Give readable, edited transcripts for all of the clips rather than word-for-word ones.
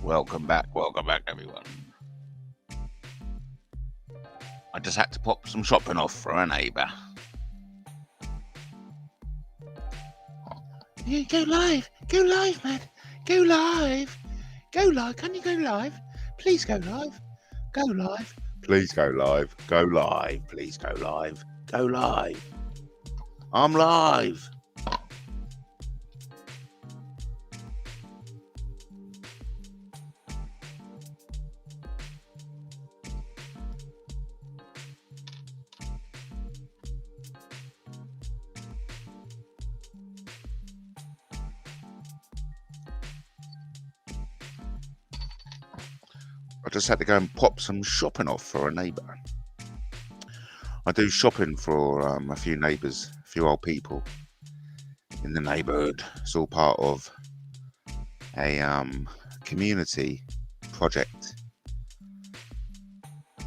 Welcome back, everyone. I just had to pop some shopping off for a neighbour. Yeah, go live, man. Go live. Can you go live? Please go live. Go live. Please go live. Go live. Please go live. Go live. I'm live. I just had to go and pop some shopping off for a neighbour. I do shopping for a few neighbours, a few old people in the neighbourhood. It's all part of a community project,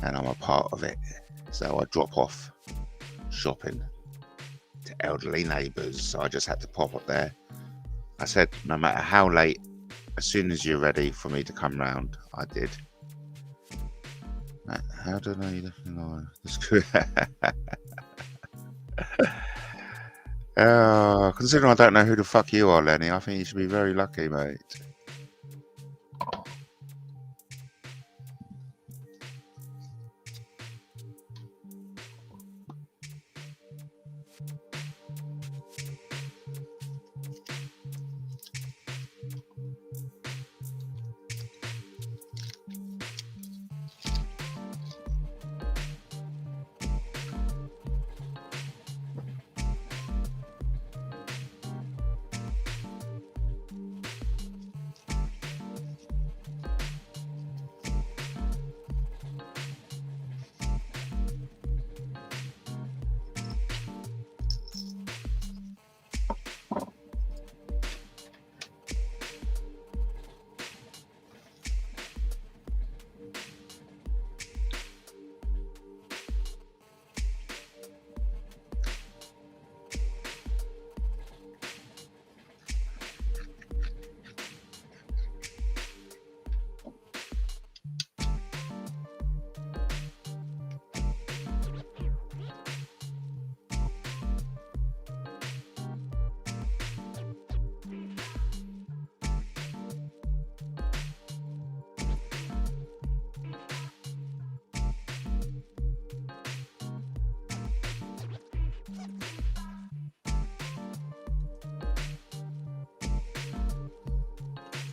and I'm a part of it. So I drop off shopping to elderly neighbours. So I just had to pop up there. I said, no matter how late, as soon as you're ready for me to come round, I did. How do I know you definitely know? Considering I don't know who the fuck you are, Lenny, I think you should be very lucky, mate.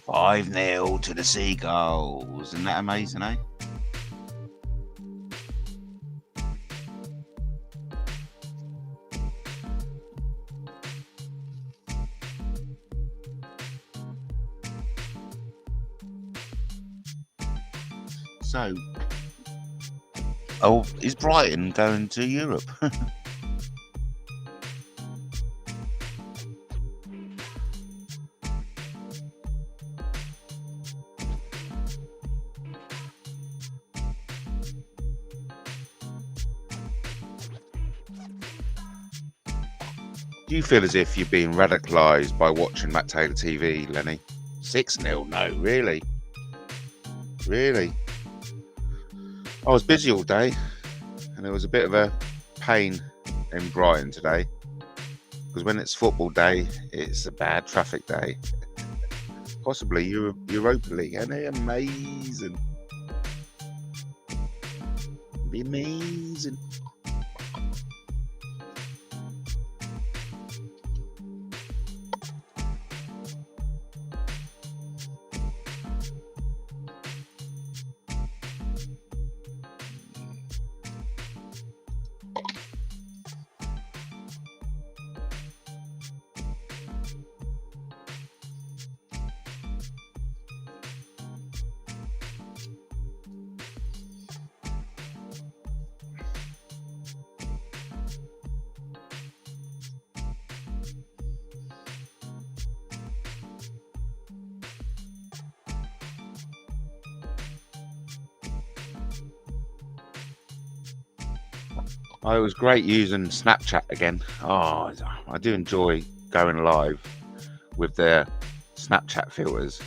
Five 0 to the Seagulls. Isn't that amazing, eh? So, is Brighton going to Europe? Do you feel as if you're being radicalised by watching Matt Taylor TV, Lenny? 6-0? No, really? Really? I was busy all day, and it was a bit of a pain in Brighton today, because when it's football day, it's a bad traffic day. Possibly Europa League, and they're amazing. It'd be amazing. Oh, it was great using Snapchat again. I do enjoy going live with their Snapchat filters.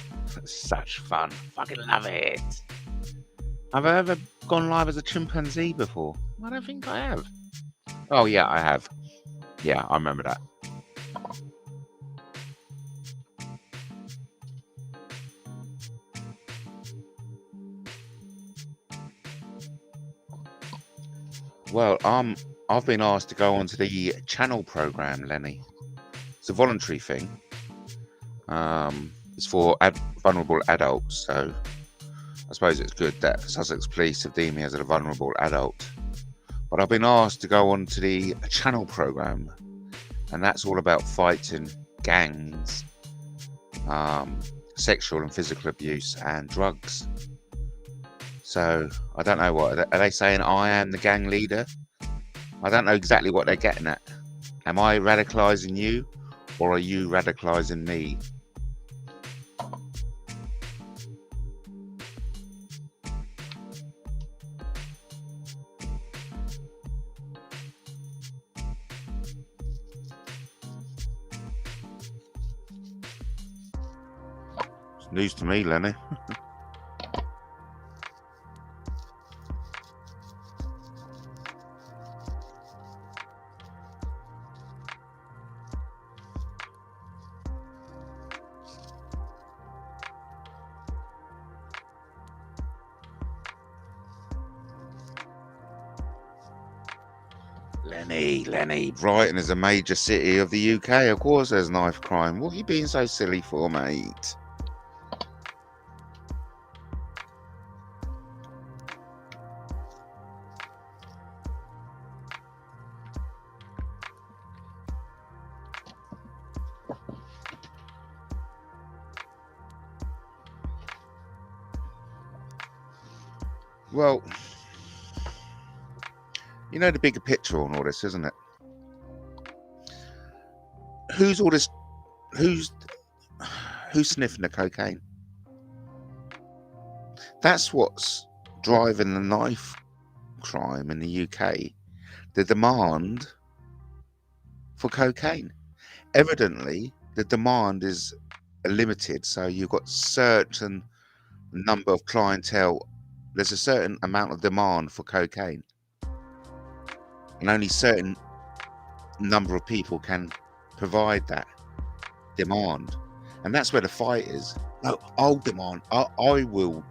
Such fun. Fucking love it. Have I ever gone live as a chimpanzee before? I don't think I have. Oh, yeah, I have. Yeah, I remember that. Well, I've been asked to go onto the channel program, Lenny. It's a voluntary thing. It's for vulnerable adults, so I suppose it's good that Sussex Police have deemed me as a vulnerable adult. But I've been asked to go onto the channel program, and that's all about fighting gangs, sexual and physical abuse, and drugs. So I don't know what are they saying. I am the gang leader. I don't know exactly what they're getting at. Am I radicalizing you, or are you radicalizing me? It's news to me, Lenny. Lenny, Brighton is a major city of the UK. Of course there's knife crime. What are you being so silly for, mate? Well, you know the bigger picture on all this, isn't it? Who's sniffing the cocaine? That's what's driving the knife crime in the UK. The demand for cocaine. Evidently, the demand is limited, so you've got certain number of clientele. There's a certain amount of demand for cocaine, and only certain number of people can provide that demand, and that's where the fight is. No, I'll demand. I will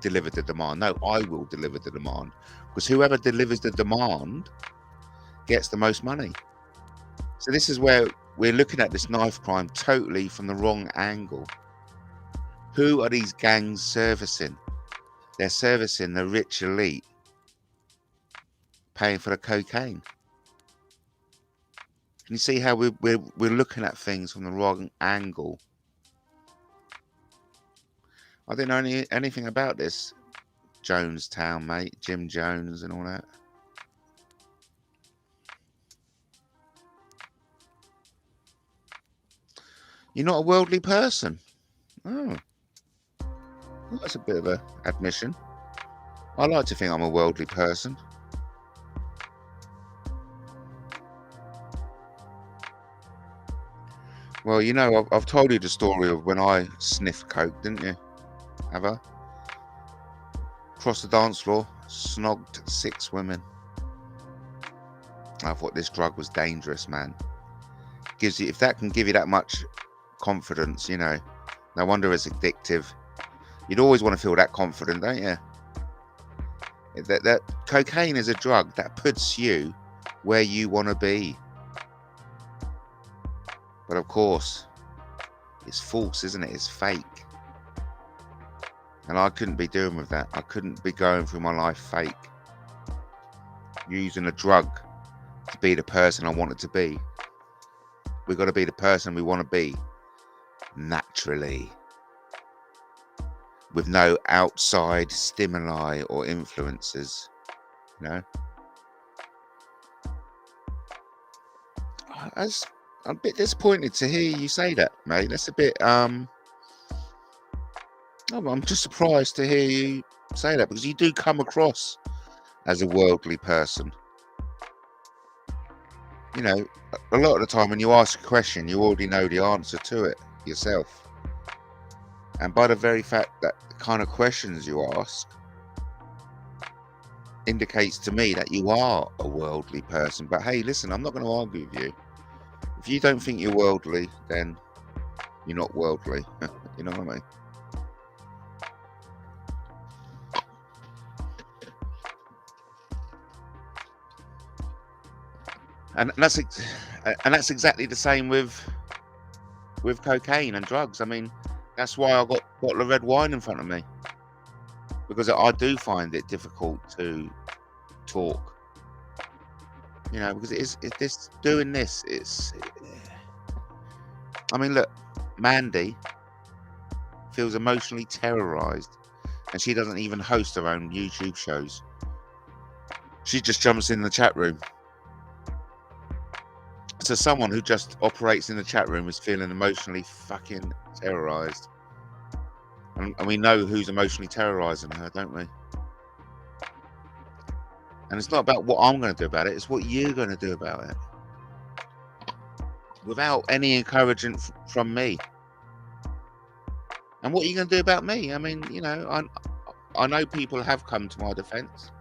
deliver the demand. No, I will deliver the demand, because whoever delivers the demand gets the most money. So this is where we're looking at this knife crime totally from the wrong angle. Who are these gangs servicing? They're servicing the rich elite, paying for the cocaine. Can you see how we're looking at things from the wrong angle? I didn't know anything about this Jonestown, mate. Jim Jones and all that. You're not a worldly person. Oh, well, that's a bit of an admission. I like to think I'm a worldly person. Well, you know, I've told you the story of when I sniffed coke, didn't you? Have I? Across the dance floor, snogged 6 women. I thought this drug was dangerous, man. Gives you, if that can give you that much confidence, you know, no wonder it's addictive. You'd always want to feel that confident, don't you? That cocaine is a drug that puts you where you want to be. But of course, it's false, isn't it? It's fake. And I couldn't be doing with that. I couldn't be going through my life fake. Using a drug to be the person I wanted to be. We've got to be the person we want to be. Naturally. With no outside stimuli or influences. You know? I'm a bit disappointed to hear you say that, mate. That's a bit, I'm just surprised to hear you say that, because you do come across as a worldly person. You know, a lot of the time when you ask a question, you already know the answer to it yourself. And by the very fact that the kind of questions you ask indicates to me that you are a worldly person. But hey, listen, I'm not going to argue with you. If you don't think you're worldly, then you're not worldly. You know what I mean? And that's exactly the same with cocaine and drugs. I mean, that's why I got a bottle of red wine in front of me, because I do find it difficult to talk. You know, because it's this doing this. I mean, look, Mandy feels emotionally terrorized, and she doesn't even host her own YouTube shows. She just jumps in the chat room. So someone who just operates in the chat room is feeling emotionally fucking terrorized. And we know who's emotionally terrorizing her, don't we? And it's not about what I'm going to do about it, it's what you're going to do about it. Without any encouragement from me. And what are you going to do about me? I mean, you know, I know people have come to my defense.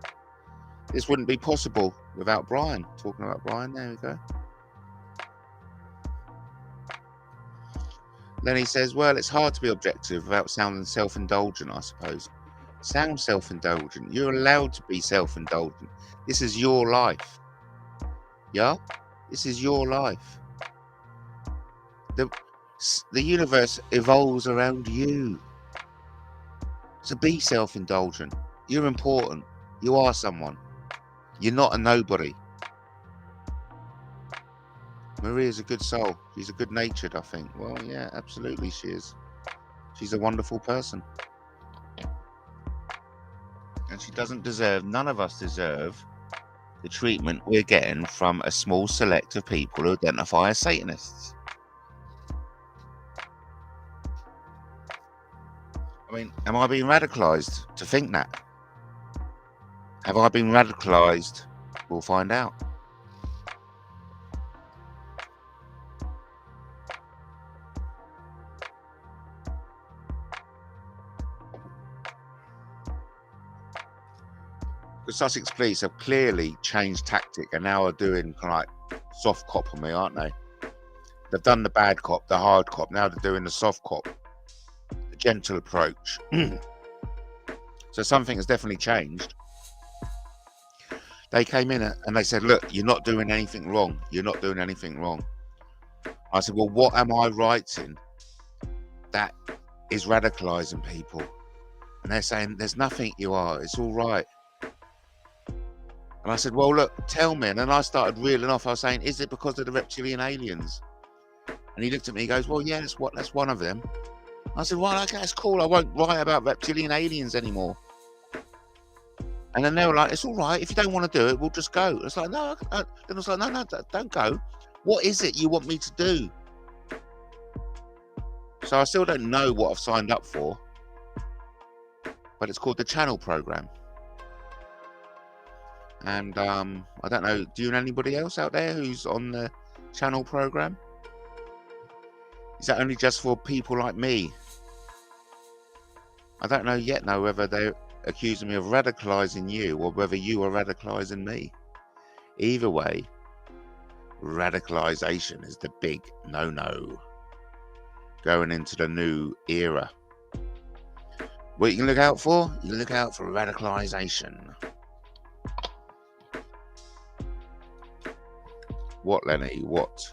This wouldn't be possible without Brian. Talking about Brian, there we go. Then he says, well, it's hard to be objective without sounding self-indulgent, I suppose. Sound self-indulgent. You're allowed to be self-indulgent. This is your life. Yeah? This is your life. The universe evolves around you. So be self-indulgent. You're important. You are someone. You're not a nobody. Maria's a good soul. She's a good-natured, I think. Well, yeah, absolutely she is. She's a wonderful person. And she doesn't deserve, none of us deserve the treatment we're getting from a small select of people who identify as Satanists. I mean, am I being radicalized to think that? Have I been radicalized? We'll find out. The Sussex police have clearly changed tactic and now are doing kind of like soft cop on me, aren't they? They've done the bad cop, the hard cop. Now they're doing the soft cop, the gentle approach. So something has definitely changed. They came in and they said, look, you're not doing anything wrong. You're not doing anything wrong. I said, well, what am I writing that is radicalizing people? And they're saying, there's nothing you are. It's all right. And I said, well, look, tell me. And then I started reeling off. I was saying, is it because of the reptilian aliens? And he looked at me, he goes, well, yeah, that's one of them. I said, well, okay, that's cool. I won't write about reptilian aliens anymore. And then they were like, it's all right. If you don't want to do it, we'll just go. It's like, no. Then I was like, no, don't go. What is it you want me to do? So I still don't know what I've signed up for. But it's called the Channel Program. And I don't know, do you know anybody else out there who's on the Channel Program? Is that only just for people like me? I don't know yet whether they're accusing me of radicalizing you or whether you are radicalizing me. Either way, radicalization is the big no-no going into the new era. What you can look out for? You can look out for radicalization. What, Lenny? What?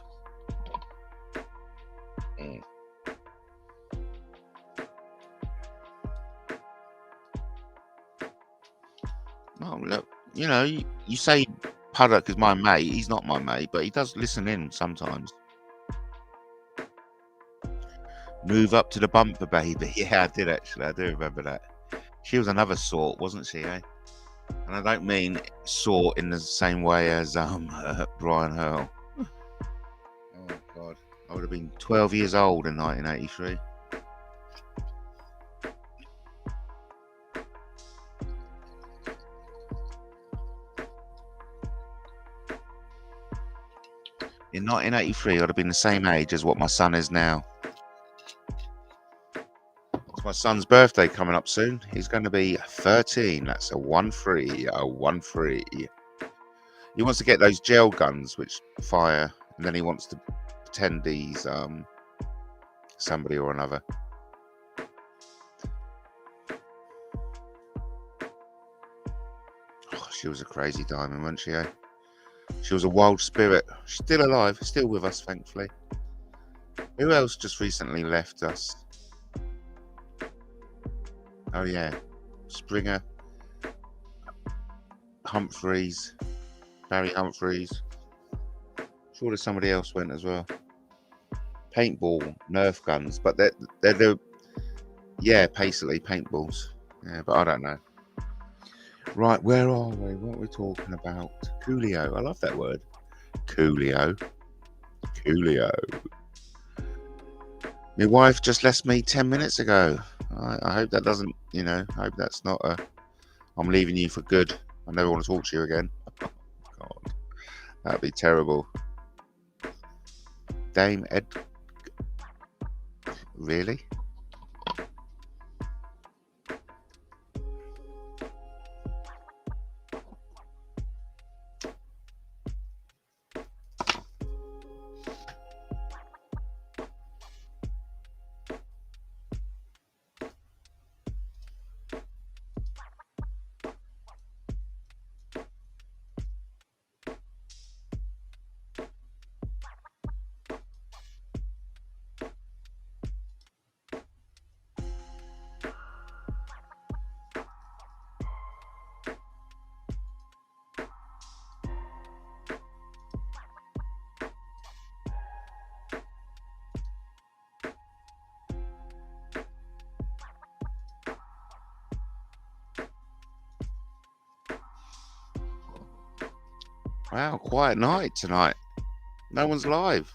Oh, look, you know, you say Puddock is my mate. He's not my mate, but he does listen in sometimes. Move up to the bumper, baby. Yeah, I did actually. I do remember that. She was another sort, wasn't she, eh? And I don't mean sort in the same way as Brian Hurl. Oh, God. I would have been 12 years old in 1983. In 1983, I'd have been the same age as what my son is now. It's my son's birthday coming up soon. He's going to be 13. That's a 1-3, a 1-3. He wants to get those gel guns which fire, and then he wants to pretend he's somebody or another. Oh, she was a crazy diamond, wasn't she? Eh? She was a wild spirit. She's still alive, still with us, thankfully. Who else just recently left us? Oh yeah, Springer, Humphreys, Barry Humphreys. Sure, there's somebody else went as well. Paintball, Nerf guns, but they're yeah, basically paintballs. Yeah, but I don't know. Right, where are we? What are we talking about? Coolio. I love that word. Coolio. Coolio. My wife just left me 10 minutes ago. I hope that doesn't, you know, I hope that's not a, I'm leaving you for good. I never want to talk to you again. Oh, God. That'd be terrible. Dame Ed. Really? Wow, quiet night tonight. No one's live.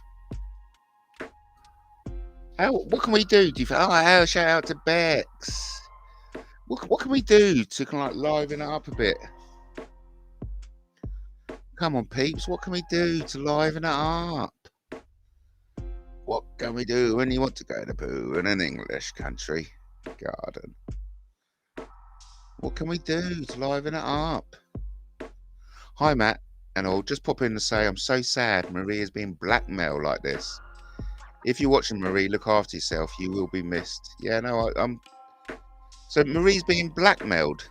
What can we do? Do you think, oh, shout out to Bex. What can we do to kind of like liven it up a bit? Come on, peeps. What can we do to liven it up? What can we do when you want to go to poo in an English country garden? What can we do to liven it up? Hi, Matt. And I'll just pop in to say I'm so sad Marie is being blackmailed like this. If you're watching, Marie, look after yourself. You will be missed. Yeah, no, I'm... So Marie's being blackmailed.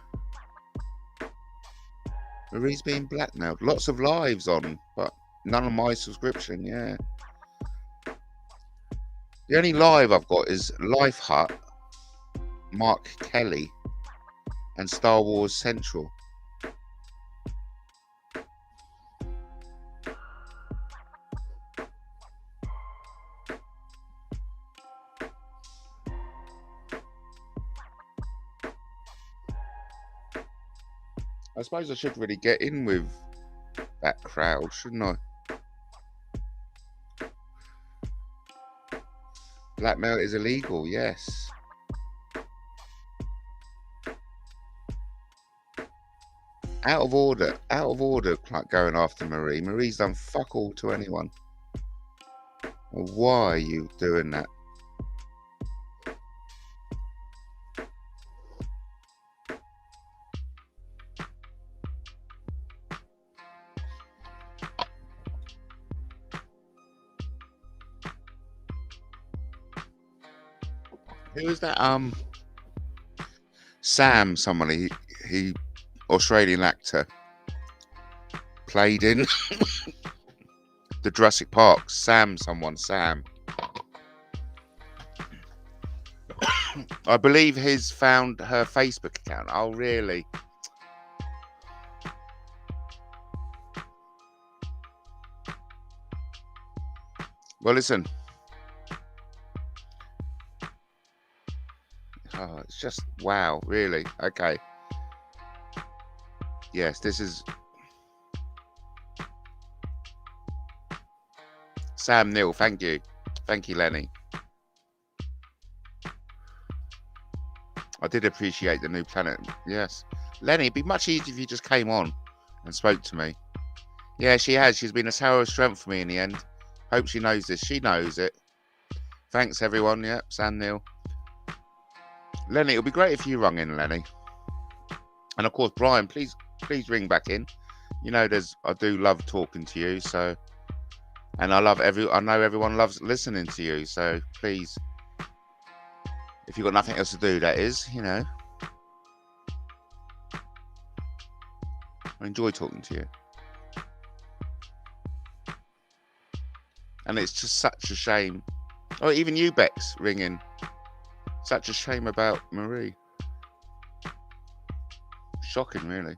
Marie's being blackmailed. Lots of lives on, but none of my subscription, yeah. The only live I've got is Life Hut, Mark Kelly, and Star Wars Central. I suppose I should really get in with that crowd, shouldn't I? Blackmail is illegal, yes. Out of order, like going after Marie. Marie's done fuck all to anyone. Well, why are you doing that? Who was that? Sam, somebody, he Australian actor, played in the Jurassic Park. Sam. I believe he's found her Facebook account. Oh, really? Well, listen. Oh, it's just wow, really? Okay. Yes, this is Sam Neill. Thank you, Lenny. I did appreciate the new planet. Yes, Lenny. It'd be much easier if you just came on and spoke to me. Yeah, she has. She's been a tower of strength for me in the end. Hope she knows this. She knows it. Thanks, everyone. Yep, Sam Neill. Lenny, it'll be great if you rung in, Lenny. And of course, Brian, please ring back in. You know, I do love talking to you, so, and I know everyone loves listening to you, so please, if you've got nothing else to do, that is, you know, I enjoy talking to you. And it's just such a shame. Oh, even you, Bex, ringing. Such a shame about Marie. Shocking, really.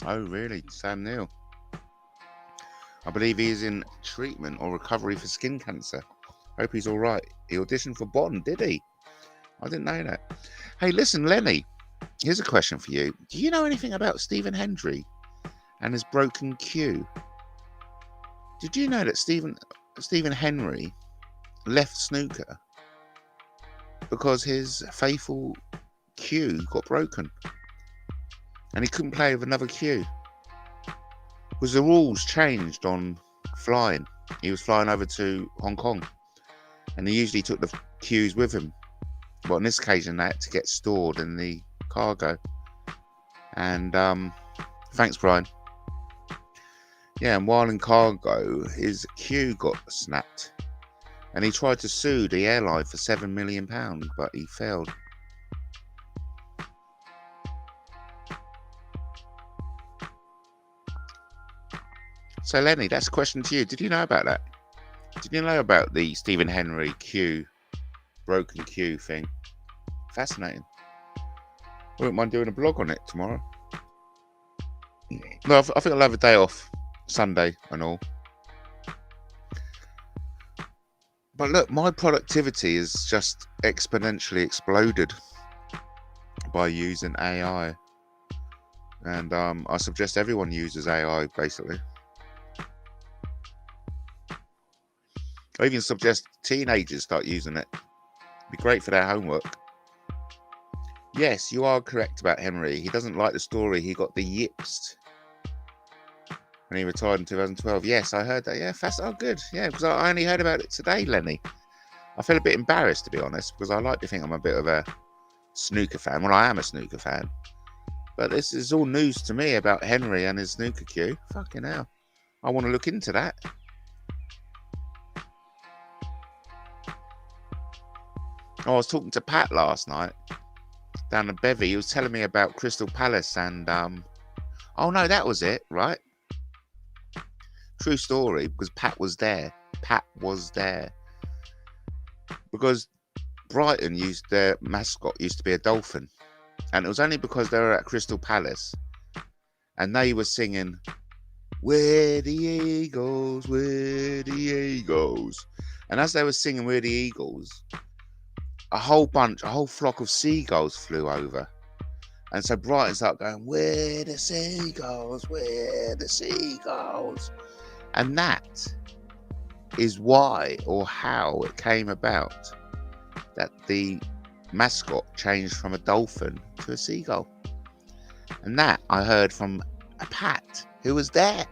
Oh, really? Sam Neill. I believe he is in treatment or recovery for skin cancer. Hope he's all right. He auditioned for Bond, did he? I didn't know that. Hey, listen, Lenny. Here's a question for you. Do you know anything about Stephen Hendry and his broken queue? Did you know that Stephen Henry left snooker because his faithful queue got broken and he couldn't play with another queue because the rules changed on flying. He was flying over to Hong Kong and he usually took the queues with him, but on this occasion they had to get stored in the cargo. And thanks, Brian. Yeah, and while in cargo, his queue got snapped. And he tried to sue the airline for £7 million, but he failed. So, Lenny, that's a question to you. Did you know about that? Did you know about the Stephen Henry broken queue thing? Fascinating. I wouldn't mind doing a blog on it tomorrow. No, I think I'll have a day off. Sunday and all. But look, my productivity has just exponentially exploded by using AI. And I suggest everyone uses AI, basically. I even suggest teenagers start using it. It'd be great for their homework. Yes, you are correct about Henry. He doesn't like the story. He got the yips when he retired in 2012. Yes, I heard that. Yeah, fast. Oh, good. Yeah, because I only heard about it today, Lenny. I feel a bit embarrassed, to be honest, because I like to think I'm a bit of a snooker fan. Well, I am a snooker fan. But this is all news to me about Henry and his snooker queue. Fucking hell. I want to look into that. I was talking to Pat last night down in Bevy. He was telling me about Crystal Palace and... oh, no, that was it, right? True story, because Pat was there. Because Brighton their mascot used to be a dolphin. And it was only because they were at Crystal Palace and they were singing, "Where the Eagles, where the Eagles." And as they were singing "Where the Eagles," a whole flock of seagulls flew over. And so Brighton started going, "Where the seagulls, where the seagulls." And that is why or how it came about that the mascot changed from a dolphin to a seagull. And that I heard from a Pat who was there.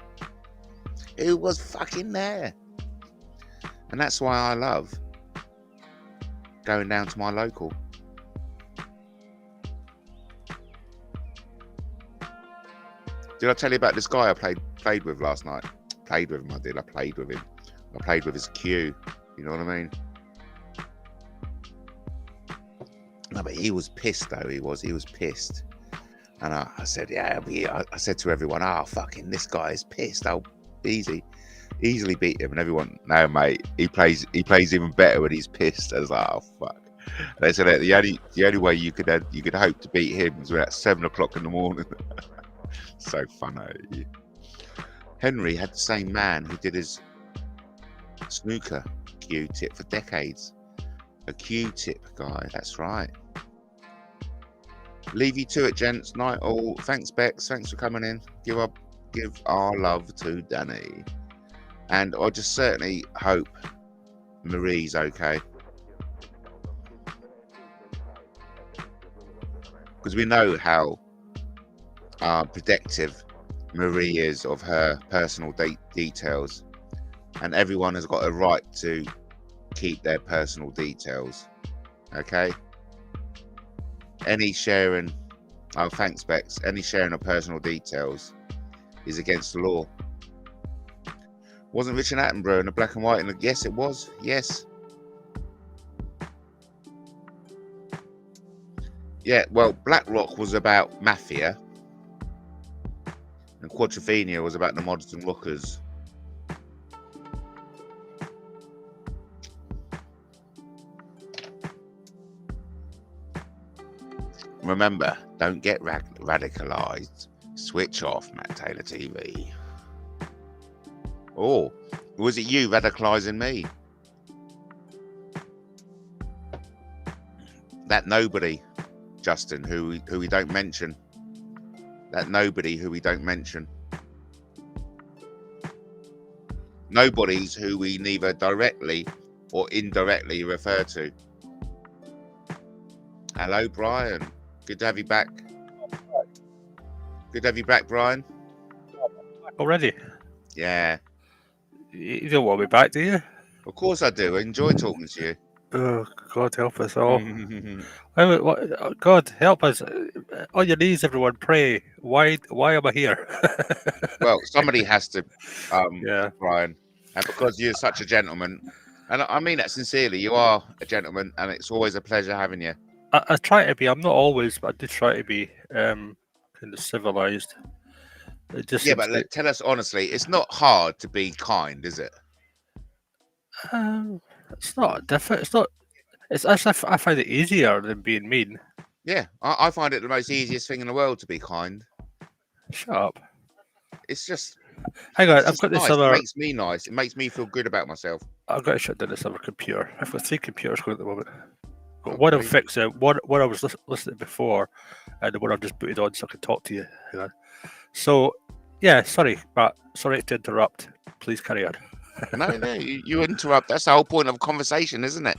Who was fucking there. And that's why I love going down to my local. Did I tell you about this guy I played with last night? Played with him, I did. I played with him. I played with his queue. You know what I mean? No, but he was pissed though. He was pissed. And I said, yeah, I said to everyone, fucking this guy is pissed. I'll easily beat him. And everyone, no, mate, he plays even better when he's pissed. I was like, oh fuck. And they said that the only way you could hope to beat him was at 7 o'clock in the morning. So funny. Henry had the same man who did his snooker Q-tip for decades. A Q-tip guy, that's right. Leave you to it, gents. Night all. Thanks, Bex. Thanks for coming in. Give our love to Danny. And I just certainly hope Marie's okay. Because we know how protective Marie is of her personal details. And everyone has got a right to keep their personal details. Okay. Any sharing, oh thanks Bex, any sharing of personal details is against the law. Wasn't Richard Attenborough in the black and white? And yes, it was. Yes. Yeah, well, Black Rock was about mafia, and Quadrophenia was about the modern rockers. Remember, don't get radicalized. Switch off Matt Taylor TV. Or was it you radicalizing me? That nobody, Justin, who we don't mention. That nobody who we don't mention. Nobodies who we neither directly or indirectly refer to. Hello, Brian. Good to have you back. Good to have you back, Brian. Already? Yeah. You don't want me back, do you? Of course I do. I enjoy talking to you. Oh, God help us all. God help us. On your knees, everyone, pray. Why am I here? Well, somebody has to, Yeah. Brian. And because you're such a gentleman, and I mean that sincerely, you are a gentleman, and it's always a pleasure having you. I try to be. I'm not always, but I do try to be kind of civilized. It just Yeah, but tell us honestly, it's not hard to be kind, is it? It's not different. It's not. It's actually I find it easier than being mean. Yeah, I find it the most easiest thing in the world to be kind. Shut up. It's just. Hang on, I've got this nice. other. It makes me nice. It makes me feel good about myself. I've got to shut down this other computer. I've got 3 computers going at the moment. Okay. One I'm fixing. One I was listening to before, and the one I've just booted on so I can talk to you. Hang on. So, yeah, sorry, Matt. Sorry to interrupt. Please carry on. No, you interrupt. That's the whole point of a conversation, isn't it?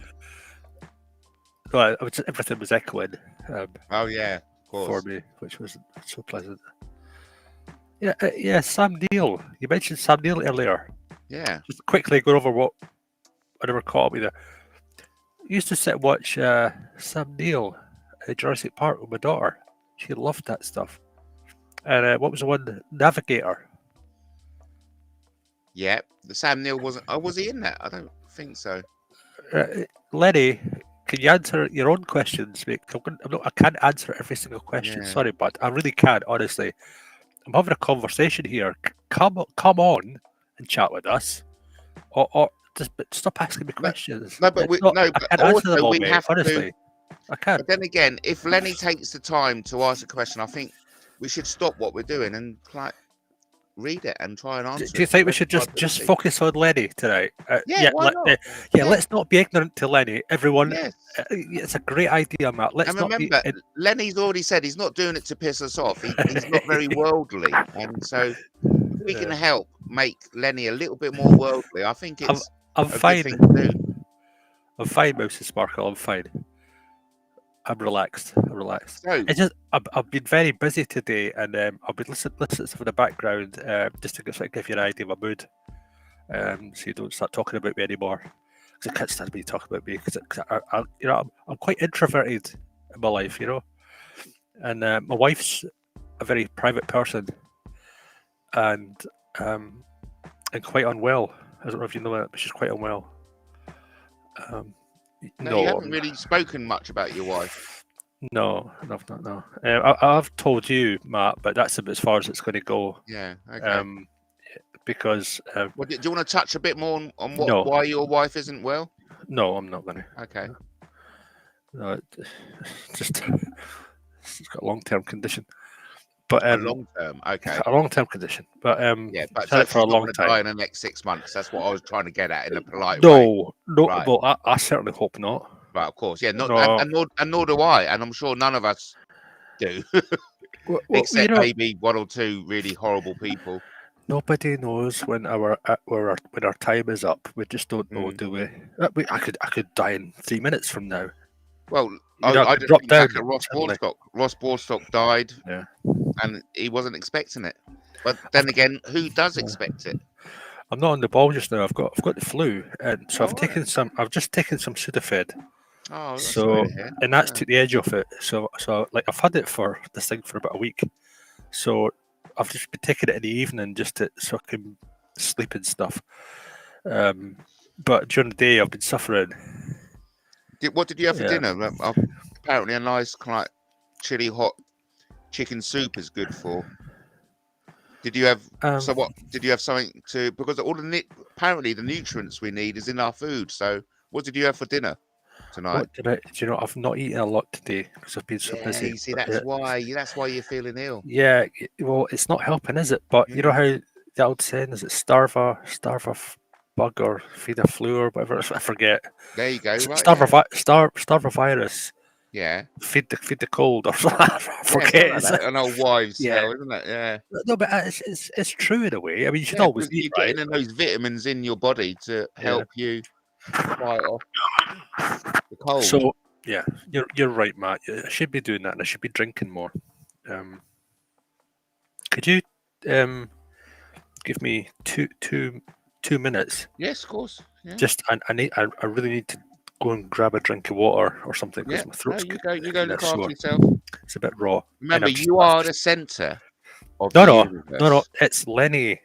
Well, everything was echoing. Oh yeah, of course. For me, which was so pleasant. Yeah, Sam Neill. You mentioned Sam Neill earlier. Yeah. Just quickly go over what I never caught me there. I used to sit and watch Sam Neill at Jurassic Park with my daughter. She loved that stuff. And what was the one? Navigator. Yeah, the Sam Neill wasn't. Oh, was he in that? I don't think so. Lenny, can you answer your own questions, mate? I can't answer every single question. Yeah. Sorry, but I really can't, honestly. I'm having a conversation here. Come on and chat with us, or just stop asking me questions. No, but I can't answer them all, mate, honestly. I can't. But then again, if Lenny takes the time to ask a question, I think we should stop what we're doing and read it and try and answer. Do you think we should just focus on Lenny tonight? Why not? Let's not be ignorant to Lenny. Everyone, it's a great idea, Matt. Let's and remember, Lenny's already said he's not doing it to piss us off. He's not very worldly, and so if we can help make Lenny a little bit more worldly, I think it's I'm fine. Good thing to do. I'm fine, Mousy Sparkle. I'm fine. I'm relaxed. So, I've been very busy today, and I've been listening to stuff in the background just to give you an idea of my mood, so you don't start talking about me anymore. Because I can't stand when you talk about me. Because I'm quite introverted in my life, and my wife's a very private person, and quite unwell. I don't know if you know that, but she's quite unwell. No, you haven't really spoken much about your wife. No. I've told you, Matt, but that's as far as it's going to go. Yeah, okay. Because... do you want to touch a bit more on why your wife isn't well? No, I'm not going to. Okay. No, just... She's got a long-term condition. But a long-term, okay. A long-term condition, but but so for a long time. Die in the next 6 months. That's what I was trying to get at in a polite way. No. Right. Well, I certainly hope not. Right, of course, yeah. And nor do I, and I'm sure none of us do, except maybe 1 or 2 really horrible people. Nobody knows when our time is up. We just don't know, do we? I could die in 3 minutes from now. Well, I just dropped down. Ross Borstock died. Yeah. And he wasn't expecting it. But then again, who does expect it? I'm not on the ball just now. I've got the flu, and so Oh, I've taken some. I've just taken some Sudafed. oh, that's So, sorry to hear. and that's Yeah. took the edge off it. So like I've had it for this thing for about a week. So I've just been taking it in the evening just so I can sleep and stuff. But during the day I've been suffering. What did you have for Yeah. dinner? Apparently, a nice kind of like chili hot chicken soup is good for. Did you have so what? Did you have something to because apparently the nutrients we need is in our food. So what did you have for dinner tonight? What did I? Do you know I've not eaten a lot today because I've been so busy. You see, that's why you're feeling ill. Yeah, well, it's not helping, is it? But you know how the old saying is, it starve a bug or feed a flu or whatever. I forget. There you go. Right. Starve a virus. Yeah. Feed the cold or something. I forget. Yeah, like that. An old wives' Yeah. tale, isn't it? Yeah. No, but it's true in a way. I mean, you should always eat, you're right? getting those vitamins in your body to help you fight off the cold. So yeah, you're right, Matt. I should be doing that, and I should be drinking more. Could you give me two minutes? Yes, of course. Yeah. Just I really need to go and grab a drink of water or something because my throat's you go look after sore. yourself. It's a bit raw. Remember, you are the centre of the universe. No, it's Lenny.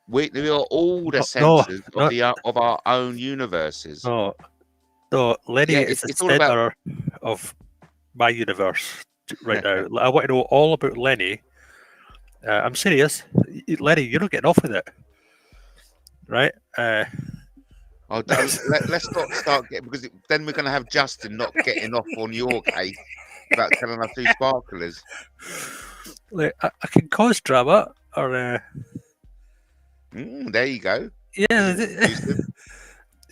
We are all the centres of our own universes. No, Lenny is the centre of my universe right now. I want to know all about Lenny. I'm serious, Lenny. You're not getting off with it, right? Let's not start getting because then we're going to have Justin not getting off on your case about telling us who Sparkle is. Like, I can cause drama, or there you go. Yeah.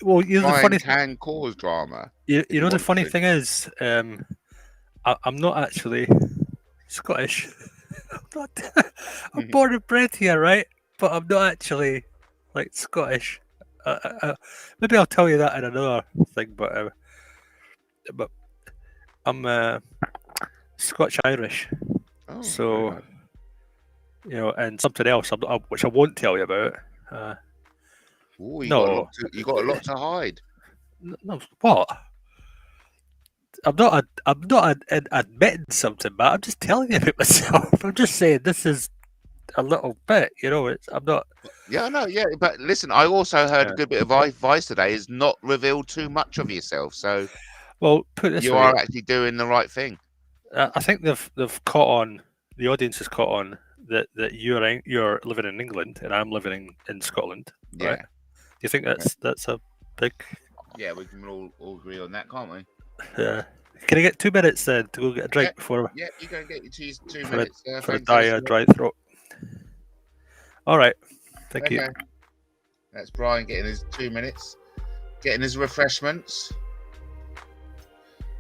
Well, you know, the funny can cause drama. You know the funny thing is, I'm not actually Scottish. I'm born and bred here, right? But I'm not actually like Scottish. Maybe I'll tell you that in another thing, but I'm Scotch Irish. Oh, so you know, and something else which I won't tell you about. You got a lot to hide. No, what? I'm not admitting something, but I'm just telling you about myself. I'm just saying this is a little bit, you know. I'm not. Yeah, no, yeah, but listen, I also heard a good bit of advice today: is not reveal too much of yourself. So, well, put it this way, you are actually doing the right thing. I think they've caught on. The audience has caught on that you're living in England and I'm living in Scotland. Right? Yeah. Do you think that's a big? Yeah, we can all agree on that, can't we? Yeah. Can I get 2 minutes then to go get a drink before? Yeah, you go get your 2 minutes for a dry throat. All right. Thank you. That's Brian getting his 2 minutes, getting his refreshments.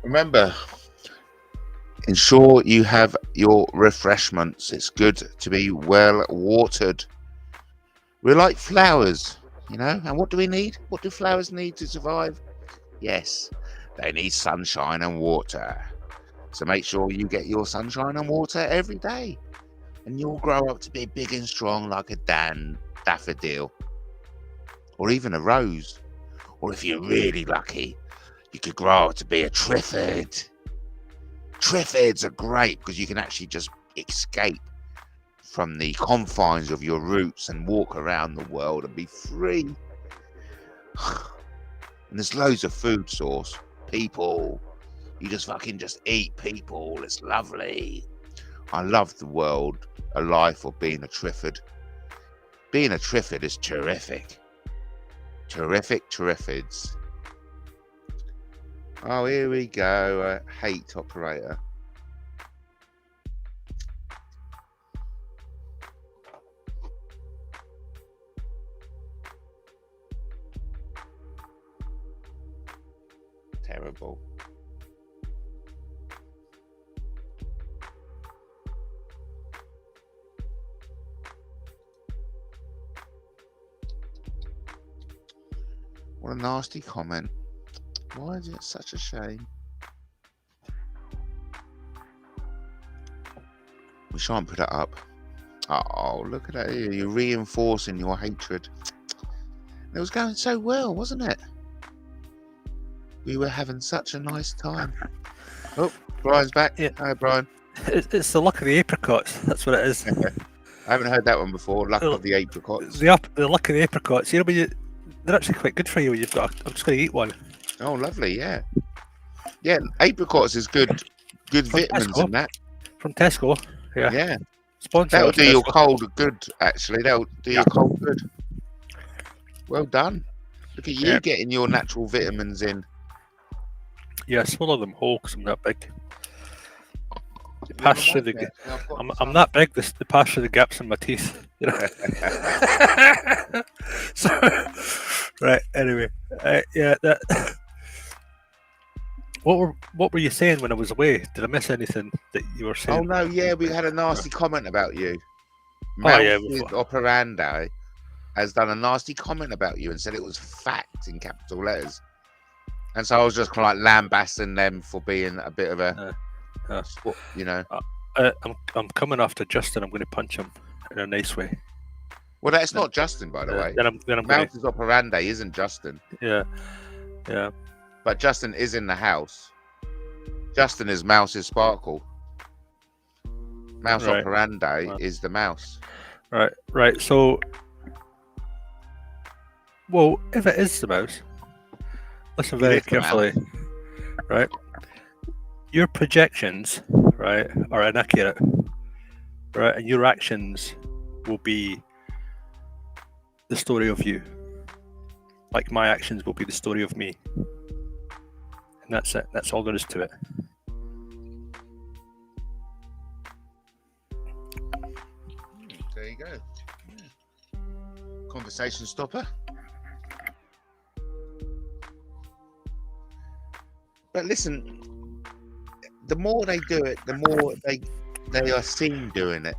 Remember, ensure you have your refreshments. It's good to be well watered. We're like flowers, you know. And what do we need? What do flowers need to survive? Yes, they need sunshine and water. So make sure you get your sunshine and water every day. And you'll grow up to be big and strong like a daffodil. Or even a rose. Or if you're really lucky, you could grow up to be a triffid. Triffids are great because you can actually just escape from the confines of your roots and walk around the world and be free. And there's loads of food source. People. You just eat people. It's lovely. I love the world, a life of being a triffid. Being a triffid is terrific. Terrific triffids. Oh, here we go. A hate operator. Terrible. What a nasty comment. Why is it such a shame? We shan't put it up. Oh, look at that. You're reinforcing your hatred. It was going so well, wasn't it? We were having such a nice time. Oh, Brian's back. Yeah. Hi, Brian. It's the luck of the apricots. That's what it is. I haven't heard that one before. Luck of the apricots. The luck of the apricots. You know, they're actually quite good for you. I'm just going to eat one. Oh, lovely. Yeah. Yeah, apricots is good vitamins Tesco. in that. From Tesco. Yeah. Yeah. Sponsor. That'll do your cold good, actually. That'll do your cold good. Well done. Look at you getting your natural vitamins in. Yeah, I swallow them whole because I'm that big. They pass through the. I'm that big. They pass through the gaps in my teeth. You know. So, right. Anyway, yeah. That. What were you saying when I was away? Did I miss anything that you were saying? Oh no, yeah, we had a nasty comment about you. Malthus Operandi has done a nasty comment about you and said it was fact in capital letters. And so I was just kind of like lambasting them for being a bit of a, you know. I'm coming after Justin. I'm going to punch him in a nice way. Well, that's not Justin, by the way. Then I'm Malthus Operandi isn't Justin. Yeah, yeah. But Justin is in the house. Justin is Mouse's Sparkle. Mouse Operandi is the mouse. Right. So, well, if it is the mouse, listen very carefully. Right, your projections, right, are inaccurate. Right, and your actions will be the story of you. Like my actions will be the story of me. And that's it. That's all there is to it. There you go. Yeah. Conversation stopper. But listen, the more they do it, the more they are seen doing it,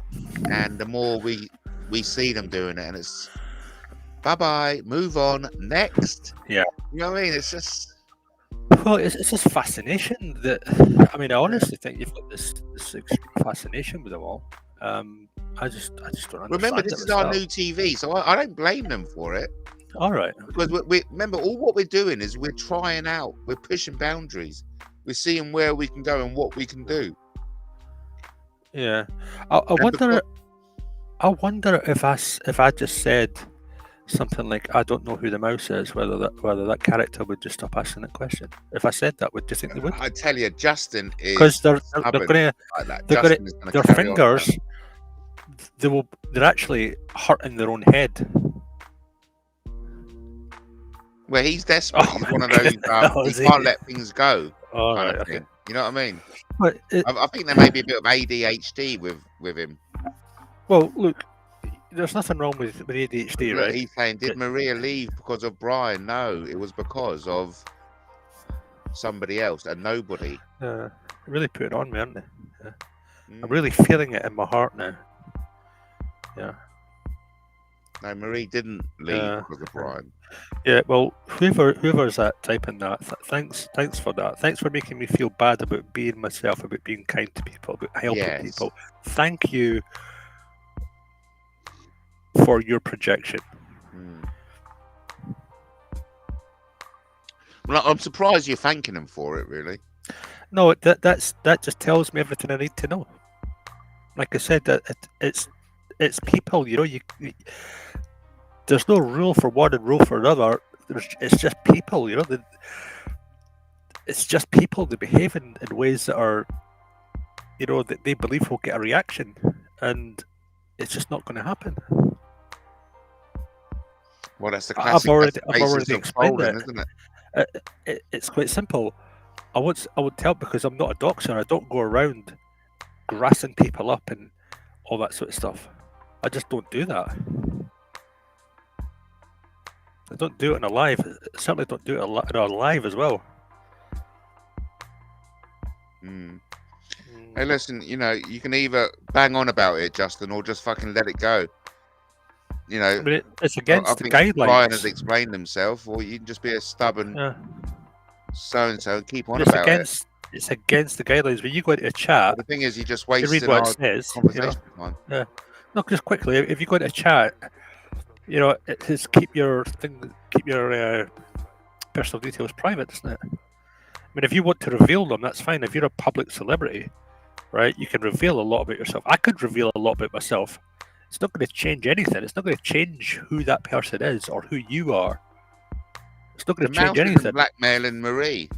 and the more we see them doing it, and it's bye, move on, next. Yeah. You know what I mean? It's just. Well, it's just fascination that, I mean, I honestly think you've got this extreme fascination with them all. I just don't understand. Remember, this is our new TV, so I don't blame them for it. All right. Because we remember, all what we're doing is we're trying out, we're pushing boundaries, we're seeing where we can go and what we can do. Yeah, I wonder if I just said something like, I don't know who the mouse is, whether that character would just stop asking that question. If I said that, would you think they would? I tell you, Justin is because their fingers, they're actually hurting their own head. Well, he's desperate. He's one of those. He can't let things go. Kind of thing. You know what I mean? But I think there may be a bit of ADHD with him. Well, look, there's nothing wrong with ADHD, right? He's saying, did Maria leave because of Brian? No, it was because of somebody else and nobody. Really put it on me, aren't they? Yeah. I'm really feeling it in my heart now. Yeah. No, Marie didn't leave because of Brian. Yeah, well, whoever's that typing that, thanks for that. Thanks for making me feel bad about being myself, about being kind to people, about helping people. Thank you for your projection. Well, I'm surprised you're thanking him for it, really. No, that just tells me everything I need to know. Like I said, that it's people. You know, there's no rule for one and rule for another. It's just people. You know, it's just people. They behave in ways that are, you know, that they believe will get a reaction, and it's just not going to happen. Well, that's the classic. I've already explained it. Isn't it? It's quite simple. I would tell, because I'm not a doctor. I don't go around grassing people up and all that sort of stuff. I just don't do that. I don't do it in a live. I certainly don't do it in a live as well. Hey, listen, you know, you can either bang on about it, Justin, or just fucking let it go. You know, I mean, it's against the guidelines. Brian has explained himself, or you can just be a stubborn so-and-so and keep on about it. It's against the guidelines. When you go into a chat, the thing is, you just wasted read what our it says, conversation time. Yeah. No, just quickly, if you go into chat, you know, it says keep your personal details private, doesn't it? I mean, if you want to reveal them, that's fine. If you're a public celebrity, right, you can reveal a lot about yourself. I could reveal a lot about myself. It's not going to change anything. It's not going to change who that person is or who you are. It's not going to change anything. Blackmailing Marie.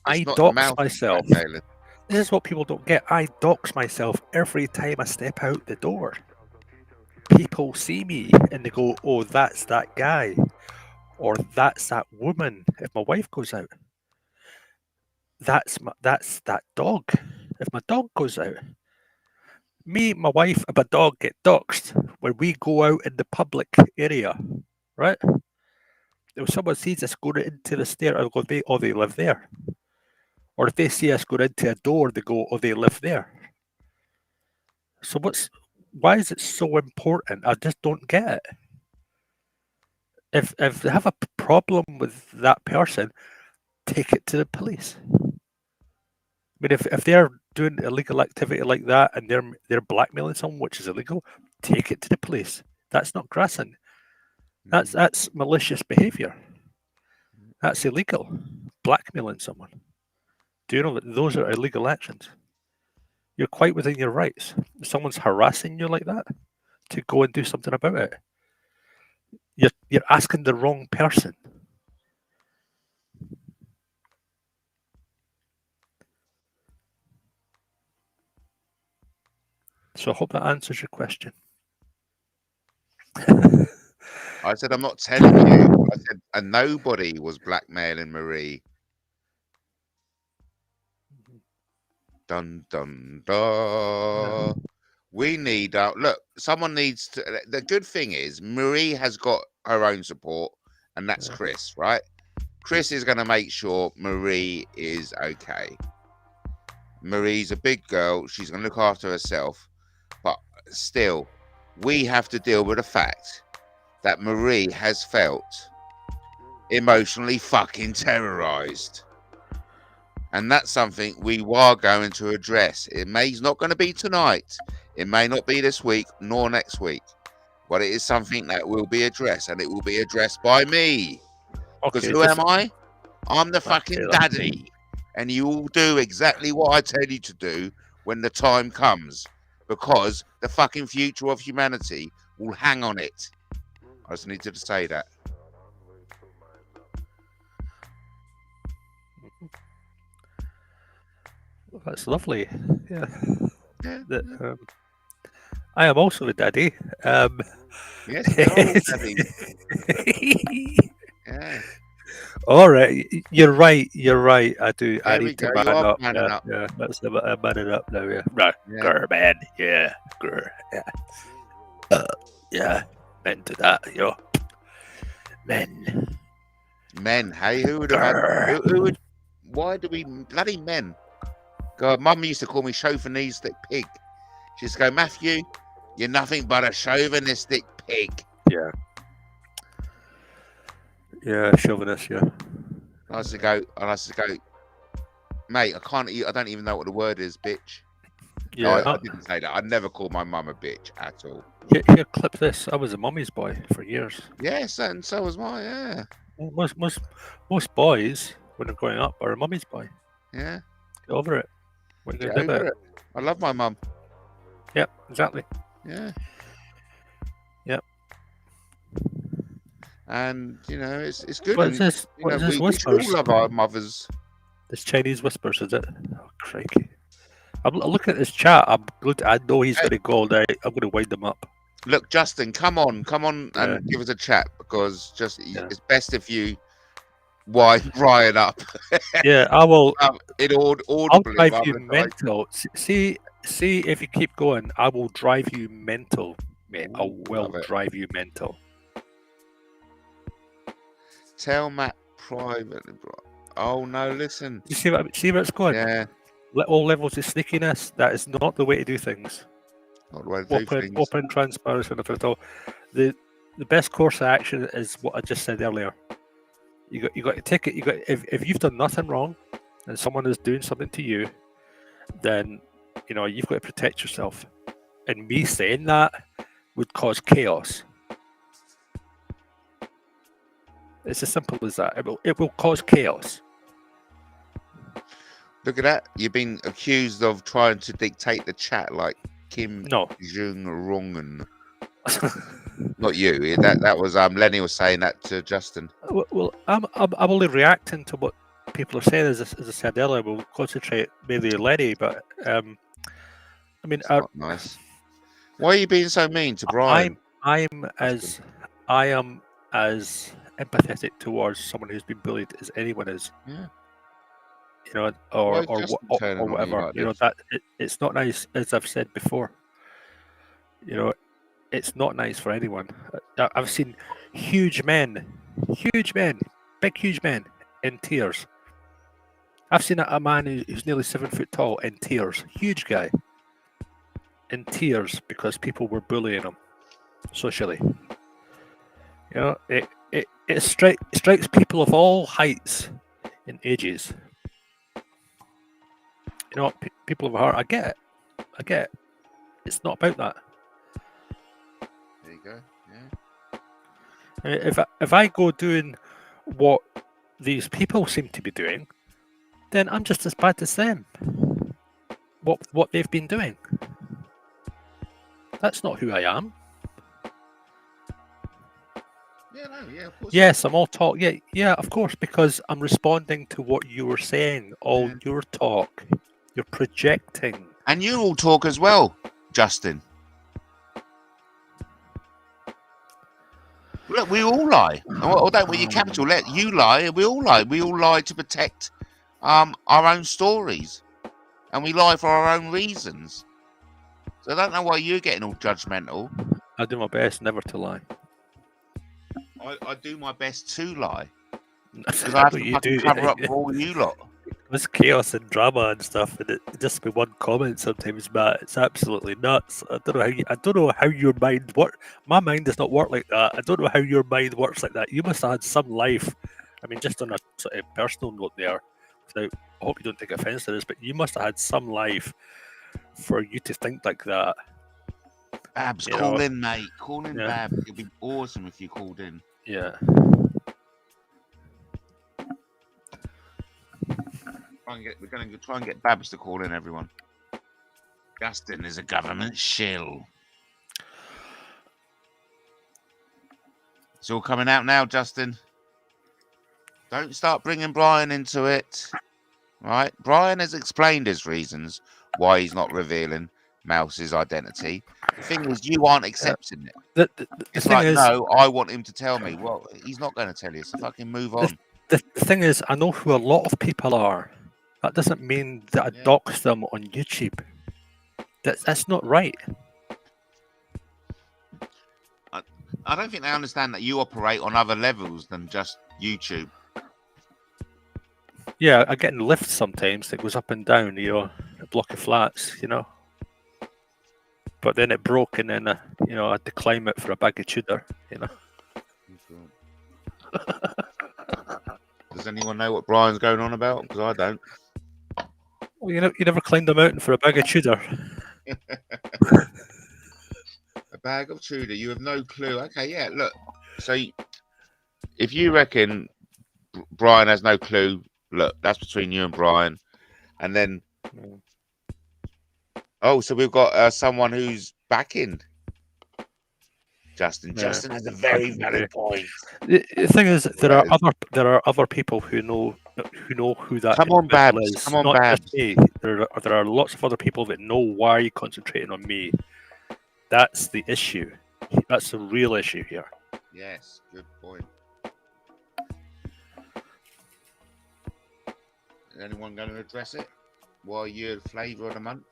I dox myself. This is what people don't get. I dox myself every time I step out the door. People see me and they go, "Oh, that's that guy," or "That's that woman." If my wife goes out, that's that dog. If my dog goes out, me, my wife, and my dog get doxed when we go out in the public area, right? If someone sees us going into the stair, they'll go, they live there. Or if they see us going into a door, they go, "Oh, they live there." So why is it so important? I just don't get it. If they have a problem with that person, take it to the police. I mean, if they're doing illegal activity like that and they're blackmailing someone, which is illegal, take it to the police. That's not grassing. That's malicious behaviour. That's illegal. Blackmailing someone. Do you know that those are illegal actions? You're quite within your rights. If someone's harassing you like that, to go and do something about it. You're asking the wrong person. So I hope that answers your question. I said, I'm not telling you. I said, and nobody was blackmailing Marie. Dun, dun, dun. We need, look, someone needs to, the good thing is Marie has got her own support, and that's Chris, right? Chris is going to make sure Marie is okay. Marie's a big girl. She's going to look after herself. But still, we have to deal with the fact that Marie has felt emotionally fucking terrorized. And that's something we are going to address. It's not going to be tonight. It may not be this week nor next week. But it is something that will be addressed, and it will be addressed by me. Because who am I? I'm the fucking daddy. And you will do exactly what I tell you to do when the time comes. Because the fucking future of humanity will hang on it. I just needed to say that. That's lovely. Yeah. I am also a daddy. Yes, we're all daddies. Yeah. All right, you're right. I do. I need to man up. Yeah. Let's man it up now. Yeah. Right. Grr, man. Yeah. Grr. Yeah. Yeah. Men to that. You know. Men. Hey, who would have? Who would? Why do we bloody men? God, Mum used to call me chauvinistic pig. She used to go, Matthew, you're nothing but a chauvinistic pig. Yeah. Yeah, chauvinist, yeah. I used to go, mate, I can't eat, I don't even know what the word is, bitch. Yeah. No, I didn't say that. I never called my mum a bitch at all. Here, clip this. I was a mummy's boy for years. Yes, and so was mine, yeah. Well, most boys, when they're growing up, are a mummy's boy. Yeah. Get over it. What are you going to do about it? I love my mum. Yep, exactly. Yeah. Yep. And you know, it's good. What is this? What is this whispers? We all love our mothers. This Chinese whispers, is it? Oh, crikey! I'm looking at this chat. I know he's going to go now. I'm going to wind him up. Look, Justin, come on, and give us a chat, because it's best if you riot up. Yeah, I will. I'll drive you mental. See if you keep going, I will drive you mental, mate. I will drive you mental. Tell Matt privately, bro. Oh no, listen. You see where it's going? Yeah. All levels of sneakiness. That is not the way to do things. Not the way to do things. Open, transparency, and at all. The best course of action is what I just said earlier. You got to take it. If you've done nothing wrong, and someone is doing something to you, then you've got to protect yourself. And me saying that would cause chaos. It's as simple as that. It will cause chaos. Look at that. You've been accused of trying to dictate the chat like Kim No. Jong-un. Not you. That was Lenny was saying that to Justin. Well, I'm only reacting to what people are saying. As I said earlier, we'll concentrate mainly on Lenny, but I mean, It's not nice. Why are you being so mean to Brian? I am as empathetic towards someone who's been bullied as anyone is. Yeah. You know, or whatever. Like you know, that it's not nice, as I've said before. You know, it's not nice for anyone. I've seen huge men, big huge men in tears. I've seen a man who's nearly 7 foot tall in tears, huge guy, in tears because people were bullying him socially. You know, it strikes people of all heights and ages. You know, people of heart. I get it. It's not about that. There you go. Yeah. I mean, if I go doing what these people seem to be doing, then I'm just as bad as them. What they've been doing. That's not who I am. Yeah, no, yeah, of course. Yes, I'm all talk. Yeah, of course, because I'm responding to what you were saying. All your talk. You're projecting. And you all talk as well, Justin. Look, we all lie. Although with your capital letter, you lie, we all lie. We all lie to protect our own stories. And we lie for our own reasons. So I don't know why you're getting all judgmental. I do my best never to lie. I do my best to lie. Because I have to fucking cover up for all you lot. There's chaos and drama and stuff, and it just be one comment sometimes, Matt. It's absolutely nuts. I don't know how your mind works. My mind does not work like that. I don't know how your mind works like that. You must have had some life. I mean, just on a sort of personal note there. Now, I hope you don't take offence to this, but you must have had some life for you to think like that. Babs, call in, mate. Call in, Babs. It'd be awesome if you called in. Yeah. We're going to try and get Babs to call in, everyone. Justin is a government shill. It's all coming out now, Justin. Don't start bringing Brian into it. Right? Brian has explained his reasons why he's not revealing Mouse's identity. The thing is, you aren't accepting it. It's like, no, I want him to tell me. Well, he's not going to tell you, so fucking move on. The thing is, I know who a lot of people are. That doesn't mean that I dox them on YouTube. That's not right. I don't think they understand that you operate on other levels than just YouTube. Yeah, I get in lifts sometimes that goes up and down, you know, a block of flats, you know. But then it broke, and then, you know, I had to climb it for a bag of cheddar, you know. Does anyone know what Brian's going on about? Because I don't. Well, you never climbed a mountain for a bag of cheddar. A bag of cheddar. You have no clue. Okay, yeah, look. So if you reckon Brian has no clue, look, that's between you and Brian. And then, so we've got someone who's backing Justin. Yeah. Justin has a very valid point. The thing is, there are other people who know who that. Come on, Babs. Is. Come on, Not Babs. just me. There are lots of other people that know why you're concentrating on me. That's the issue. That's the real issue here. Yes, good point. Is anyone going to address it while you're the flavour of the month?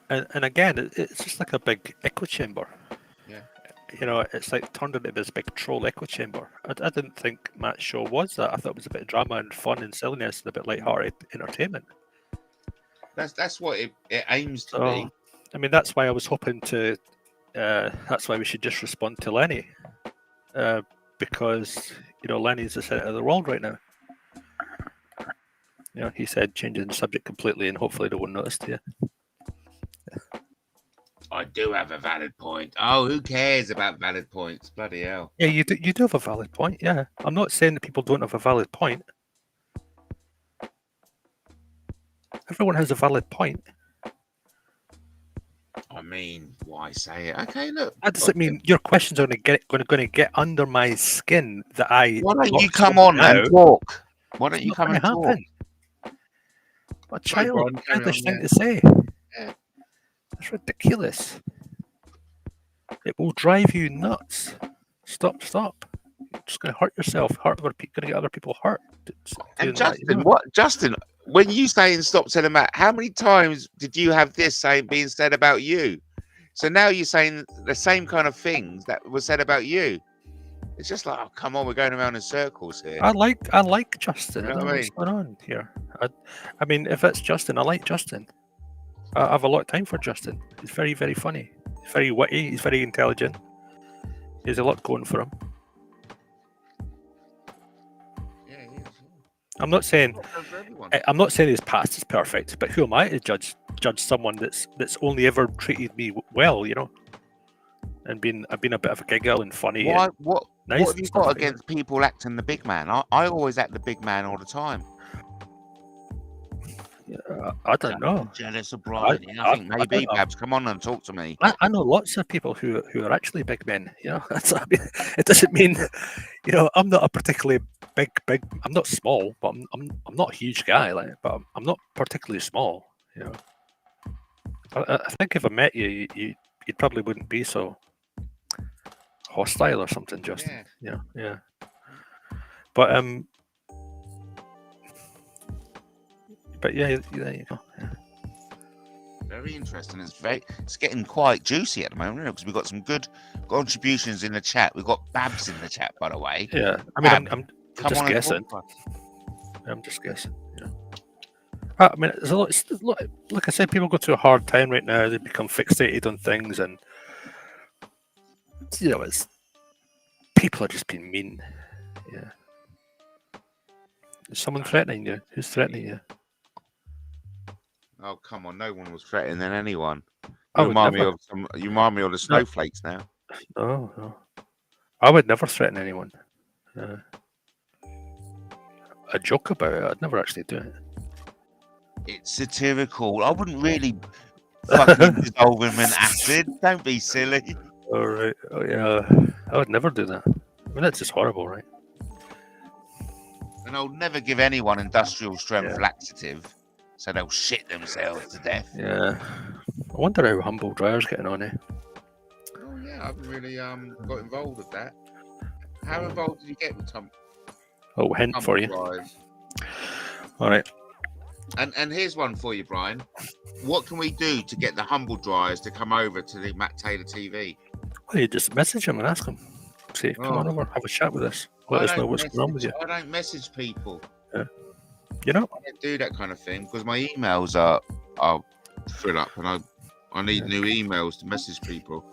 And again, it's just like a big echo chamber. Yeah. You know, it's like turned into this big troll echo chamber. I didn't think Matt's show was that. I thought it was a bit of drama and fun and silliness and a bit light-hearted entertainment. That's what it aims to be. I mean, that's why I was hoping to. That's why we should just respond to Lenny, because Lenny's the centre of the world right now. He said changing the subject completely, and hopefully no one noticed. Yeah. I do have a valid point. Oh, who cares about valid points? Bloody hell. Yeah, you do have a valid point. Yeah, I'm not saying that people don't have a valid point. Everyone has a valid point. I mean, why say it? Okay, look. That doesn't mean your questions are going to get under my skin. That I. Why don't you come on and talk? Why don't you come and talk? What child? Childish thing to say. Yeah. That's ridiculous. It will drive you nuts. Stop. You're just going to hurt yourself. Going to get other people hurt. And Justin, Justin, when you saying stop telling Matt, how many times did you have this being said about you? So now you're saying the same kind of things that were said about you. It's just like, oh, come on, we're going around in circles here. I like Justin. I don't know what's going on here. I mean, if it's Justin, I like Justin. I have a lot of time for Justin. He's very, very funny. He's very witty. He's very intelligent. He has a lot going for him. Yeah, he is. I'm not saying his past is perfect, but who am I to judge someone that's only ever treated me well, and been a bit of a giggle and funny. What have you got against people acting the big man? I always act the big man all the time. I don't know. I'm jealous of Brian. I think maybe Babs, come on and talk to me. I know lots of people who are actually big men. It doesn't mean, I'm not a particularly big. I'm not small, but I'm not a huge guy. But I'm not particularly small. I think if I met you, you probably wouldn't be so hostile or something, Justin. Yeah. But yeah, there you go. Yeah. Very interesting. It's getting quite juicy at the moment, because we've got some good contributions in the chat. We've got Babs in the chat, by the way. Yeah, I mean, I'm just guessing. I'm just guessing. Yeah. I mean, there's a lot. Like I said, people go through a hard time right now. They become fixated on things, and it's people are just being mean. Yeah. Is someone threatening you? Who's threatening you? Oh, come on! No one was threatening anyone. You remind me of the snowflakes now. No. I would never threaten anyone. I joke about it. I'd never actually do it. It's satirical. I wouldn't really fucking dissolve him in acid. Don't be silly. All right. Oh yeah. I would never do that. I mean, that's just horrible, right? And I'll never give anyone industrial strength laxative, so they'll shit themselves to death. Yeah. I wonder how Humble Dryer's getting on, eh? Oh yeah, I haven't really got involved with that. How involved did you get with Tom? Oh, hint for you. Dryers? All right. And here's one for you, Brian. What can we do to get the Humble Dryers to come over to the Matt Taylor TV? Well, you just message him and ask him. Say, come on over, have a chat with us. Let us know what's going on with you. I don't message people. Yeah. I don't do that kind of thing because my emails are full up, and I need new emails to message people.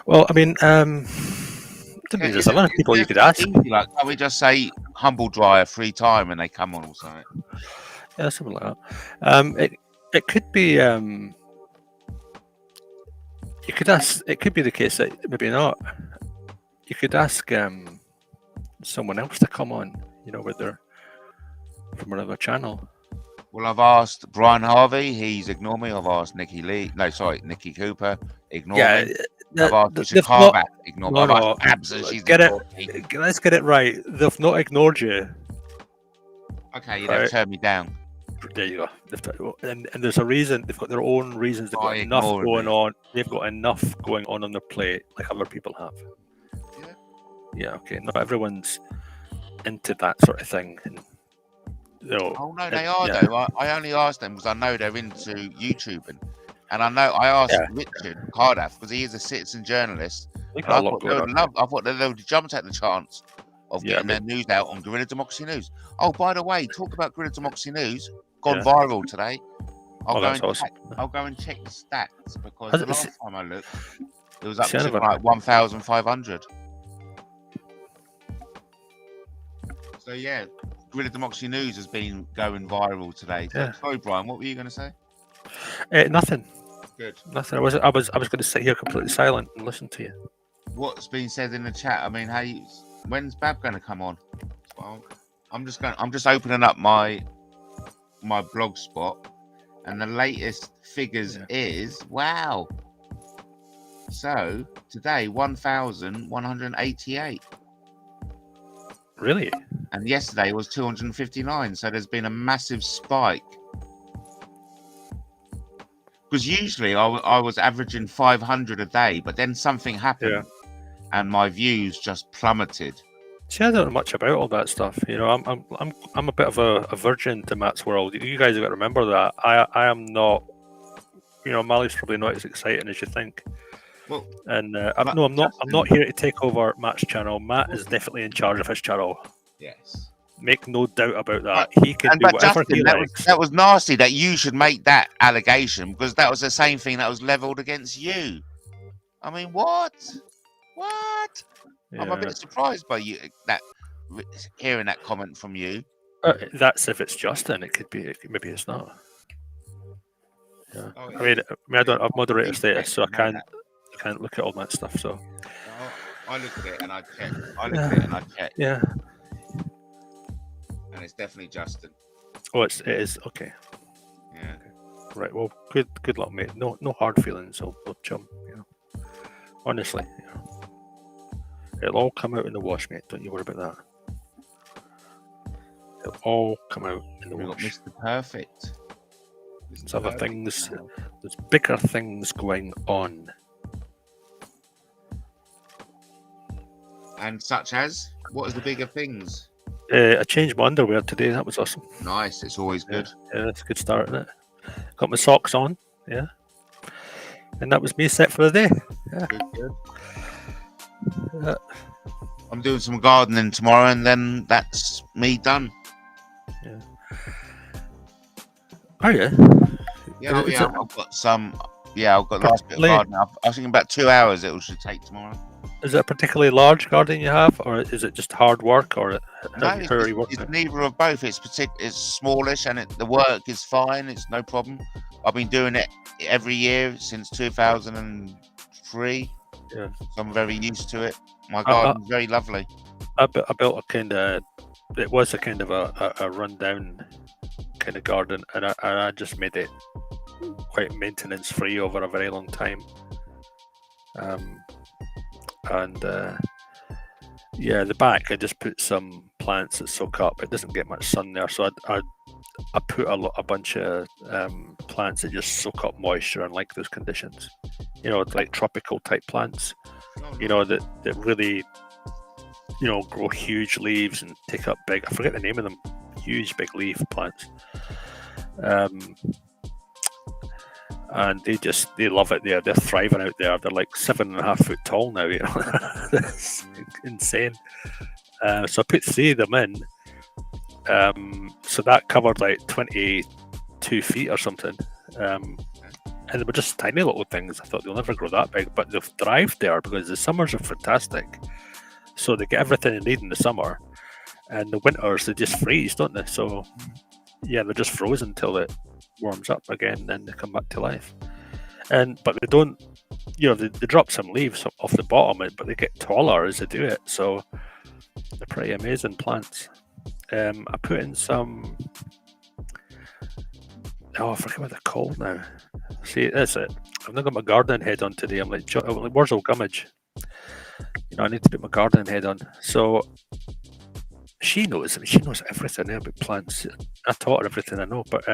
Well, I mean, there's a lot of people you could ask. Like, can't we just say Humble Dryer free time and they come on or something? Yeah, something like that. It could be. You could ask. It could be the case that maybe not. You could ask someone else to come on. With their from another channel. Well, I've asked Brian Harvey. He's ignored me. I've asked Nikki Cooper. Ignore me. I've asked Richard Carback. Ignore me. I've asked Abs, and she's ignored me. Let's get it right. They've not ignored you. Okay, they've turned me down. There you go. And there's a reason. They've got their own reasons. They've got enough going on. They've got enough going on their plate, like other people have. Yeah. Yeah. Okay. Not everyone's into that sort of thing. And, oh no, they are though. I only asked them because I know they're into YouTubing, and I asked Richard Cardaff because he is a citizen journalist. I thought they would have jumped at the chance of getting their news out on Guerrilla Democracy News. Oh, by the way, talk about Guerrilla Democracy News. Gone viral today. I'll go and check the stats because the last time I looked, it was up to like 1,500. So yeah, Guerrilla Democracy News has been going viral today. So, Yeah. sorry, Brian, what were you going to say? Nothing. Good. Nothing. I was going to sit here completely silent and listen to you. What's been said in the chat? I mean, when's Bab going to come on? Well, I'm just opening up my blog spot, and the latest figures is wow. So today 1,188. Really? And yesterday was 259. So there's been a massive spike. Because usually I was averaging 500 a day, but then something happened, and my views just plummeted. See, I don't know much about all that stuff. You know, I'm a bit of a virgin to Matt's world. You guys have got to remember that. I am not. You know, Mali's probably not as exciting as you think. Well, and I'm not here to take over Matt's channel. Matt is definitely in charge of his channel. Yes. Make no doubt about that. He can do whatever he likes. That was nasty that you should make that allegation, because that was the same thing that was leveled against you. I mean, what? I'm a bit surprised by you hearing that comment from you. That's if it's Justin. It could be. Maybe it's not. Yeah. Oh, I mean, I don't have moderator status, so I can't look at all that stuff. So I look at it and I check. Yeah. And it's definitely Justin. Oh, it is okay. Yeah. Right. Well, good luck, mate. No hard feelings. I'll chum. You know. Honestly, you know. It'll all come out in the wash, mate. Don't you worry about that. It'll all come out in the wash. Mr. Perfect. There's other things. There's bigger things going on. And such as? What is the bigger things? I changed my underwear today. That was awesome. Nice. It's always good. Yeah, that's a good start, isn't it? Got my socks on. Yeah. And that was me set for the day. Yeah. Good. I'm doing some gardening tomorrow, and then that's me done. Yeah. Oh yeah. Yeah, I've got some. Yeah, I've got a last bit of gardening. I was thinking about 2 hours it should take tomorrow. Is it a particularly large garden you have, or is it just hard work, or it's neither of both. It's smallish, and the work is fine. It's no problem. I've been doing it every year since 2003. Yeah, so I'm very used to it. My garden's very lovely. I built a kind of. It was a kind of a rundown kind of garden, and I just made it quite maintenance free over a very long time. Yeah, the back I just put some plants that soak up. It doesn't get much sun there, so I put a bunch of plants that just soak up moisture and like those conditions. You know, like tropical type plants. You know that really, you know, grow huge leaves and take up big. I forget the name of them. Huge big leaf plants. And they love it there. They're thriving out there. They're like 7.5 foot tall now. You know, that's insane. So I put 3 of them in. So that covered like 22 feet or something. And they were just tiny little things. I thought they'll never grow that big, but they've thrived there because the summers are fantastic. So they get everything they need in the summer, and the winters they just freeze, don't they? So yeah, they're just frozen until it warms up again, and then they come back to life. But they don't, you know, they drop some leaves off the bottom, but they get taller as they do it. So they're pretty amazing plants. I put in some. Oh, I forget what they're called now. See, that's it. I've not got my gardening head on today. I'm like, where's old Gummidge? You know, I need to put my gardening head on. So she knows. I mean, she knows everything about plants. I taught her everything I know, but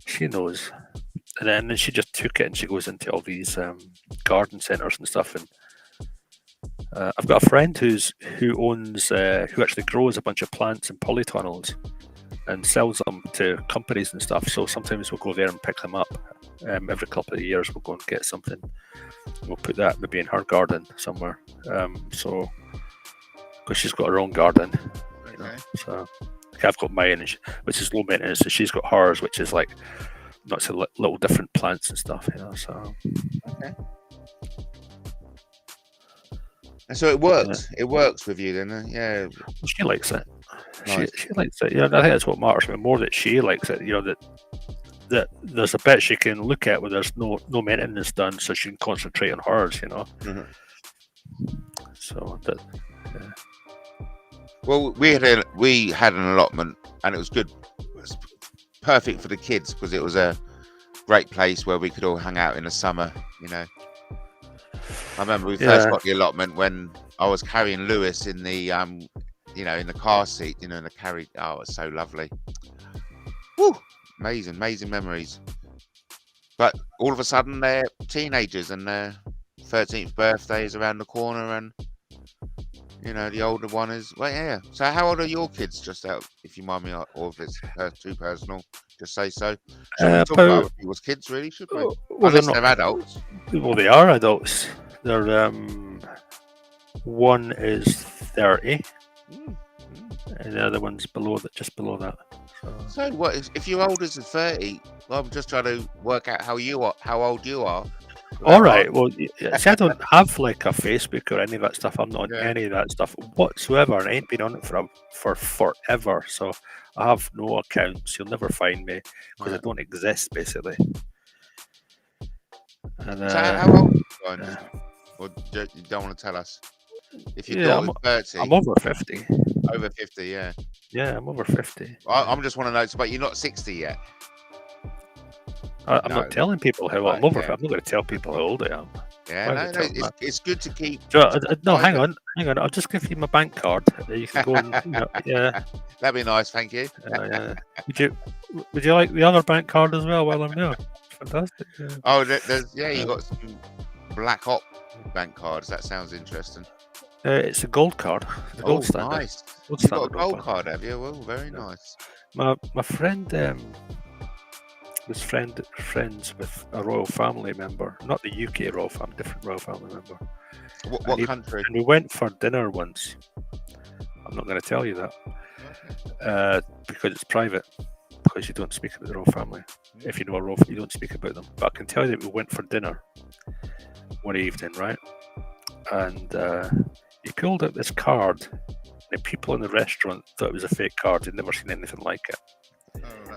she knows. And then she just took it and she goes into all these garden centres and stuff. And I've got a friend who actually grows a bunch of plants in polytunnels and sells them to companies and stuff. So sometimes we'll go there and pick them up. Every couple of years we'll go and get something. We'll put that maybe in her garden somewhere. So because she's got her own garden, you know. So I've got mine, which is low maintenance, and she's got hers, which is like lots of little different plants and stuff, you know. So and so it works. It works with you then, yeah. She likes it. Nice. She likes it. Yeah, I think that's what matters to me more, that she likes it. You know, that there's a bit she can look at where there's no maintenance done, so she can concentrate on hers. You know. So that. Yeah. Well, we had an allotment, and it was good. It was perfect for the kids because it was a great place where we could all hang out in the summer. You know, I remember we first got the allotment when I was carrying Lewis in the you know, in the car seat. You know, in the carry. Oh, it was so lovely. Woo! Amazing memories. But all of a sudden, they're teenagers, and their 13th birthday is around the corner, and you know, the older one is, well, yeah. So how old are your kids, just out, if you mind me, or if it's too personal, just say so. Should we talk about other people's kids, really, should we? Well, unless they're adults. Well, they are adults. They're, one is 30, and the other one's just below that. So what, if your oldest is 30, well, I'm just trying to work out how old you are. All right. Well, see, I don't have like a Facebook or any of that stuff. I'm not on any of that stuff whatsoever, and I ain't been on it for forever. So I have no accounts. You'll never find me because I don't exist, basically. And, so how old are you? Or you don't want to tell us? If you're I'm 30, I'm over 50. Over 50, yeah. Yeah, I'm over 50. I'm just want to know, but you're not 60 yet. I'm not telling people how old I'm over. I'm not going to tell people how old I am. Yeah, it's good to keep. No, hang on. I'll just give you my bank card. You can go and That'd be nice, thank you. Would you like the other bank card as well while I'm there? Fantastic. Yeah. Oh, you got some Black Op bank cards. That sounds interesting. It's a gold card. The gold standard. Nice. You've got a gold card, have you? Well, very nice. My friend was friends with a royal family member, not the UK royal family, different royal family member. What country? And we went for dinner once. I'm not going to tell you that because it's private. Because you don't speak about the royal family. If you know a royal, you don't speak about them. But I can tell you that we went for dinner one evening, right? And he pulled out this card. And the people in the restaurant thought it was a fake card. They'd never seen anything like it.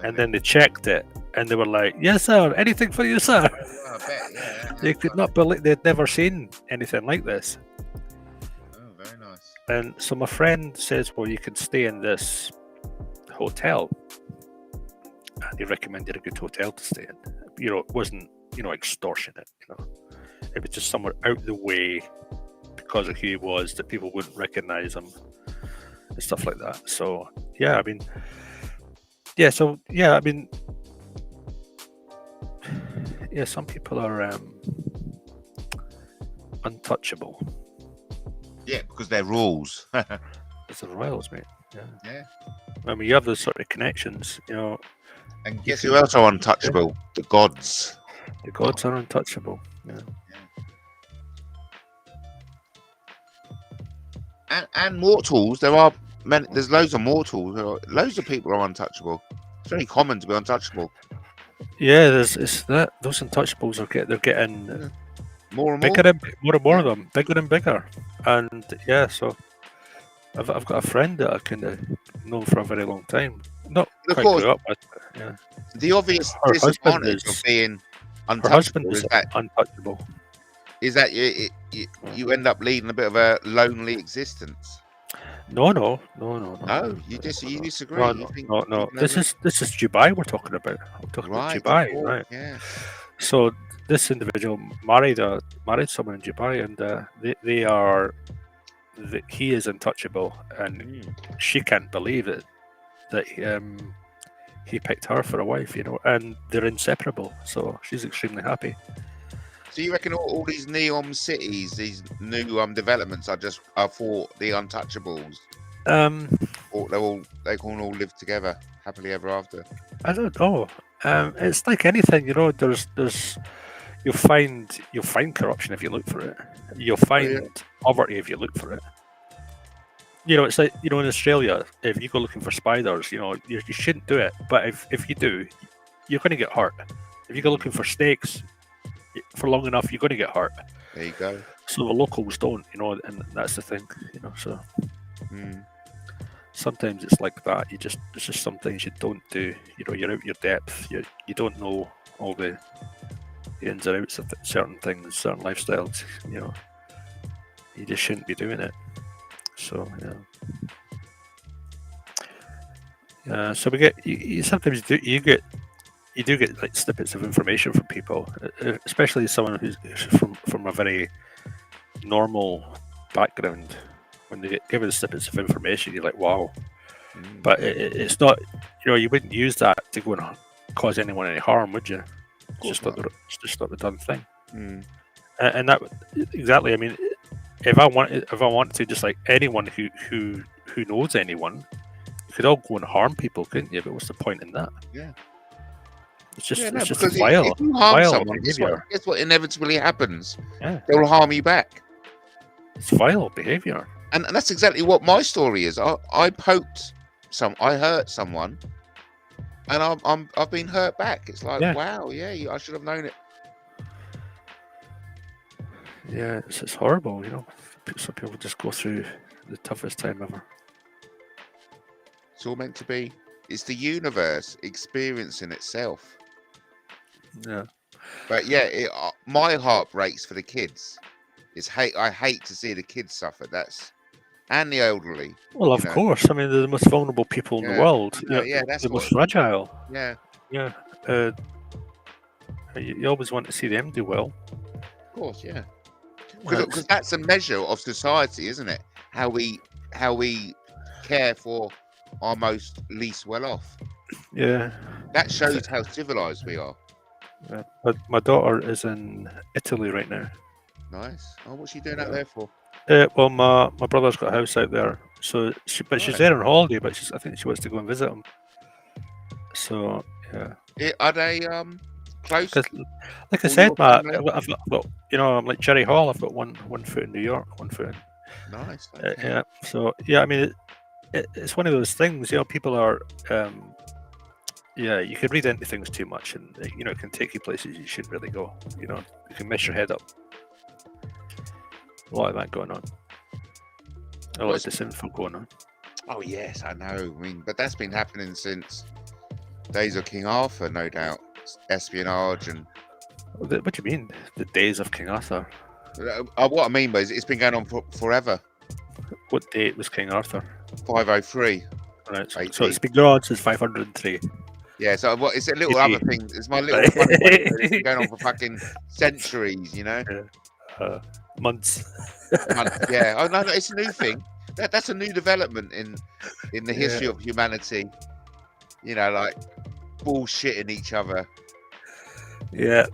And then they checked it, and they were like, "Yes, sir. Anything for you, sir." I bet, yeah. They could not believe they'd never seen anything like this. Oh, very nice. And so my friend says, "Well, you can stay in this hotel." And he recommended a good hotel to stay in. You know, it wasn't, extortionate. It was just somewhere out the way because of who he was, that people wouldn't recognize him and stuff like that. So yeah, I mean. Some people are untouchable. Yeah, because they're rules. It's the royals, mate. Yeah. I mean, you have those sort of connections, And guess who else are untouchable? The gods. The gods are untouchable. Yeah. And mortals. There's loads of mortals. Loads of people are untouchable. It's very common to be untouchable. Yeah, those untouchables are getting more and bigger, more of them, bigger and bigger, and so I've got a friend that I kind of known for a very long time. Not quite grew up with, but, yeah. The obvious disadvantage of being untouchable is that you end up leading a bit of a lonely existence. No. You disagree. No. This is Dubai we're talking about. We're talking about Dubai, right? Yeah. So this individual married someone in Dubai, and he is untouchable, and she can't believe it that he picked her for a wife, and they're inseparable. So she's extremely happy. So you reckon all these neon cities, these new developments are for the untouchables? Or they can all live together happily ever after? I don't know. It's like anything, there's you'll find corruption if you look for it. You'll find poverty if you look for it. It's like, in Australia, if you go looking for spiders, you shouldn't do it. But if you do, you're going to get hurt. If you go looking for snakes for long enough, you're going to get hurt. There you go. So the locals don't, and that's the thing, so. sometimes it's like that. It's just some things you don't do. You know, you're out your depth. You don't know all the ins and outs of certain things, certain lifestyles. You know, you just shouldn't be doing it. So so we get you sometimes you do get like snippets of information from people, especially someone who's from a very normal background. When they get given snippets of information, you're like, wow. But it's not, you know, you wouldn't use that to go and cause anyone any harm, would you? It's just not the done thing. And that exactly. I mean, if I want to, just like anyone who knows anyone, you could all go and harm people, couldn't you? But what's the point in that? Yeah. It's just because vile. If you harm vile someone, behavior. guess what inevitably happens? Yeah. They will harm you back. It's vile behavior. And that's exactly what my story is. I hurt someone, and I've been hurt back. It's like, wow, yeah, I should have known it. Yeah, it's horrible, you know. Some people just go through the toughest time ever. It's all meant to be. It's the universe experiencing itself. Yeah. But yeah, my heart breaks for the kids. I hate to see the kids suffer. And the elderly. Well, of course. I mean, they're the most vulnerable people in the world. That's the most fragile. Yeah. Yeah. You always want to see them do well. Of course, yeah. Because that's a measure of society, isn't it? How we care for our most least well off. Yeah. That shows how civilized we are. Yeah. But my daughter is in Italy right now. Nice. Oh, what's she doing out there for? Well, my brother's got a house out there, so she's there on holiday, but I think she wants to go and visit him. So yeah. Are they close? Like I said, Matt, I've got, you know, I'm like Jerry Hall. I've got one foot in New York, one foot in. Nice. Okay. Yeah. So yeah, I mean, it's one of those things. You know, people are. You can read into things too much, and you know, it can take you places you shouldn't really go. You know, you can mess your head up. A lot of that going on. A lot of disinfo going on. Oh yes, I know. I mean, but that's been happening since days of King Arthur, no doubt. Espionage and. What do you mean? The days of King Arthur? What I mean is, it's been going on forever. What date was King Arthur? 503. Right. So it's been going on since 503. Yeah, so it's a little other thing. It's my little funny way. It's been going on for fucking centuries, you know? Months. Yeah. Oh no, it's a new thing. That's a new development in the history of humanity. You know, like bullshitting each other. Yeah.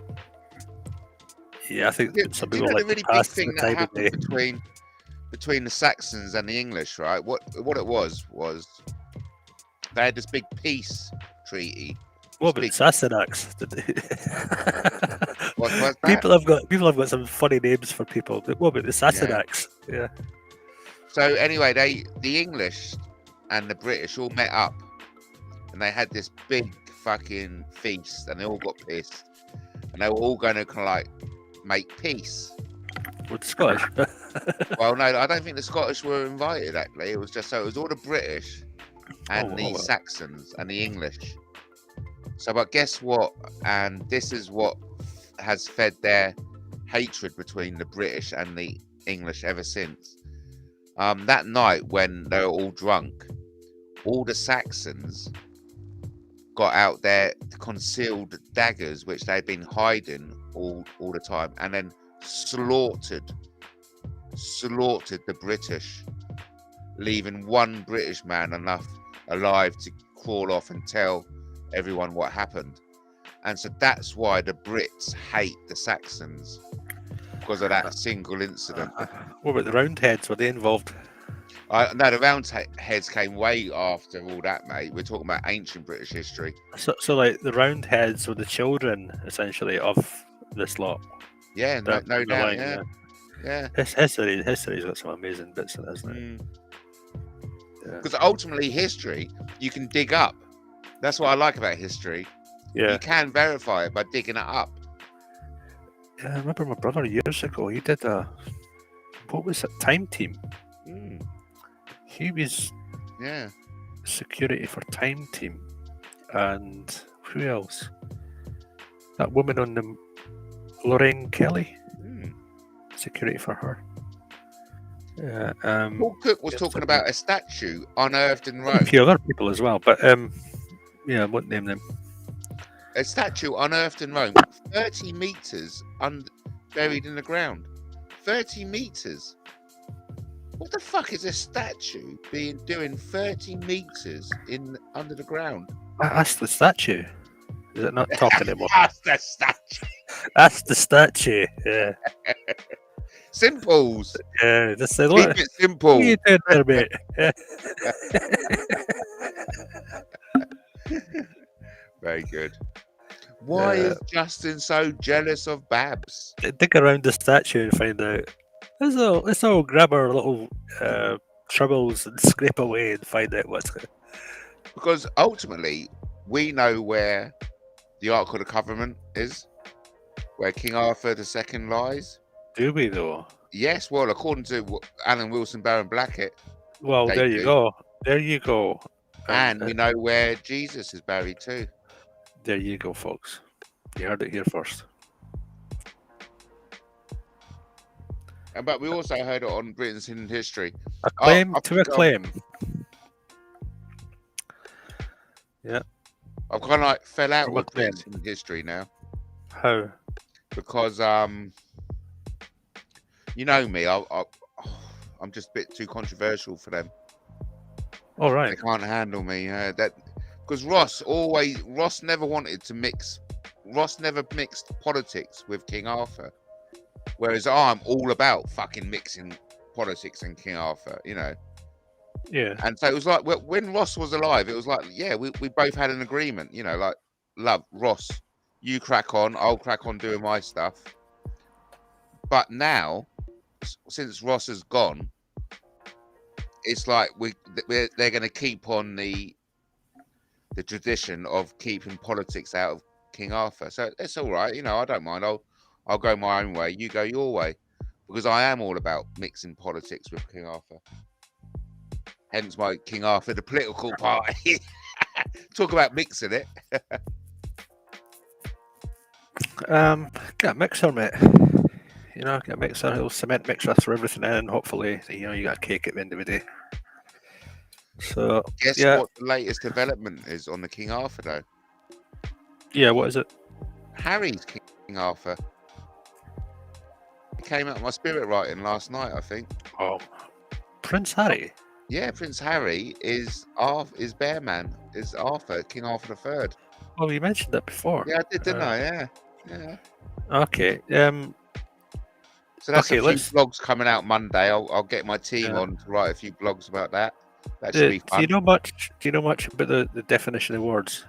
Yeah, I think some people like the really big thing that happened between the Saxons and the English, right? What it was they had this big peace treaty. What about Sassenachs? What's that? People have got some funny names for people. But what about the Sassenachs? Yeah. So anyway, the English and the British all met up, and they had this big fucking feast, and they all got pissed, and they were all going to kind of like make peace. With the Scottish? Well, no, I don't think the Scottish were invited. Actually, it was all the British and the Saxons and the English. So, but guess what? And this is what has fed their hatred between the British and the English ever since. That night when they were all drunk, all the Saxons got out their concealed daggers, which they'd been hiding all the time, and then slaughtered the British, leaving one British man alive to crawl off and tell everyone what happened. And so that's why the Brits hate the Saxons, because of that single incident. What about the Roundheads? Were they involved? No, the Roundheads came way after all that, mate. We're talking about ancient British history. So like the Roundheads were the children, essentially, of this lot. Yeah, no doubt. Yeah. History's got some amazing bits in it, isn't it? Because ultimately, history you can dig up. That's what I like about history. Yeah. You can verify it by digging it up. Yeah, I remember my brother years ago. He did what was it? Time Team. He was Yeah. security for Time Team, and who else? That woman on the Lorraine Kelly, security for her. Paul Cook was talking about a statue unearthed in Rome. A few other people as well, but yeah, I won't name them. A statue unearthed in Rome, 30 meters buried in the ground. 30 meters. What the fuck is a statue doing 30 meters under the ground? That's the statue. Is it not talking anymore? That's the statue. That's the statue. Yeah. Simples. Yeah. Just say, Keep look, it simple. what are you doing there, mate? Very good. Why is Justin so jealous of Babs? Dig around the statue and find out. Let's all grab our little troubles and scrape away and find out what's going. Because ultimately, we know where the Ark of the Covenant is, where King Arthur II lies. Do we though? Yes. Well, according to Alan Wilson, Baron Blackett. Well, there you go. There you go. And we know where Jesus is buried too. There you go, folks. You heard it here first. But we also heard it on Britain's Hidden History. A claim to a claim. Yeah. I've kind of like fell out with Britain's Hidden History now. How? Because you know me, I'm just a bit too controversial for them. All right. They can't handle me. Because Ross never wanted to mix. Ross never mixed politics with King Arthur. Whereas I'm all about fucking mixing politics and King Arthur, you know. Yeah. And so it was like when Ross was alive, it was like, yeah, we both had an agreement, you know, like, love, Ross, you crack on, I'll crack on doing my stuff. But now, since Ross has gone, it's like they're going to keep on the tradition of keeping politics out of King Arthur. So it's all right, you know, I don't mind. I'll go my own way, you go your way, because I am all about mixing politics with King Arthur. Hence my King Arthur, the political party. Talk about mixing it. Get a mixer, mate. You know, get a mixer, a little cement mixer, throw everything in, and hopefully, you know, you got a cake at the end of the day. So, guess what the latest development is on the King Arthur, though? Yeah, what is it? Harry's King Arthur. It came out of my spirit writing last night, I think. Oh, Prince Harry? Yeah, Prince Harry is Bearman, is Arthur, King Arthur III. Oh, you mentioned that before. Yeah, I did, didn't I? Yeah. Okay. So that's a few blogs coming out Monday. I'll get my team on to write a few blogs about that. That should be fun. Do you know much about the definition of words?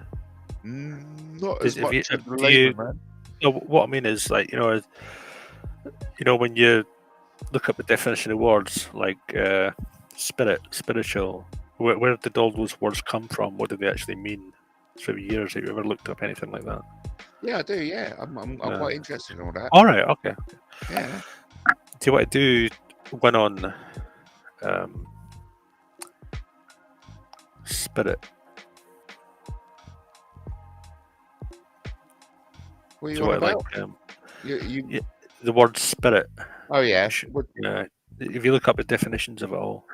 Not as much as the layman, man. No, what I mean is, like, you know, when you look up the definition of words, like spirit, spiritual, where did all those words come from? What do they actually mean? Through years, have you ever looked up anything like that? Yeah, I do. Yeah, I'm quite interested in all that. All right, okay. Yeah. Do you want to do one on spirit? What are you on about? Like, the word spirit. Oh yeah. If you look up the definitions of it all.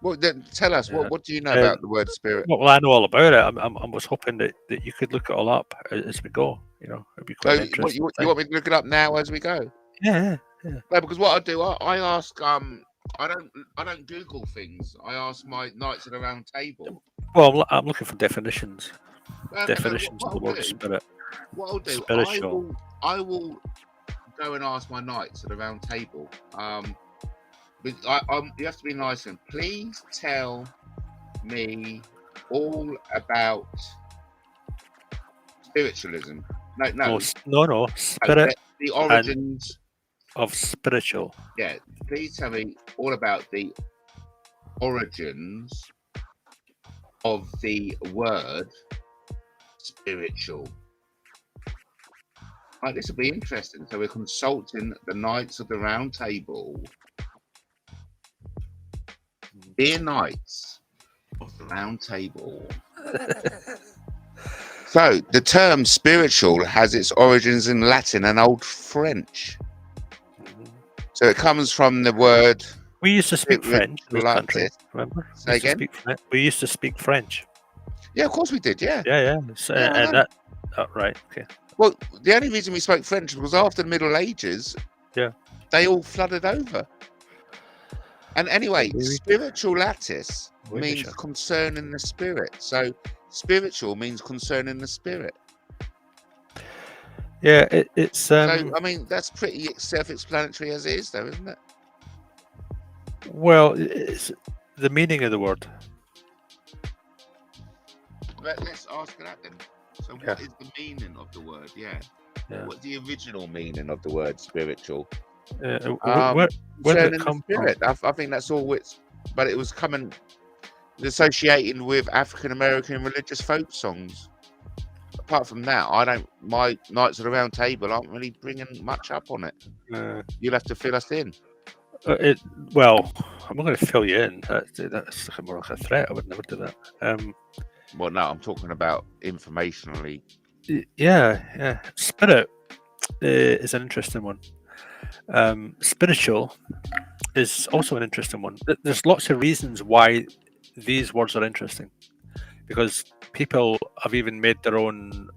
Well, then tell us what do you know about the word spirit? Well, I know all about it. I was hoping that you could look it all up as we go. You know, it'd be quite interesting. You want me to look it up now as we go? Yeah. No, because what I do, I ask. I don't Google things. I ask my knights at the round table. Well, I'm looking for definitions. Definitions of the word spirit. What I'll do, spiritual. I will go and ask my knights at the round table. But you have to be nice and please tell me all about spiritualism. No. Spirit. The origins of spiritual. Yeah, please tell me all about the origins of the word spiritual. Right, this will be interesting. So we're consulting the Knights of the Round Table. Dear Knights, Round table. So the term spiritual has its origins in Latin and Old French. So it comes from the word. We used to speak French in this country. Spiritualitis. Remember? Say again? We used to speak French. Yeah, of course we did. Yeah. Yeah. So, Yeah, I and know. that. Oh, right. Okay. Well, the only reason we spoke French was after the Middle Ages. Yeah. They all flooded over. And anyway, Maybe. spiritualitis Maybe means sure. concerning the spirit. So spiritual means concerning the spirit. Yeah, it's. So I mean, that's pretty self-explanatory as it is, though, isn't it? Well, it's the meaning of the word. But let's ask that then. So what is the meaning of the word? Yeah. What's the original meaning of the word spiritual? Where did it come from? I think that's all it's. But it was associated with African American religious folk songs. Apart from that, my Knights of the Round Table aren't really bringing much up on it. You'll have to fill us in. Well, I'm not going to fill you in. That's more like a threat. I would never do that. Well, no, I'm talking about informationally. Yeah. Spirit is an interesting one. Spiritual is also an interesting one. There's lots of reasons why these words are interesting, because people have even made their own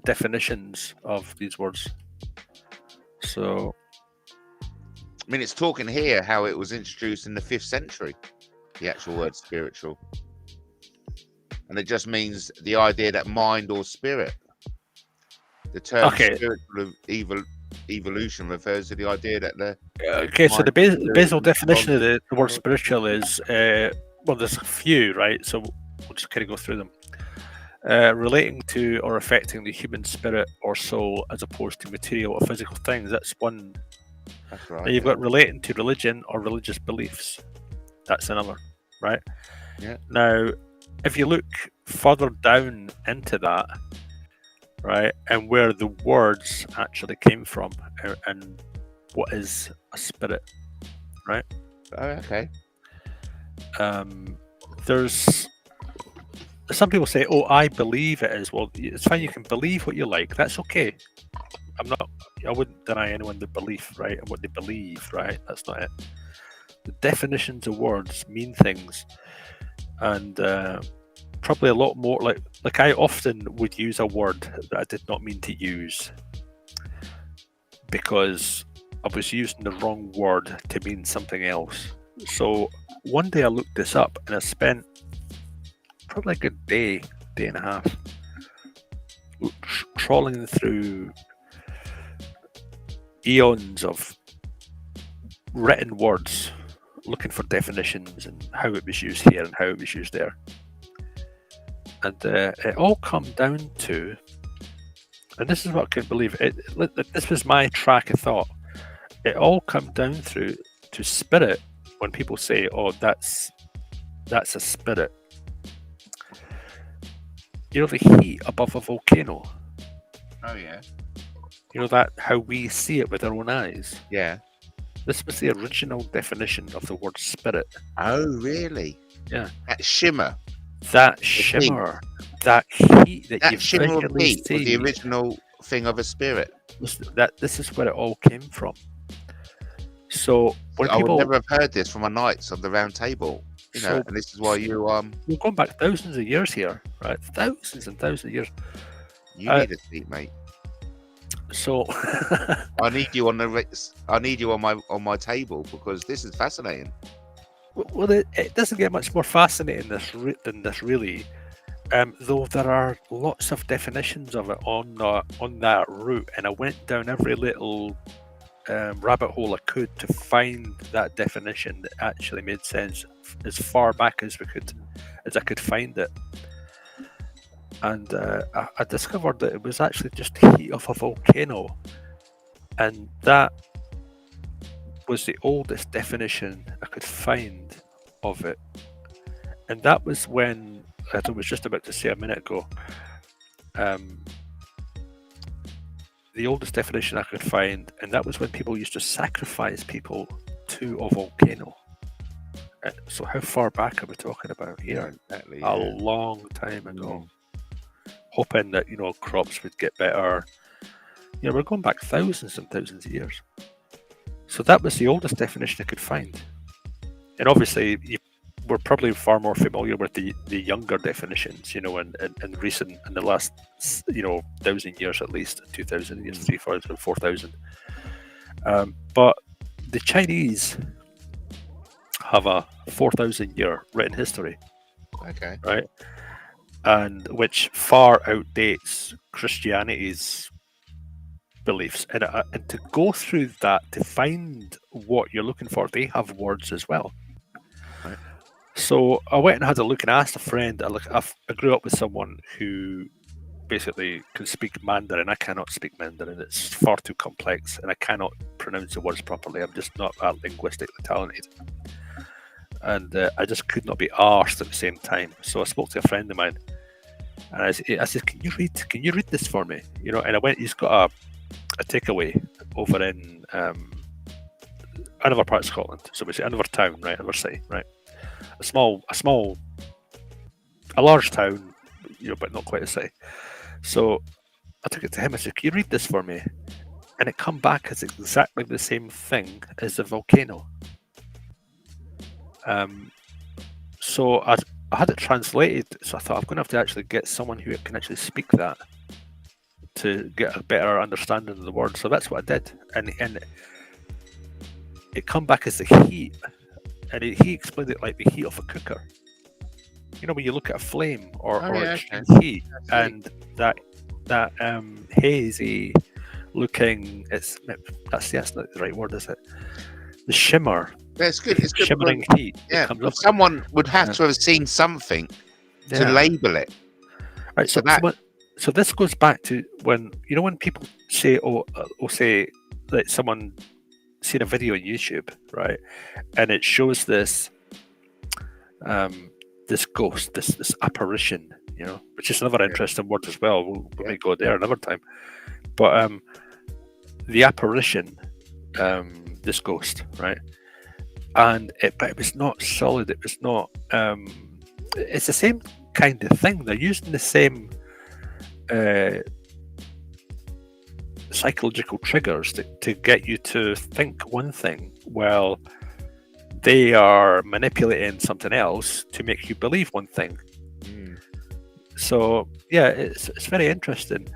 definitions of these words. So, I mean, it's talking here how it was introduced in the 5th century, the actual word spiritual. And it just means the idea that mind or spirit. The term spiritual evolution refers to the idea that the... so the basal definition of the word spiritual is, well, there's a few, right? So we'll just kind of go through them. Relating to or affecting the human spirit or soul as opposed to material or physical things. That's one. That's right. Then you've got relating to religion or religious beliefs. That's another, right? Yeah. Now, if you look further down into that, right, and where the words actually came from, and what is a spirit, right? Oh, okay. There's some people say, "Oh, I believe it is." Well, it's fine. You can believe what you like. That's okay. I wouldn't deny anyone their belief, right, and what they believe, right? That's not it. The definitions of words mean things, and probably a lot more. Like I often would use a word that I did not mean to use because I was using the wrong word to mean something else. So one day I looked this up, and I spent probably like a day and a half trawling through eons of written words, looking for definitions and how it was used here and how it was used there. And it all come down to, and this is what I couldn't believe, this was my track of thought, it all come down through to spirit. When people say, "Oh, that's a spirit," you know, the heat above a volcano. Oh yeah. You know that how we see it with our own eyes. Yeah. This was the original definition of the word spirit. Oh really? Yeah. That shimmer. That shimmer. That heat that you shimmer of heat see. was the original thing of a spirit. This is where it all came from. So when I people would never have heard this from a Knights of the Round Table, you know, and this is why you we're going back thousands of years here, right? Thousands and thousands of years. You need a seat, mate. So I need you on my table because this is fascinating. Well, it doesn't get much more fascinating than this, really. Though there are lots of definitions of it on that route, and I went down every little rabbit hole I could to find that definition that actually made sense as far back as I could find it. And I discovered that it was actually just the heat of a volcano, and that was the oldest definition I could find of it. And that was when, as I was just about to say a minute ago, the oldest definition I could find, and that was when people used to sacrifice people to a volcano. So how far back are we talking about here? Exactly. A long time ago. Hoping that, crops would get better. We're going back thousands and thousands of years. So that was the oldest definition I could find. And obviously, we're probably far more familiar with the younger definitions, in the last, 1,000 years at least, 2,000 years, 3,000, 4,000. But the Chinese have a 4,000-year written history. Okay. Right? And which far outdates Christianity's beliefs. And to go through that, to find what you're looking for, they have words as well. Right. So I went and had a look and asked a friend. I grew up with someone who basically can speak Mandarin. I cannot speak Mandarin. It's far too complex, and I cannot pronounce the words properly. I'm just not that linguistically talented. And I just could not be arsed at the same time. So I spoke to a friend of mine, and I said, "Can you read this for me?" And I went. He's got a takeaway over in another part of Scotland. So we say another town, right? Another city, right? A large town, but not quite a city. So I took it to him. I said, "Can you read this for me?" And it come back as exactly the same thing as a volcano. So I had it translated. So I thought I'm going to have to actually get someone who can actually speak that to get a better understanding of the word. So that's what I did, and it come back as the heat, and he explained it like the heat of a cooker. When you look at a flame or extreme heat, and that hazy looking, that's not the right word, is it? The shimmer. That's good. It's good. Shimmering heat. Yeah, someone would have to have seen something to label it. Right. So this goes back to when people say, say that someone seen a video on YouTube, right, and it shows this this ghost, this apparition, which is another interesting word as well. We may go there another time, but the apparition, this ghost, right, and but it was not solid. It was not. It's the same kind of thing. They're using the same psychological triggers to get you to think one thing. Well, they are manipulating something else to make you believe one thing. So yeah, it's very interesting.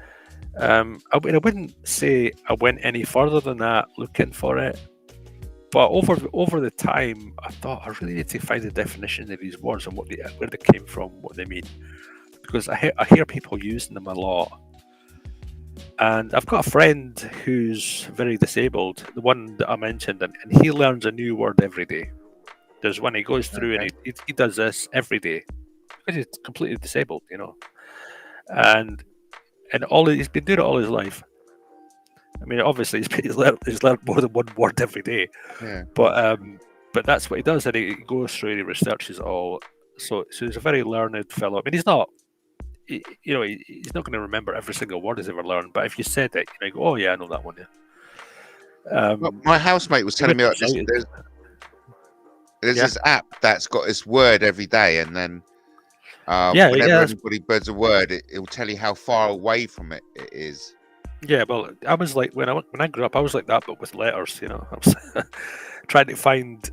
I wouldn't say I went any further than that looking for it, but over the time, I thought I really need to find the definition of these words and where they came from, what they mean, because I hear people using them a lot. And I've got a friend who's very disabled, the one that I mentioned, and he learns a new word every day. There's when he goes through and he does this every day because he's completely disabled, and he's been doing it all his life. I mean, obviously he's learned more than one word every day, but that's what he does, and he goes through and he researches it all. So he's a very learned fellow. I mean, he's not. He's not going to remember every single word he's ever learned, but if you said it, you go, "Oh yeah, I know that one." Yeah. My housemate was telling me about this. There's this app that's got this word every day, and then whenever anybody birds a word, it will tell you how far away from it is. Yeah, well, I was like when I grew up, I was like that, but with letters. I was trying to find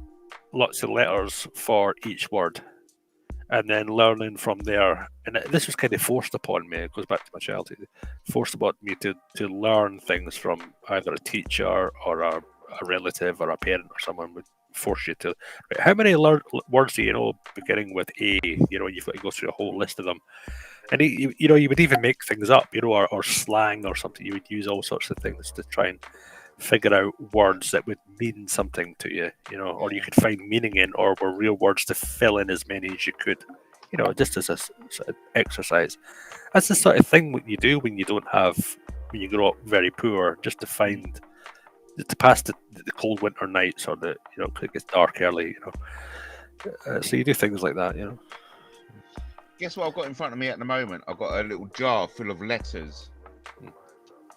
lots of letters for each word, and then learning from there. And this was kind of forced upon me. It goes back to my childhood. Forced upon me to learn things from either a teacher or a relative or a parent or someone would force you to. Right, how many words do you know beginning with A? You've got to go through a whole list of them. And you would even make things up, or slang or something. You would use all sorts of things to try and figure out words that would mean something to you, or you could find meaning in, or were real words to fill in as many as you could, just as a sort of exercise. That's the sort of thing what you do when you grow up very poor, just to pass the cold winter nights, or because it gets dark early, so you do things like that, Guess what I've got in front of me at the moment? I've got a little jar full of letters.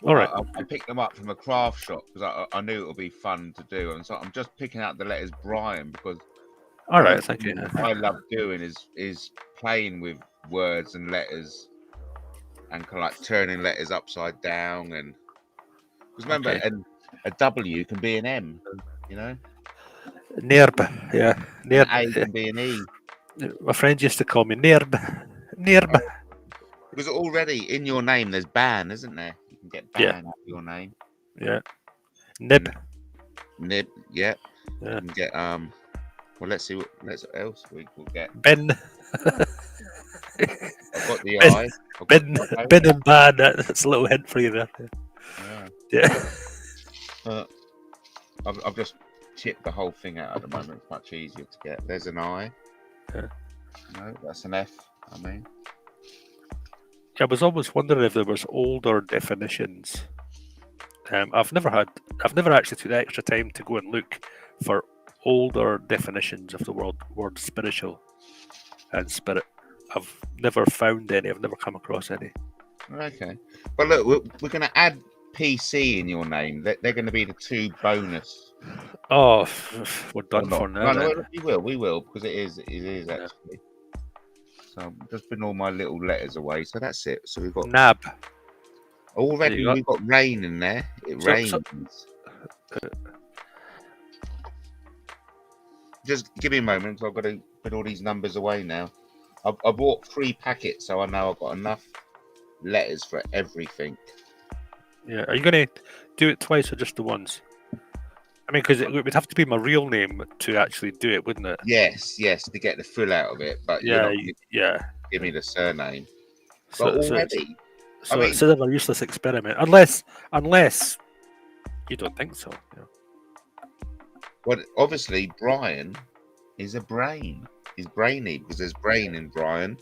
All right. I picked them up from a craft shop because I knew it would be fun to do, and so I'm just picking out the letters Brian because All One right, of the thank you. things I love doing is playing with words and letters and kind of like turning letters upside down. And because remember, Okay. a W can be an M, you know, Nerb, yeah, an Nerb. A can be an E. My friend used to call me Nerb. Nerb. Because already in your name there's ban, isn't there? You can get Yeah. ban for your name. Yeah. Nib. Nib, yeah. Yeah. You can get well, let's see what else we will get. Ben. I've got the Ben. I. Ben and Ban. That's a little hint for you there. Yeah. Yeah. I've just chipped the whole thing out at the moment. It's much easier to get. There's an I. Yeah. No, that's an F. I mean, I was always wondering if there was older definitions. I've never actually took the extra time to go and look for older definitions of the word spiritual and spirit. I've never found any. I've never come across any. okay. But look, we're going to add PC in your name. They're going to be the 2 bonus. Oh, we're done for now. No, we will, because it is actually. So I'm just putting all my little letters away. So that's it. So we've got Nab. already. We've got rain in there. It rains. Just give me a moment. I've got to put all these numbers away now. I bought 3 packets, so I know I've got enough letters for everything. Yeah. Are you going to do it twice or just the once? I mean, because it would have to be my real name to actually do it, wouldn't it? Yes, to get the full out of it. But yeah, give me the surname. So, but already, it's a useless experiment, unless you don't think so. Yeah. Well, obviously, Brian is a brain. He's brainy because there's brain in Brian,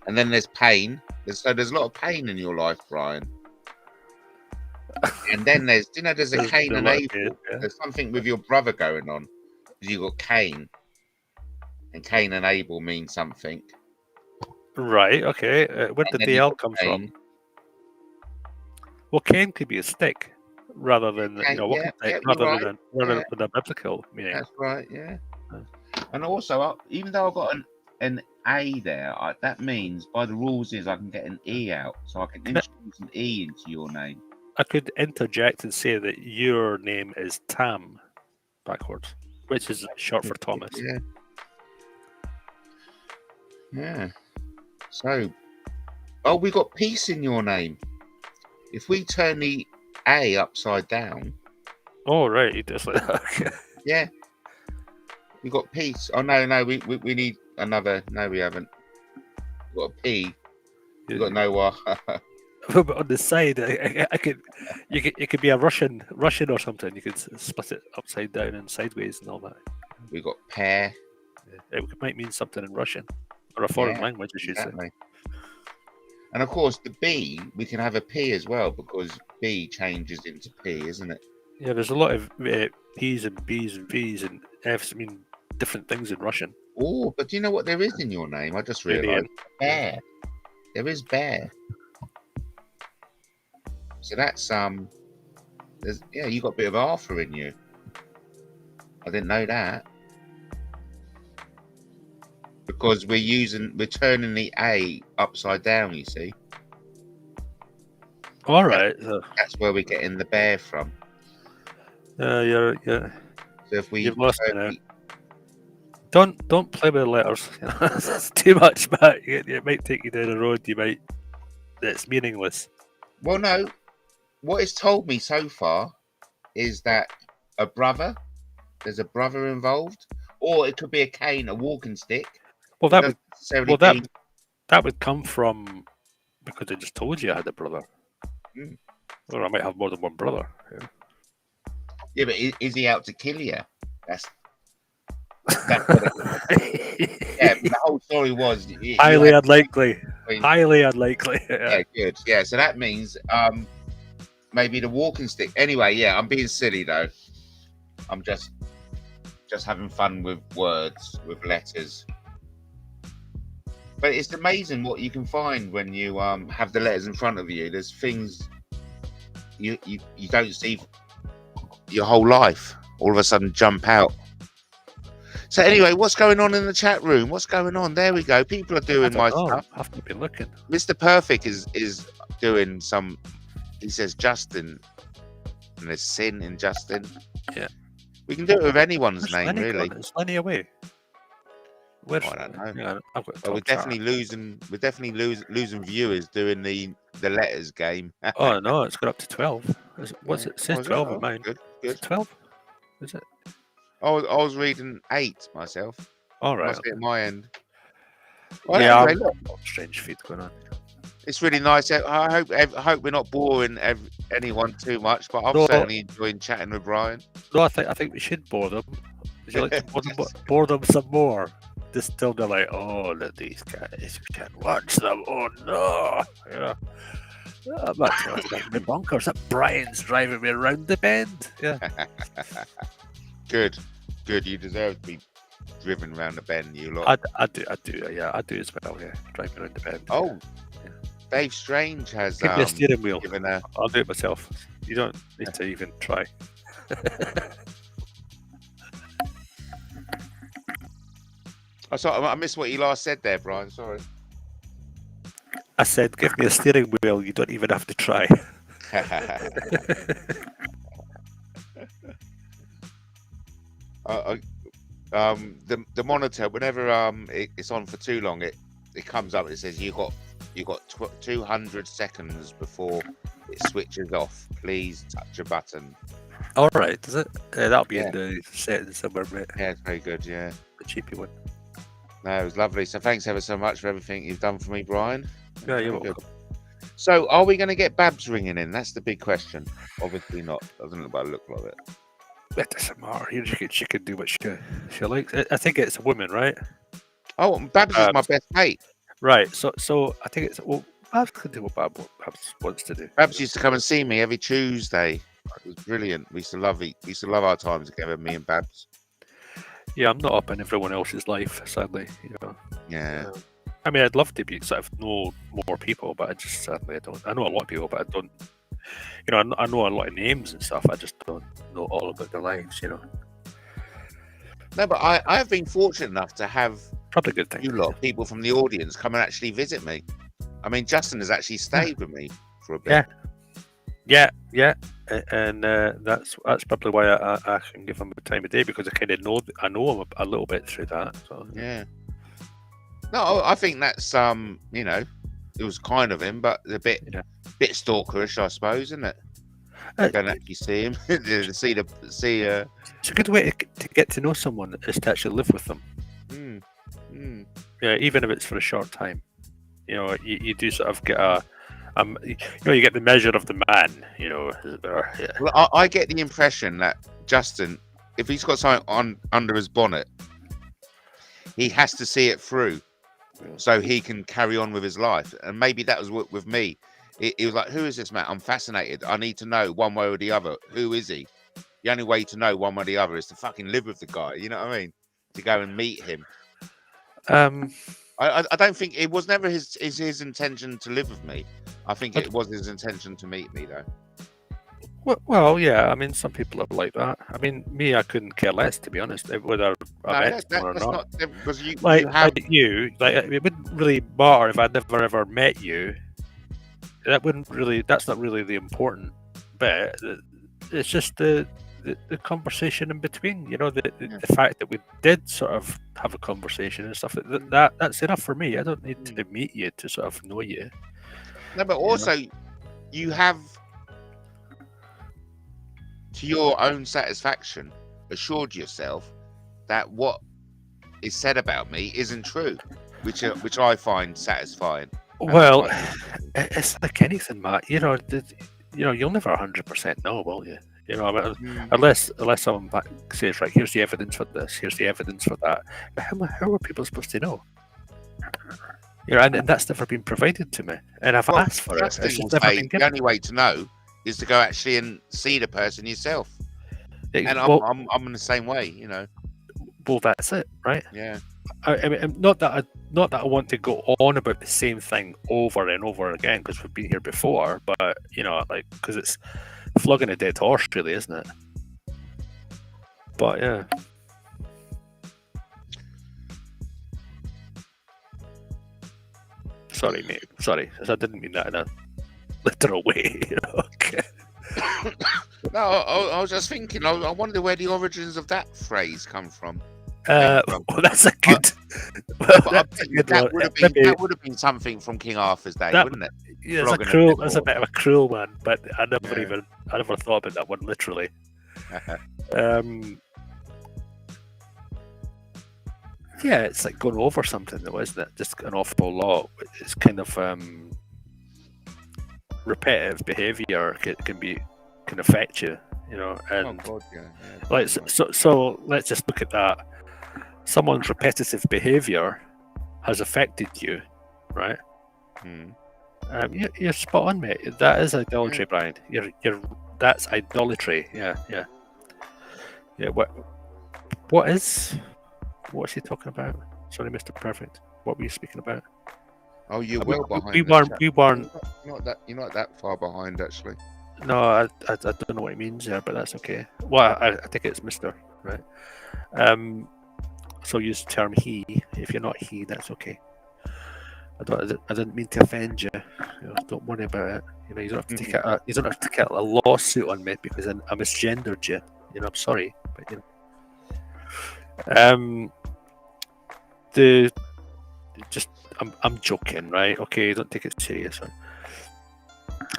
and then there's pain. There's a lot of pain in your life, Brian. And then there's a Cain and Abel. Yeah. There's something with your brother going on. You got Cain, and Cain and Abel mean something. Right. Okay. Where did the L come from? Well, Cain could be a stick rather than rather than a biblical meaning. That's right. Yeah. And also, even though I've got an A there, that means by the rules is I can get an E out, so I can introduce an E into your name. I could interject and say that your name is Tam backwards, which is short for Thomas. Yeah. Yeah. So, we got peace in your name. If we turn the A upside down. Oh, right. Just like that. Okay. Yeah. We got peace. Oh, no. We need another. No, we haven't. We got a P. We got no. But on the side, it could be a Russian or something. You could split it upside down and sideways and all that. We got pair. It might mean something in Russian or a foreign language, I should say. And of course, the B, we can have a P as well because B changes into P, isn't it? Yeah, there's a lot of P's and B's and V's and F's mean different things in Russian. Oh, but do you know what there is in your name? I just realised. Bear. There is bear. So that's you got a bit of Arthur in you. I didn't know that. Because we're turning the A upside down, you see. All right. That's where we're getting the bear from. So if you've lost me now. Don't play with the letters. It's too much, but it might take you down a road. That's meaningless. Well, no. What it's told me so far is that there's a brother involved, or it could be a cane, a walking stick. Well, that would come from because I just told you I had a brother. Or I might have more than one brother. Yeah, but is he out to kill you? That's what but the whole story was highly unlikely. Highly unlikely. Yeah, good. Yeah, so that means maybe the walking stick. Anyway, yeah, I'm being silly though. I'm just having fun with words, with letters. But it's amazing what you can find when you have the letters in front of you. There's things you don't see your whole life all of a sudden jump out. So anyway, what's going on in the chat room? What's going on? There we go. People are I doing my don't know. stuff. I've not been looking. Mr. Perfect is doing some. He says Justin, and there's sin in Justin. Yeah. We can do it with anyone's Where's name, Lenny really. gone? Is Lenny away? Where's, I don't know. Yeah, I've got Well, we're definitely losing viewers doing the letters game. Oh no, it's got up to 12. What's Yeah. it? It says Oh, is it? 12 Oh, on mine. Good, Is good. it 12? Is it? I was reading 8 myself. All right. Must be at my end. Well, Yeah, anyway, look, strange feed going on. it's really nice. I hope we're not boring anyone too much, but I'm No. certainly enjoying chatting with Brian. No, I think we should bore them. Would you like to bore them some more? Just till they're like, oh, look, these guys, we can't watch them. Oh no, yeah. I'm not driving me bonkers. That Brian's driving me around the bend. Yeah. Good. You deserve to be driven around the bend, you lot. I do. Yeah, I do as well. Yeah, driving around the bend. Oh, yeah. Dave Strange has Give me a steering wheel. I'll do it myself. You don't need to even try. I missed what you last said there, Brian. Sorry. I said, give me a steering wheel. You don't even have to try. The monitor, whenever it's on for too long, it comes up. It says you got 200 seconds before it switches off. Please touch a button. All right, does it? That'll be in the settings somewhere, mate. Yeah, it's very good. Yeah, the cheapy one. No, it was lovely. So thanks ever so much for everything you've done for me, Brian. Yeah, you're welcome. Good. So, are we going to get Babs ringing in? That's the big question. Obviously not. Doesn't look like it. It doesn't matter. She can do what she likes. I think it's a woman, right? Oh, Babs is my best mate. Right. So I think it's Babs can do what Babs wants to do. Babs used to come and see me every Tuesday. It was brilliant. We used to love our time together, me and Babs. Yeah, I'm not up in everyone else's life, sadly. Yeah. I mean, I'd love to be sort of know more people, but I just sadly I don't. I know a lot of people, but I don't. I know a lot of names and stuff. I just don't know all about their lives. No, but I have been fortunate enough to have probably a good thing. You lot, people from the audience, come and actually visit me. I mean, Justin has actually stayed with me for a bit. Yeah, and that's probably why I can give him the time of day, because I know him a little bit through that. So. Yeah. No, I think that's it was kind of him, but a bit stalkerish, I suppose, isn't it? Don't actually see him. see. It's a good way to get to know someone is to actually live with them. Yeah, even if it's for a short time. You do sort of get you get the measure of the man. Yeah. Well, I get the impression that Justin, if he's got something under his bonnet, he has to see it through, so he can carry on with his life. And maybe that was what with me. It was like, who is this man? I'm fascinated. I need to know one way or the other. Who is he? The only way to know one way or the other is to fucking live with the guy. You know what I mean? To go and meet him. I don't think it was never his intention to live with me. I think it was his intention to meet me, though. Well, yeah. I mean, some people are like that. I mean, me, I couldn't care less, to be honest, whether I met someone or not. Because you it wouldn't really matter if I'd never ever met you. That's not really the important bit. It's just the conversation in between. The fact that we did sort of have a conversation and stuff. That's enough for me. I don't need to meet you to sort of know you. No, but also you have, to your own satisfaction, assured yourself that what is said about me isn't true, which I find satisfying. Well, it's like anything, Matt. You'll never 100% know, will you? Unless someone says, right, here's the evidence for this, here's the evidence for that. How are people supposed to know? And that's never been provided to me, and I've asked for it. It's just never been given. The only way to know is to go actually and see the person yourself. And I'm in the same way, Well, that's it, right? Yeah. I mean, not that I want to go on about the same thing over and over again, because we've been here before, but because it's flogging a dead horse, really, isn't it? But yeah. Sorry, mate. Sorry, I didn't mean that in a literal way. Okay. No, I was just thinking. I wonder where the origins of that phrase come from. Well, that's a good. That would have been something from King Arthur's day, wouldn't it? Yeah, it's a bit of a cruel one, but I never thought about that one literally. Yeah, it's like going over something, though, isn't it? Just an awful lot. It's kind of repetitive behaviour can affect you, you know. And so let's just look at that. Someone's repetitive behaviour has affected you, right? You're spot on, mate. That is idolatry, Brian. That's idolatry. Yeah. What's he talking about? Sorry, Mr. Perfect. What were you speaking about? Oh, you're well behind. We weren't. You're not that far behind, actually. No, I don't know what he means there, but that's okay. Well, I think it's Mr. Right. So use the term he. If you're not he, that's okay. I didn't mean to offend you. Don't worry about it. You don't have to get a lawsuit on me because I misgendered you. I'm sorry, but I'm joking, right? Okay, don't take it serious.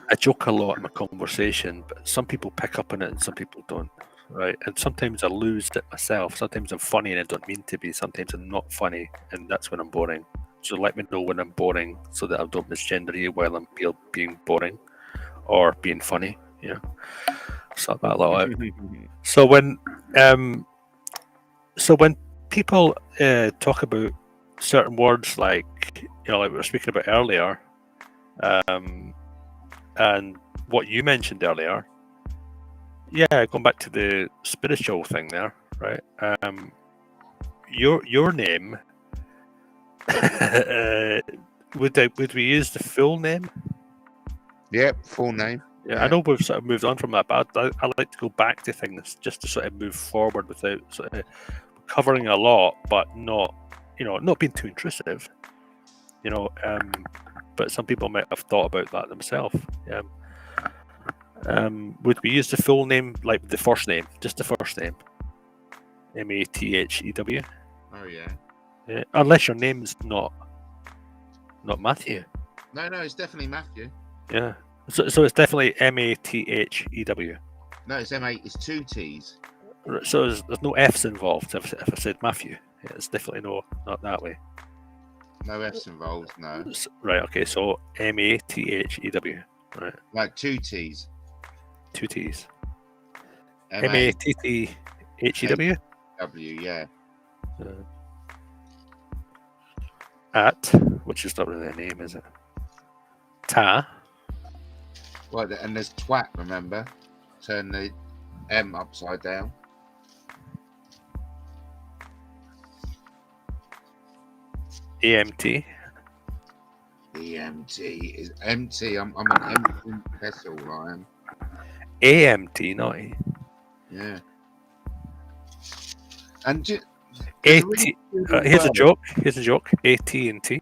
I joke a lot in my conversation, but some people pick up on it and some people don't, right? And sometimes I lose it myself. Sometimes I'm funny and I don't mean to be. Sometimes I'm not funny, and that's when I'm boring. So let me know when I'm boring so that I don't misgender you while I'm being boring or being funny. Sort that lot out. So when people talk about certain words like like we were speaking about earlier, and what you mentioned earlier, going back to the spiritual thing there, right? Your name, would we use the full name? Yep, full name. Yeah, I know we've sort of moved on from that, but I like to go back to things just to sort of move forward without sort of covering a lot, but not being too intrusive. But some people might have thought about that themselves. Would we use the full name, like the first name, just the first name? Mathew. Oh yeah. Unless your name's not Matthew. No, it's definitely Matthew. Yeah. So it's definitely Mathew. No, it's two T's. So there's no F's involved. If I said Matthew, it's definitely not that way. No F's involved. No. Right. Okay. So Mathew. Right. Like two T's. Two T's. Mathew. W. Yeah. At, which is not really a name, is it? Ta. Well, and there's twat. Remember, turn the M upside down. EMT. EMT is MT. I'm an empty vessel, Ryan. AMT, not E. Yeah. And here's a joke. AT&T.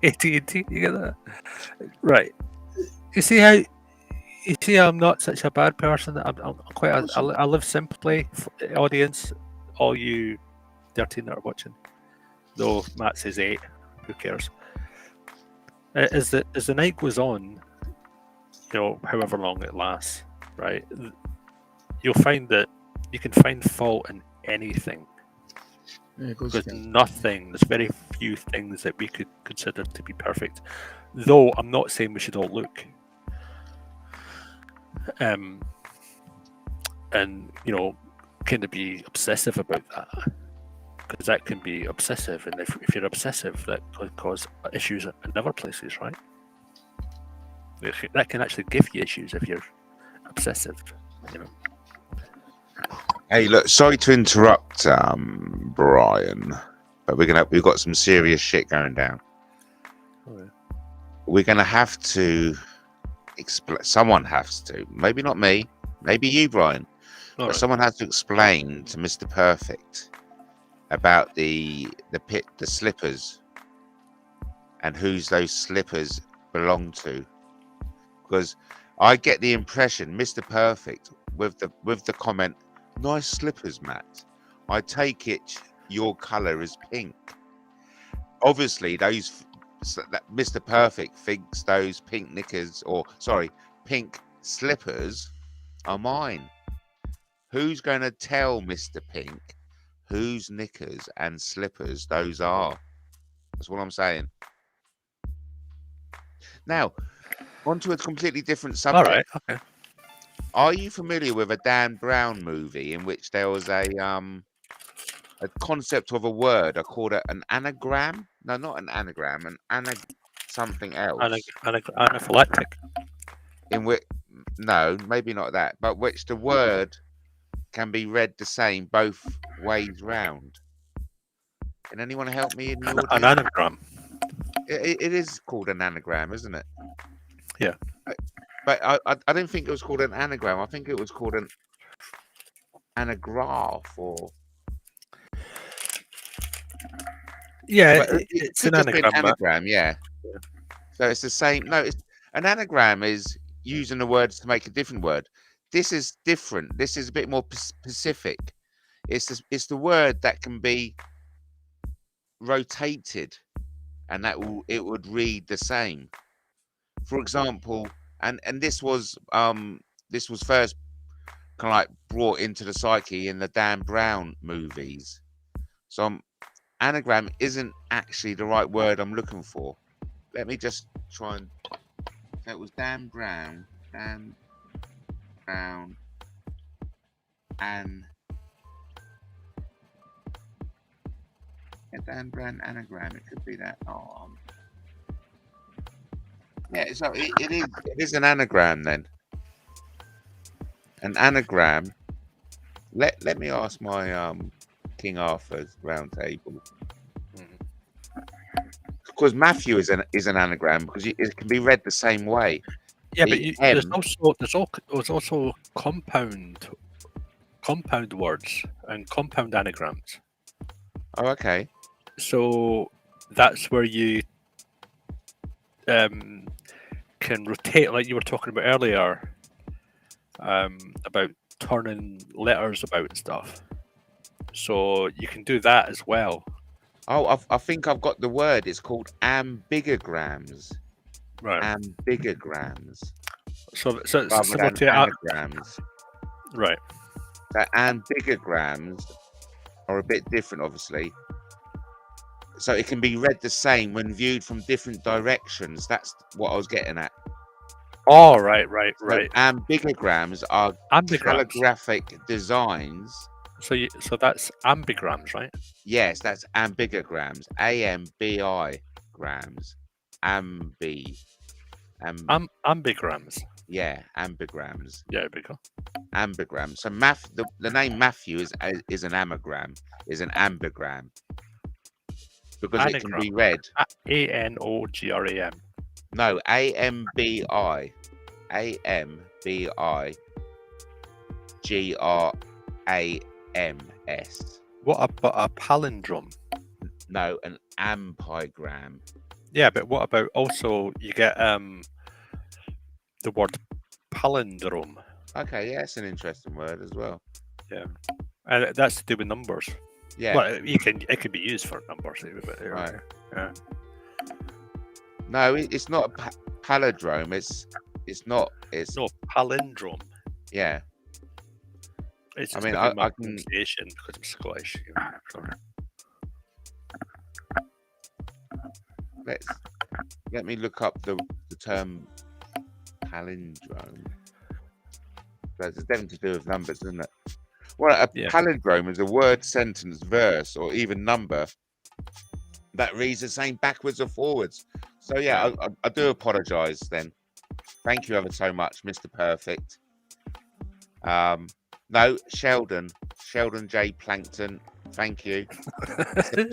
AT&T. You get that? Right. You see how I'm not such a bad person. I'm quite. I live simply. Audience, all you 13 that are watching. Though Matt says 8, who cares? As the night goes on, however long it lasts, right? You'll find that you can find fault in anything. There's very few things that we could consider to be perfect. Though I'm not saying we should all look. And kind of be obsessive about that. Because that can be obsessive, and if you're obsessive, that could cause issues in other places, right? That can actually give you issues if you're obsessive, Hey, look, sorry to interrupt, Brian, but we've got some serious shit going down. Oh, yeah. We're gonna have to explain. Someone has to. Maybe not me. Maybe you, Brian. But Right. someone has to explain to Mr. Perfect about the slippers and whose those slippers belong to. Because I get the impression Mr. Perfect with the comment, "Nice slippers, Matt. I take it your colour is pink." Obviously, that Mr. Perfect thinks those pink knickers, or sorry, pink slippers are mine. Who's going to tell Mr. Pink whose knickers and slippers those are? That's what I'm saying. Now, onto a completely different subject. All right. Okay. Are you familiar with a Dan Brown movie in which there was a concept of a word? I called it an anagram. No, not an anagram. Something else. Anaphylactic. In which, no, maybe not that, but which the word can be read the same both ways round. Can anyone help me in the audience? An anagram. It is called an anagram, isn't it? Yeah. But I didn't think it was called an anagram. I think it was called an anagraph, or yeah, it's an anagram. Yeah. So it's the same. No, it's an anagram is using the words to make a different word. This is different. This is a bit more specific. It's the word that can be rotated, and it would read the same. For example, and this was first kind of like brought into the psyche in the Dan Brown movies. So anagram isn't actually the right word I'm looking for. Let me just try and. So it was Dan Brown, and Dan Brown anagram. It could be that. Yeah, so it is an anagram then. An anagram. Let me ask my King Arthur's round table. Because Matthew is an anagram because it can be read the same way. Yeah, but there's also compound words and compound anagrams. Oh, okay. So that's where you can rotate, like you were talking about earlier, about turning letters about and stuff. So you can do that as well. Oh, I think I've got the word. It's called ambigrams. Right. Ambigrams. So it's similar to anagrams. Right. So ambigrams are a bit different, obviously. So it can be read the same when viewed from different directions. That's what I was getting at. Oh, right. So ambigrams are calligraphic designs. So that's ambigrams, right? Yes, that's ambigrams. AMBI-grams. Ambigrams. Yeah, ambigrams. Yeah, there we go. Ambigram. So the name Matthew is an anagram, is an ambigram. Because anagram. It can be read. ANOGRAM. No, AMBI. AMBIGRAMS. What about a palindrome? No, an ampigram. Yeah, but what about also you get the word palindrome? Okay, yeah, that's an interesting word as well. Yeah, and that's to do with numbers. Yeah, well, it can be used for numbers. Right. Yeah. No, it's not a palindrome. It's no palindrome. Yeah. It's I mean, I can pronunciation because I'm Scottish. Let me look up the term palindrome. It's definitely to do with numbers, isn't it? Well, a palindrome is a word, sentence, verse, or even number that reads the same backwards or forwards. So yeah, I do apologise then. Thank you ever so much, Mr. Perfect. No, Sheldon J. Plankton. Thank you. It's a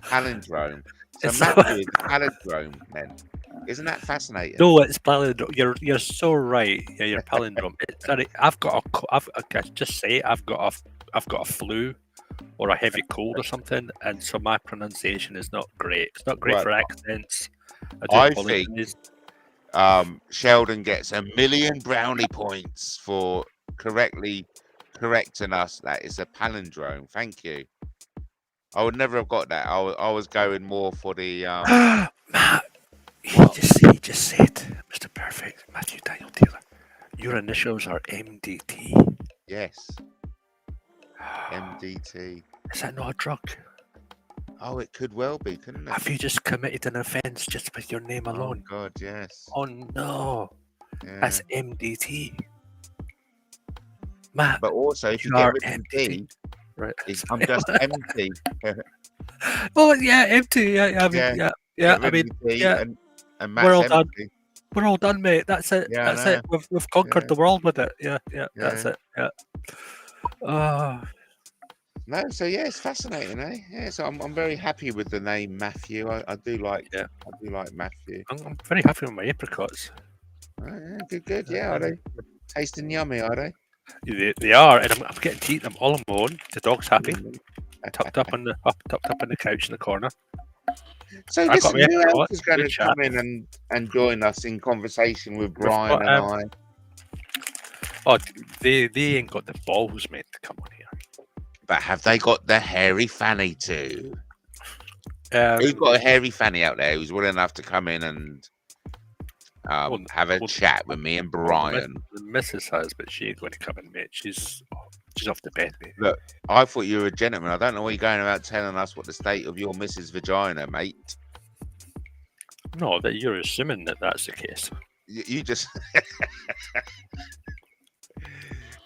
palindrome. So Matthew is a palindrome then. Isn't that fascinating? No, it's palindrome. You're so right. Yeah, you're palindrome. Sorry, I've got a flu or a heavy cold or something, and so my pronunciation is not great. It's not great Right. for accents. I do I think apologise. Sheldon gets 1,000,000 brownie points for correcting us that it's a palindrome. Thank you. I would never have got that. I was going more for the Matt, he what? just said, Mr. Perfect, Matthew Daniel Taylor, your initials are MDT. Yes, MDT. Is that not a drug? Oh, it could well be, couldn't it? Have you just committed an offence just with your name alone? Oh God, yes. Oh no, Yeah. that's MDT. Matt, But also, if you you get are rid of the MDT. D, Right. I'm just empty. Oh yeah, empty. Yeah, I mean, Yeah. yeah. Get I rid mean, of the D yeah. and We're Matt's all done. empty. We're all done, mate. That's it. Yeah, I That's it. We've conquered Yeah. the world with it. Yeah, that's Yeah. it. Yeah. Oh, No, so yeah, it's fascinating, eh? Yeah, so I'm very happy with the name Matthew. I do like Matthew. I'm very happy with my apricots. Oh, yeah, good. Yeah, are they tasting yummy? Are they? They are, and I'm getting to eat them all on my own. The dog's happy, tucked up on the couch in the corner. So I got listen, my who else apricot, is going good to chat. come in and join us in conversation with We've Brian got, and I? Oh, they ain't got the balls, mate, to come on here. But have they got the hairy fanny too? Um, Who's got a hairy fanny out there who's willing enough to come in and have a chat with me and Brian? The missus has, but she ain't going to come in, mate. She's off the bed, mate. Look, I thought you were a gentleman. I don't know why you're going about telling us what the state of your missus' vagina, mate. No, that you're assuming that that's the case. You just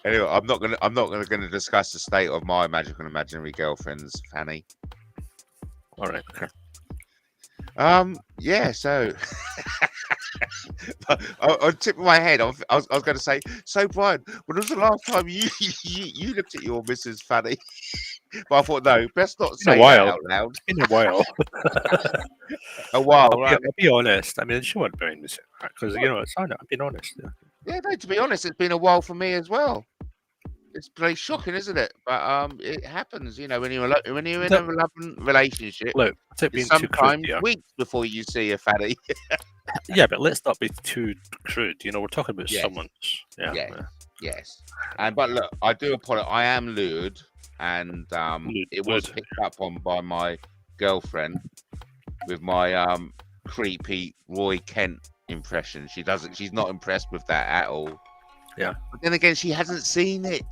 anyway. I'm not gonna discuss the state of my magical and imaginary girlfriend's fanny. All right. Okay. Yeah. So on tip of my head, I was going to say. So Brian, when was the last time you looked at your missus' fanny? But I thought no, best not say that out loud. It's been a while. A while, I'll be honest. I mean, she won't mind me because it's on it. I'm being honest. Yeah, no. To be honest, it's been a while for me as well. It's pretty shocking, isn't it? But it happens, when you're in a loving relationship. Look, it's sometimes weeks before you see a fatty. Yeah, but let's not be too crude. We're talking about someone's. Yeah. Yes. But look, I do apologize. I am lured, and it was picked up on by my girlfriend with my creepy Roy Kent impression. She's not impressed with that at all. Yeah. But then again, she hasn't seen it.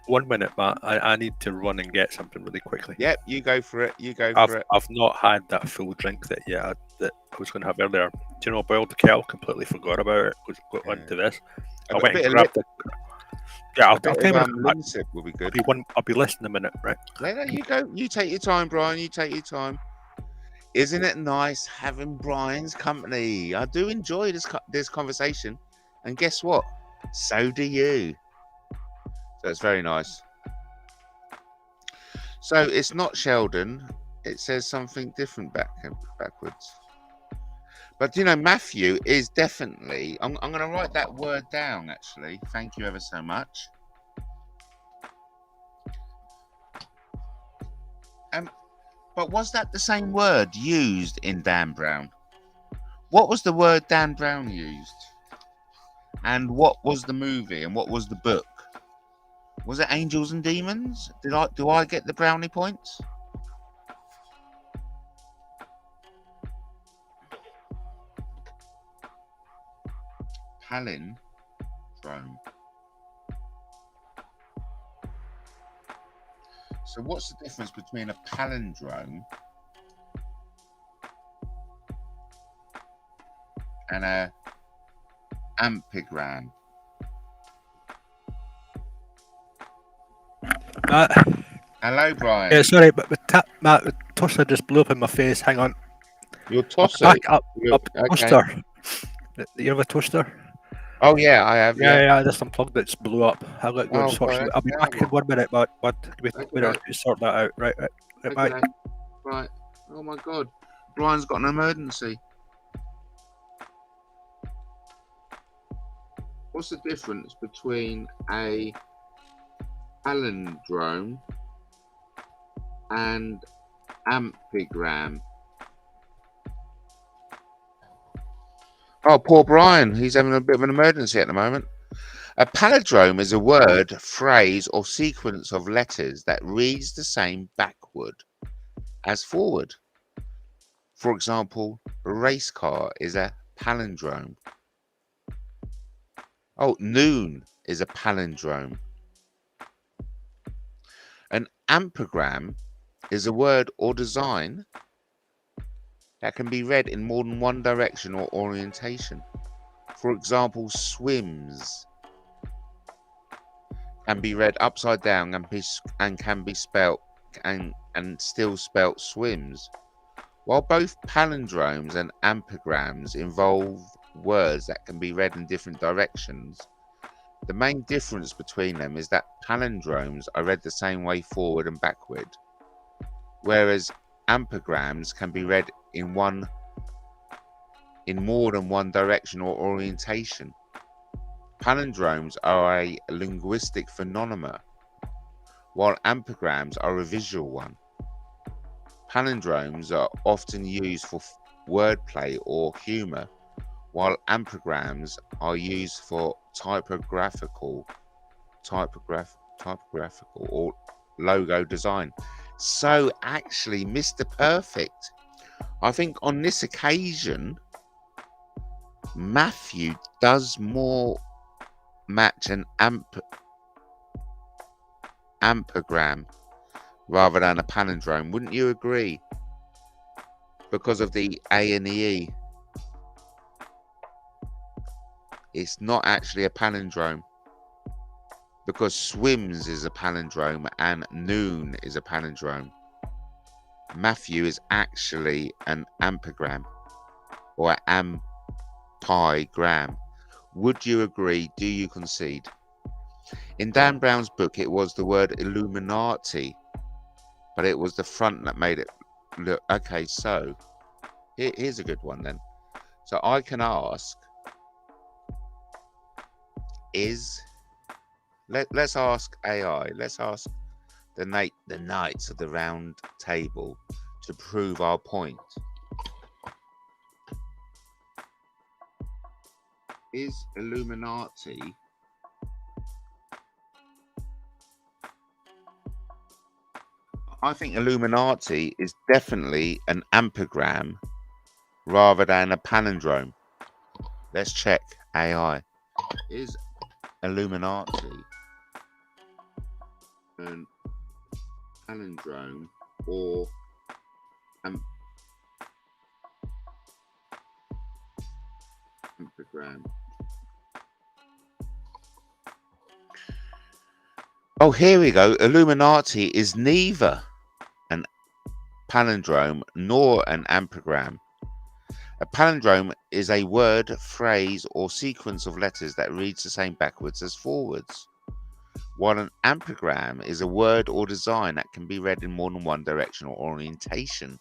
1 minute, Matt. I need to run and get something really quickly. Yep, you go for it. I've not had that full drink that I was going to have earlier. Do you know, boiled the kettle? Completely forgot about it. Got onto this. I went and grabbed it. Yeah, I'll tell you what will be good. I'll be listening in a minute, right? No, you go. You take your time, Brian. You take your time. Isn't it nice having Brian's company? I do enjoy this conversation, and guess what? So do you. So it's very nice. So it's not Sheldon. It says something different backwards. But Matthew is definitely. I'm going to write that word down. Actually, thank you ever so much. But was that the same word used in Dan Brown? What was the word Dan Brown used? And what was the movie? And what was the book? Was it Angels and Demons? Do I get the brownie points? Palindrome. So what's the difference between a palindrome and a ampigram? Hello, Brian. Yeah, sorry, but Matt, the toaster just blew up in my face. Hang on. Your toaster? Back up, toaster. You have a toaster? Oh, yeah, I have. Yeah, I just unplugged it. Just blew up. I'll go and sort it. I'll be back in 1 minute, but give me to sort that out. Right, bye. Right. Oh, my God. Brian's got an emergency. What's the difference between a palindrome and ampigram. Oh, poor Brian. He's having a bit of an emergency at the moment. A palindrome is a word, phrase, or sequence of letters that reads the same backward as forward. For example, a race car is a palindrome. Oh, noon is a palindrome. An ampigram is a word or design that can be read in more than one direction or orientation. For example, swims can be read upside down and can be spelt and still spelt swims. While both palindromes and ampigrams involve words that can be read in different directions, the main difference between them is that palindromes are read the same way forward and backward, whereas ampigrams can be read in more than one direction or orientation. Palindromes are a linguistic phenomenon, while ampigrams are a visual one. Palindromes are often used for wordplay or humor, while ampigrams are used for typographical or logo design. So actually, Mr. Perfect, I think on this occasion, Matthew does more match an ampigram rather than a palindrome. Wouldn't you agree? Because of the A and the E. It's not actually a palindrome, because swims is a palindrome and noon is a palindrome. Matthew is actually an ampigram or an ampigram. Would you agree? Do you concede? In Dan Brown's book, it was the word Illuminati, but it was the front that made it look. Okay, so here's a good one then. So I can ask, let's ask AI, let's ask the Knights of the Round Table to prove our point. Is Illuminati I think Illuminati is definitely an ampigram rather than a palindrome. Let's check AI. Is Illuminati an palindrome or ampigram? Oh, here we go. Illuminati is neither an palindrome nor an ampigram. A palindrome is a word, phrase, or sequence of letters that reads the same backwards as forwards, while an ampigram is a word or design that can be read in more than one direction or orientation.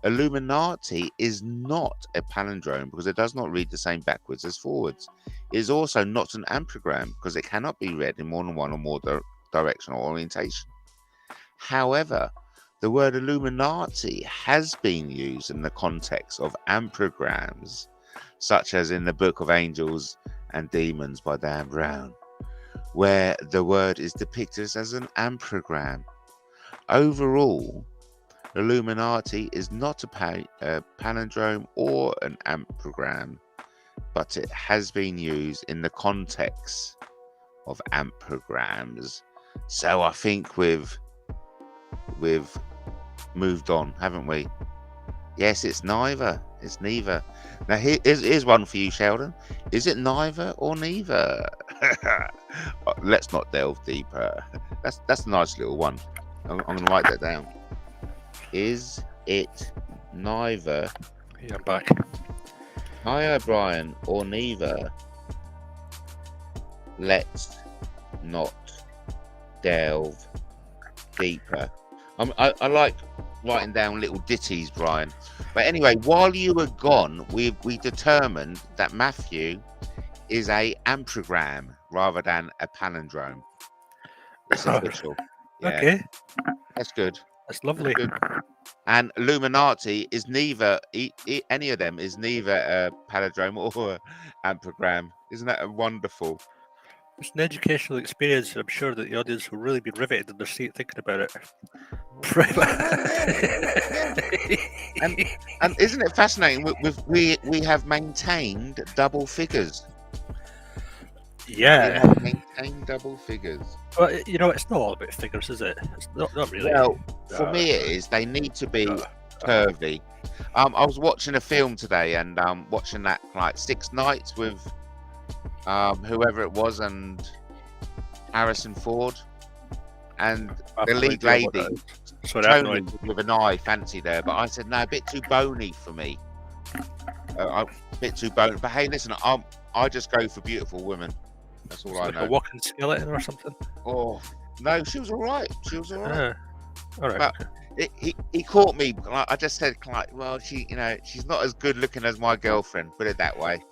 Illuminati is not a palindrome because it does not read the same backwards as forwards. It is also not an ampigram because it cannot be read in more than one or more direction or orientation. However, the word Illuminati has been used in the context of ampigrams, such as in the Book of Angels and Demons by Dan Brown, where the word is depicted as an ampigram. Overall, Illuminati is not a palindrome or an ampigram, but it has been used in the context of ampigrams. So I think we've moved on, haven't we? Yes, it's neither. It's neither. Now here's one for you, Sheldon. Is it neither or neither? Let's not delve deeper. That's a nice little one. I'm going to write that down. Is it neither? Yeah, I'm back. Hi, O'Brien, or neither? Let's not delve deeper. I like writing down little ditties, Brian. But anyway, while you were gone, we determined that Matthew is a ampigram rather than a palindrome. It's official. Yeah, Okay, that's good. that's lovely. Good. And Illuminati is neither any of them is neither a palindrome or an ampergram. Isn't that wonderful? It's an educational experience, and I'm sure that the audience will really be riveted in their seat thinking about it. And isn't it fascinating? We have maintained double figures. Yeah. We have maintained double figures. Well, it's not all about figures, is it? It's not really. Well, for me it is. They need to be curvy. I was watching a film today, and watching that like 6 Nights with whoever it was, and Harrison Ford, and the lead lady Tony with an eye fancy there, but I said no, a bit too bony for me. A bit too bony. But hey, listen, I just go for beautiful women. That's all I know. A walking skeleton or something? Oh no, she was all right. She was all right. All right. But he caught me. I just said, like, well, she's not as good looking as my girlfriend. Put it that way.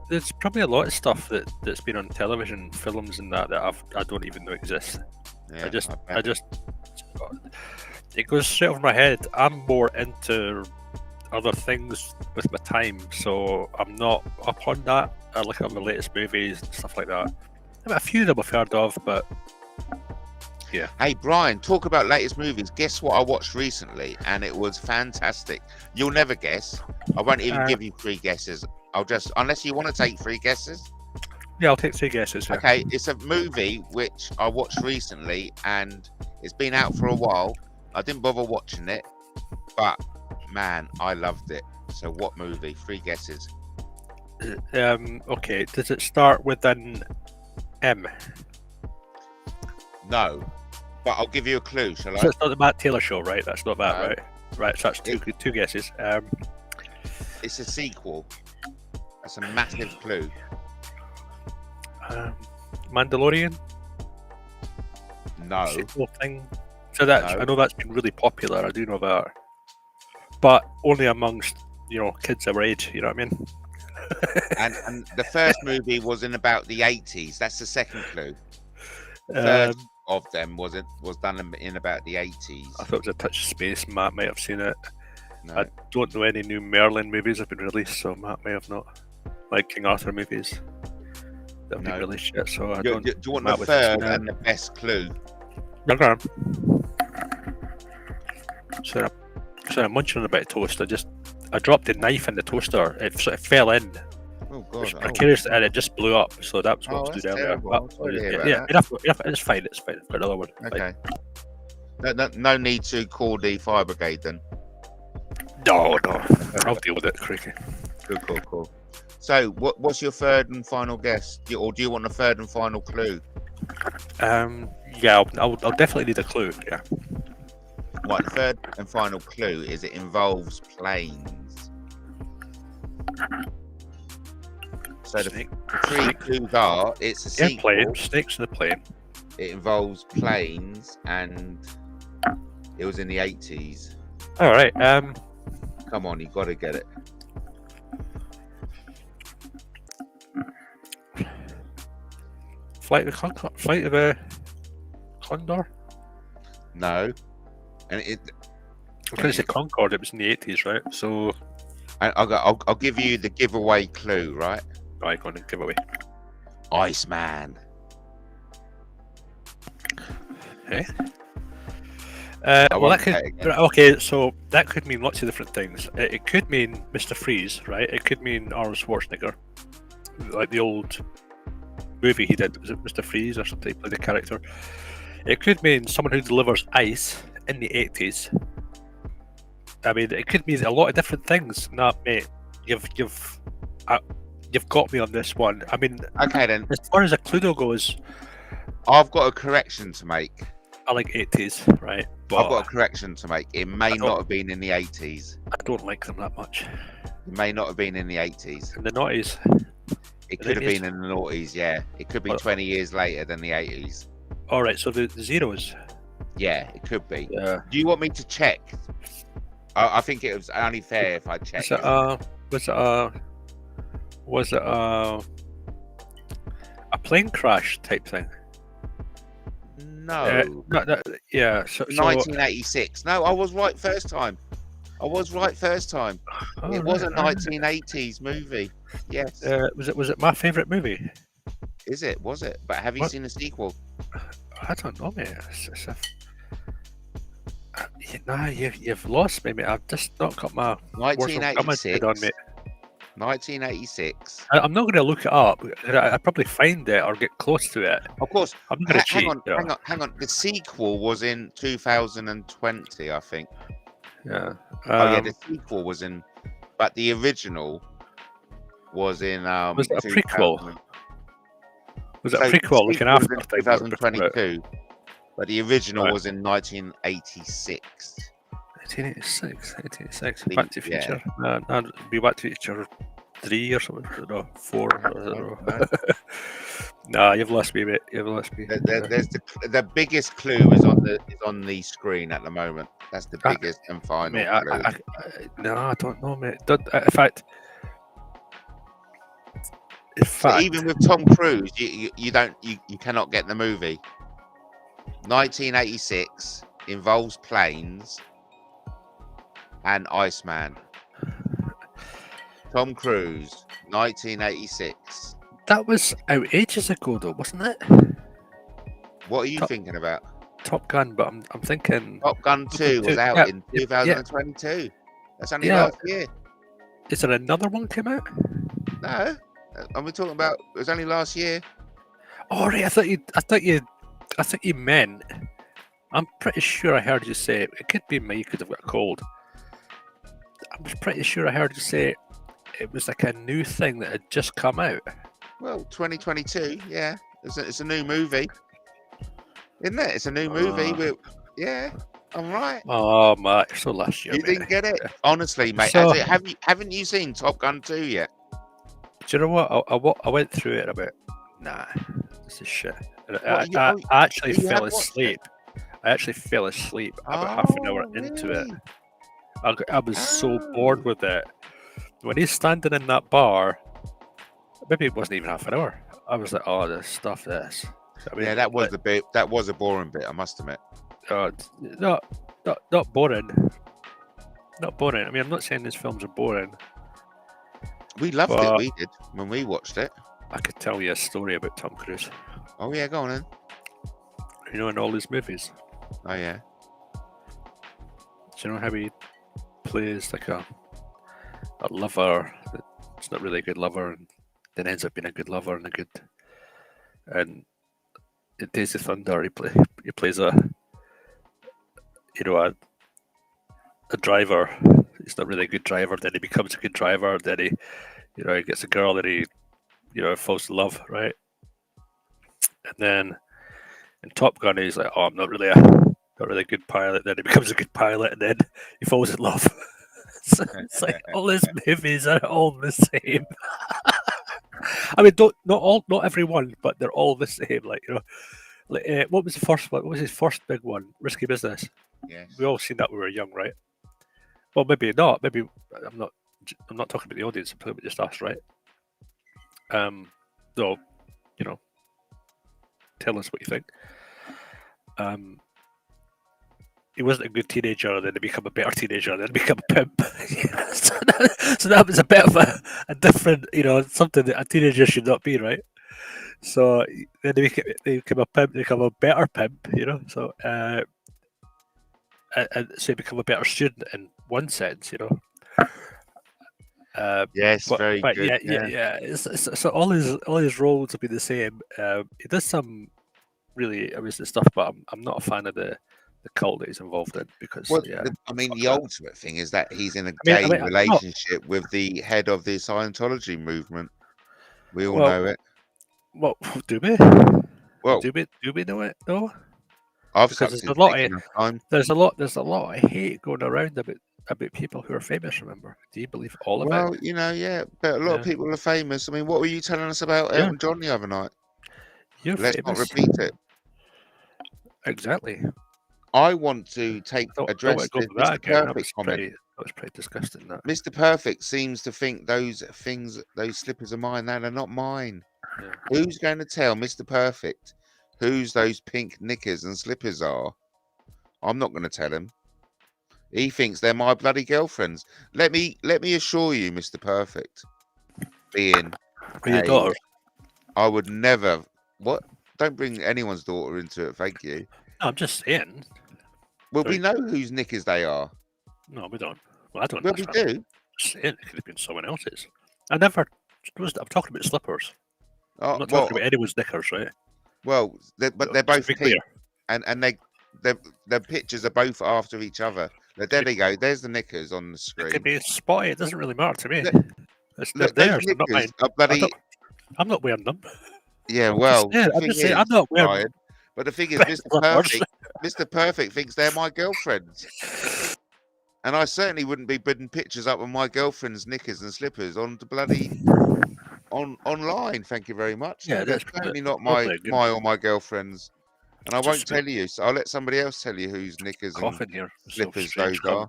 There's probably a lot of stuff that's been on television, films, and that I don't even know exists. Yeah, I just it goes straight over my head. I'm more into other things with my time, so I'm not up on that. I look at the latest movies and stuff like that. I mean, a few of them I've heard of, but yeah. Hey Brian, talk about latest movies. Guess what I watched recently, and it was fantastic. You'll never guess. I won't even give you 3 guesses. I'll just, unless you want to take 3 guesses. Yeah, I'll take 3 guesses. Yeah. Okay, it's a movie which I watched recently, and it's been out for a while. I didn't bother watching it, but man, I loved it. So what movie? 3 guesses. Okay, does it start with an M? No, but I'll give you a clue, shall I? So it's not the Matt Taylor show, right? That's not that, No. right? Right, so that's 2 guesses. It's a sequel. That's a massive clue. Mandalorian? No. Sequel thing? So that's, No. I know that's been really popular, I do know that. But only amongst, kids our age, you know what I mean? and the first movie was in about the 80s. That's the second clue. The third of them was done in about the 80s. I thought it was a touch of space. Matt might have seen it. No. I don't know any new Merlin movies have been released, so Matt may have not. Like King Arthur movies that have been released yet. So I don't. Do you want Matt the third and the best clue? Okay. So I'm munching on a bit of toast. I dropped the knife in the toaster. It sort of fell in. Oh God! And it just blew up. So that was what I was doing earlier. Enough. It's fine. It's fine. I've got another one. Okay. No need to call the fire brigade then. No. I'll deal with it, Cricky. Cool. So, what's your third and final guess? Or do you want a third and final clue? Yeah, I'll definitely need a clue. Yeah. Right, the third and final clue is it involves planes. So the 3 clues are: it's a sequel. Airplane, snakes in the plane. It involves planes, and it was in the 80s. All right. Come on, you got to get it. Flight of a Condor. No, and Because it's a Concorde, it was in the 80s, right? So I'll give you the giveaway clue, right? Right, go on, give away. Iceman. Eh? Well, that could. Okay, so that could mean lots of different things. It could mean Mr. Freeze, right? It could mean Arnold Schwarzenegger, like the old movie he did. Was it Mr. Freeze or something? He played a character. It could mean someone who delivers ice in the 80s. I mean, it could mean a lot of different things. Nah, mate, you've got me on this one. I mean, okay then. As far as a Cluedo goes, I've got a correction to make. I like 80s, right? But I've got a correction to make. It may not have been in the 80s. I don't like them that much. It may not have been in the 80s. In the 90s. It could have been in the noughties, yeah. It could be 20 years later than the 80s. All right, so the zeros. Yeah, it could be. Yeah. Do you want me to check? I think it was only fair if I checked. Was it a plane crash type thing? No. Yeah. So 1986. No, I was right first time. I was right first time. oh, It was a right. 1980s movie. Yes. Was it my favourite movie? Is it? Was it? But have you What? seen the sequel? I don't know, mate. Nah, you've lost me, mate. I've just not got my words of commentary on me. 1986. I'm not going to look it up. I'd probably find it or get close to it. Of course. I'm not going to cheat. Hang on. The sequel was in 2020, I think. Yeah. Oh yeah, the sequel was in, but the original was in. Was it a prequel? Was it a prequel looking after 2022? But the original Right. was in 1986. 1986. Back to the Future. That'd be Back to the Future 3 or something. I don't know, 4. I don't know. Nah, you've lost me, mate. You've lost me. There's the biggest clue is on the screen at the moment. That's the biggest and final mate, clue. No, I don't know, mate. In fact, so even with Tom Cruise, you cannot get the movie. 1986 involves planes and Iceman. Tom Cruise, 1986. that was out ages ago, though, wasn't it? What are you thinking about? Top Gun, but I'm thinking Top Gun 2 was out in 2022. That's only last year. Is there another one came out? No, and we're talking about it was only last year. Oh, right. I thought you meant. I'm pretty sure I heard you say it could be me because I've got a cold. I was pretty sure I heard you say it was like a new thing that had just come out. Well, 2022, yeah. It's a new movie, isn't it? It's a new movie. Yeah, I'm right. Oh, mate, you're so last year. You didn't get it, honestly, mate. So, haven't you seen Top Gun 2 yet? Do you know what? I went through it about. Nah, this is shit. I actually fell asleep. I actually fell asleep about half an hour into it. I was so bored with it. When he's standing in that bar, maybe it wasn't even half an hour. I was like, oh, this. I mean, yeah, that was the bit. That was a boring bit, I must admit. Not boring. Not boring. I mean, I'm not saying these films are boring. We loved it. We did when we watched it. I could tell you a story about Tom Cruise. Oh yeah, go on then. You know, in all his movies. Oh yeah. Do you know how he plays like a lover that's not really a good lover, and then ends up being a good lover and in Days of Thunder he plays a driver. He's not really a good driver, then he becomes a good driver, then he gets a girl that he falls in love, right? And then in Top Gun he's like, oh, I'm not really a good pilot, then he becomes a good pilot, and then he falls in love. So it's like all his movies are all the same. I mean, not every one, but they're all the same. Like, what was the first one? What was his first big one? Risky Business. Yes. We all seen that when we were young, right? Well, maybe not. Maybe I'm not talking about the audience. I'm talking about just us, right? So, tell us what you think. He wasn't a good teenager, then he become a better teenager, then become a pimp. So that was a bit of a different, something that a teenager should not be, right? So then they became a pimp, they become a better pimp, So and so he become a better student in one sense, Yes, very good. Yeah. So all his roles will be the same. He does some really amazing stuff, but I'm not a fan of the cult that he's involved in because the ultimate thing is that he's in a gay relationship with the head of the Scientology movement. We all know it. Well, do we? Well, do we know it though? There's a lot of hate going around about people who are famous. Remember? Do you believe all of it? Well, but a lot of people are famous. I mean, what were you telling us about Elton John the other night? Let's not repeat it. Exactly. I want to address Mr. Perfect comment. That was pretty disgusting. That Mr. Perfect seems to think those slippers are mine. They're not mine. Yeah. Who's going to tell Mr. Perfect whose those pink knickers and slippers are. I'm not going to tell him. He thinks they're my bloody girlfriends. Let me assure you, Mr. Perfect, being Are your daughters? I would never. What? Don't bring anyone's daughter into it. Thank you. No, I'm just saying. Well, we know whose knickers they are. No, we don't. Well, I don't. Well, we do. Saying it could have been someone else's. I'm talking about slippers. Oh, I'm not talking about anyone's knickers, right? Well, they're both pink, clear. and their pictures are both after each other. There they go. There's the knickers on the screen. It could be spotty. It doesn't really matter to me. Those knickers are bloody. I'm not wearing them. Yeah, well, I'm just saying, I'm not wearing them. But the thing is, Mr. Perfect thinks they're my girlfriends. And I certainly wouldn't be putting pictures up of my girlfriend's knickers and slippers on the bloody online. Thank you very much. Yeah, that's certainly not my or my girlfriend's. And I won't tell you, so I'll let somebody else tell you whose knickers and slippers those are.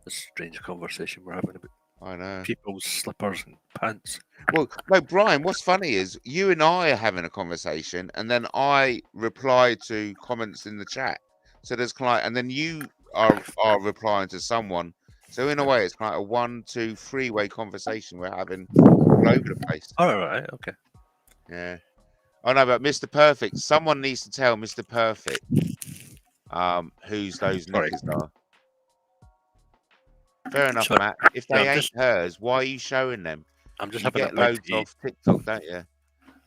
This strange conversation we're having about people's slippers and pants. Well, no, Brian, what's funny is you and I are having a conversation, and then I reply to comments in the chat. So there's and then you are replying to someone. So in a way, it's like a 1, 2, 3-way conversation we're having all over the place. All right, okay. Yeah. Oh no, but Mr. Perfect, someone needs to tell Mr. Perfect whose those knickers are. Fair enough, Matt. If they ain't hers, why are you showing them? I'm just having loads of TikTok, don't you?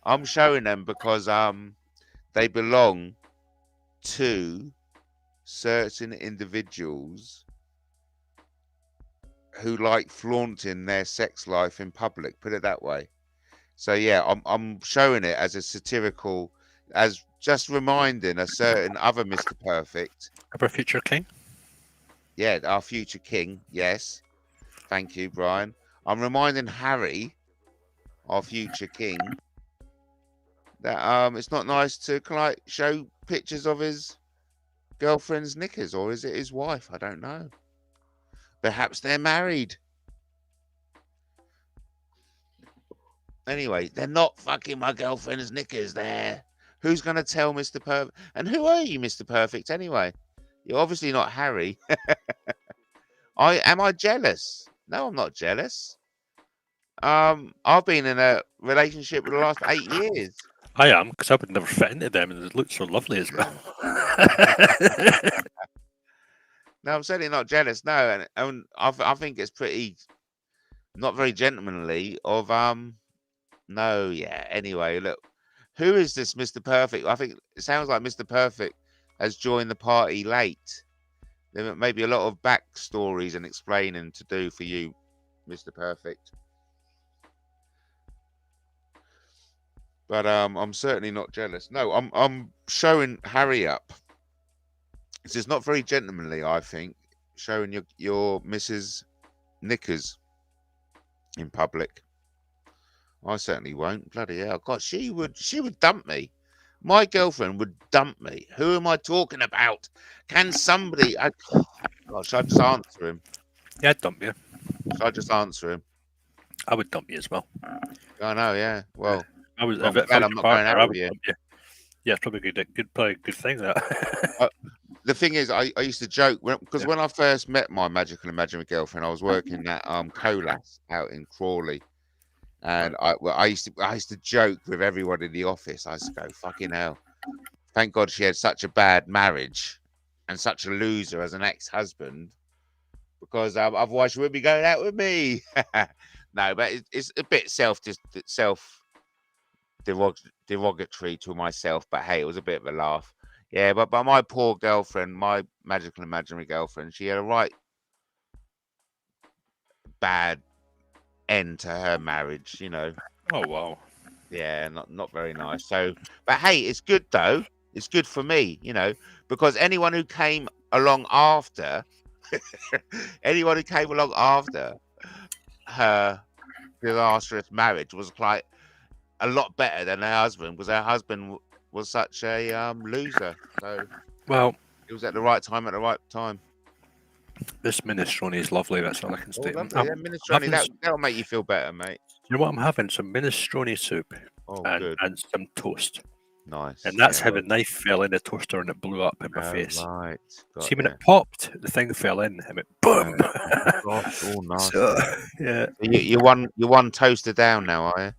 I'm showing them because they belong to certain individuals who like flaunting their sex life in public. Put it that way. So yeah, I'm showing it as a satirical, as just reminding a certain other Mr. Perfect. Our future king. Yeah, our future king. Yes, thank you, Brian. I'm reminding Harry, our future king, that it's not nice to show pictures of his girlfriend's knickers, or is it his wife? I don't know. Perhaps they're married. Anyway, they're not fucking my girlfriend's knickers there. Who's going to tell Mr. Perfect? And who are you, Mr. Perfect, anyway? You're obviously not Harry. Am I jealous? No, I'm not jealous. I've been in a relationship for the last 8 years. I am, because I would never fit into them, and it looks so lovely as well. No, I'm certainly not jealous. No, and I think it's pretty not very gentlemanly of No, yeah. Anyway, look, who is this Mr. Perfect? I think it sounds like Mr. Perfect has joined the party late. There may be a lot of backstories and explaining to do for you, Mr. Perfect. But I'm certainly not jealous. No, I'm showing Harry up. This is not very gentlemanly, I think, showing your Mrs. Knickers in public. I certainly won't. Bloody hell. God, she would dump me. My girlfriend would dump me. Who am I talking about? Can somebody... should I just answer him? Yeah, I'd dump you. Should I just answer him? I would dump you as well. I know, yeah. Well, I'm not going out with you. Yeah, it's probably a good thing, that. The thing is, I used to joke, because when I first met my magical imaginary girlfriend, I was working at Colas out in Crawley. And I used to joke with everyone in the office. I used to go, fucking hell. Thank God she had such a bad marriage and such a loser as an ex-husband, because otherwise she wouldn't be going out with me. No, but it's a bit derogatory to myself. But hey, it was a bit of a laugh. Yeah, but my poor girlfriend, my magical imaginary girlfriend, she had a right bad end to her marriage, you know. Oh wow. Yeah, not very nice. So, but hey, it's good though. It's good for me, you know, because anyone who came along after her disastrous marriage was like a lot better than her husband, because her husband was such a loser. So, well, it was at the right time at the right time. This minestrone is lovely. That's all I can say. Minestrone, that'll make you feel better, mate. You know what I'm having? Some minestrone soup, good. and some toast. Nice. And that's Yeah, how well, the knife fell in the toaster and it blew up in my oh, face. right. Got See, when you. it popped, the thing fell in and it boom. Gosh, all nasty. So, yeah. So you're one toaster down now, are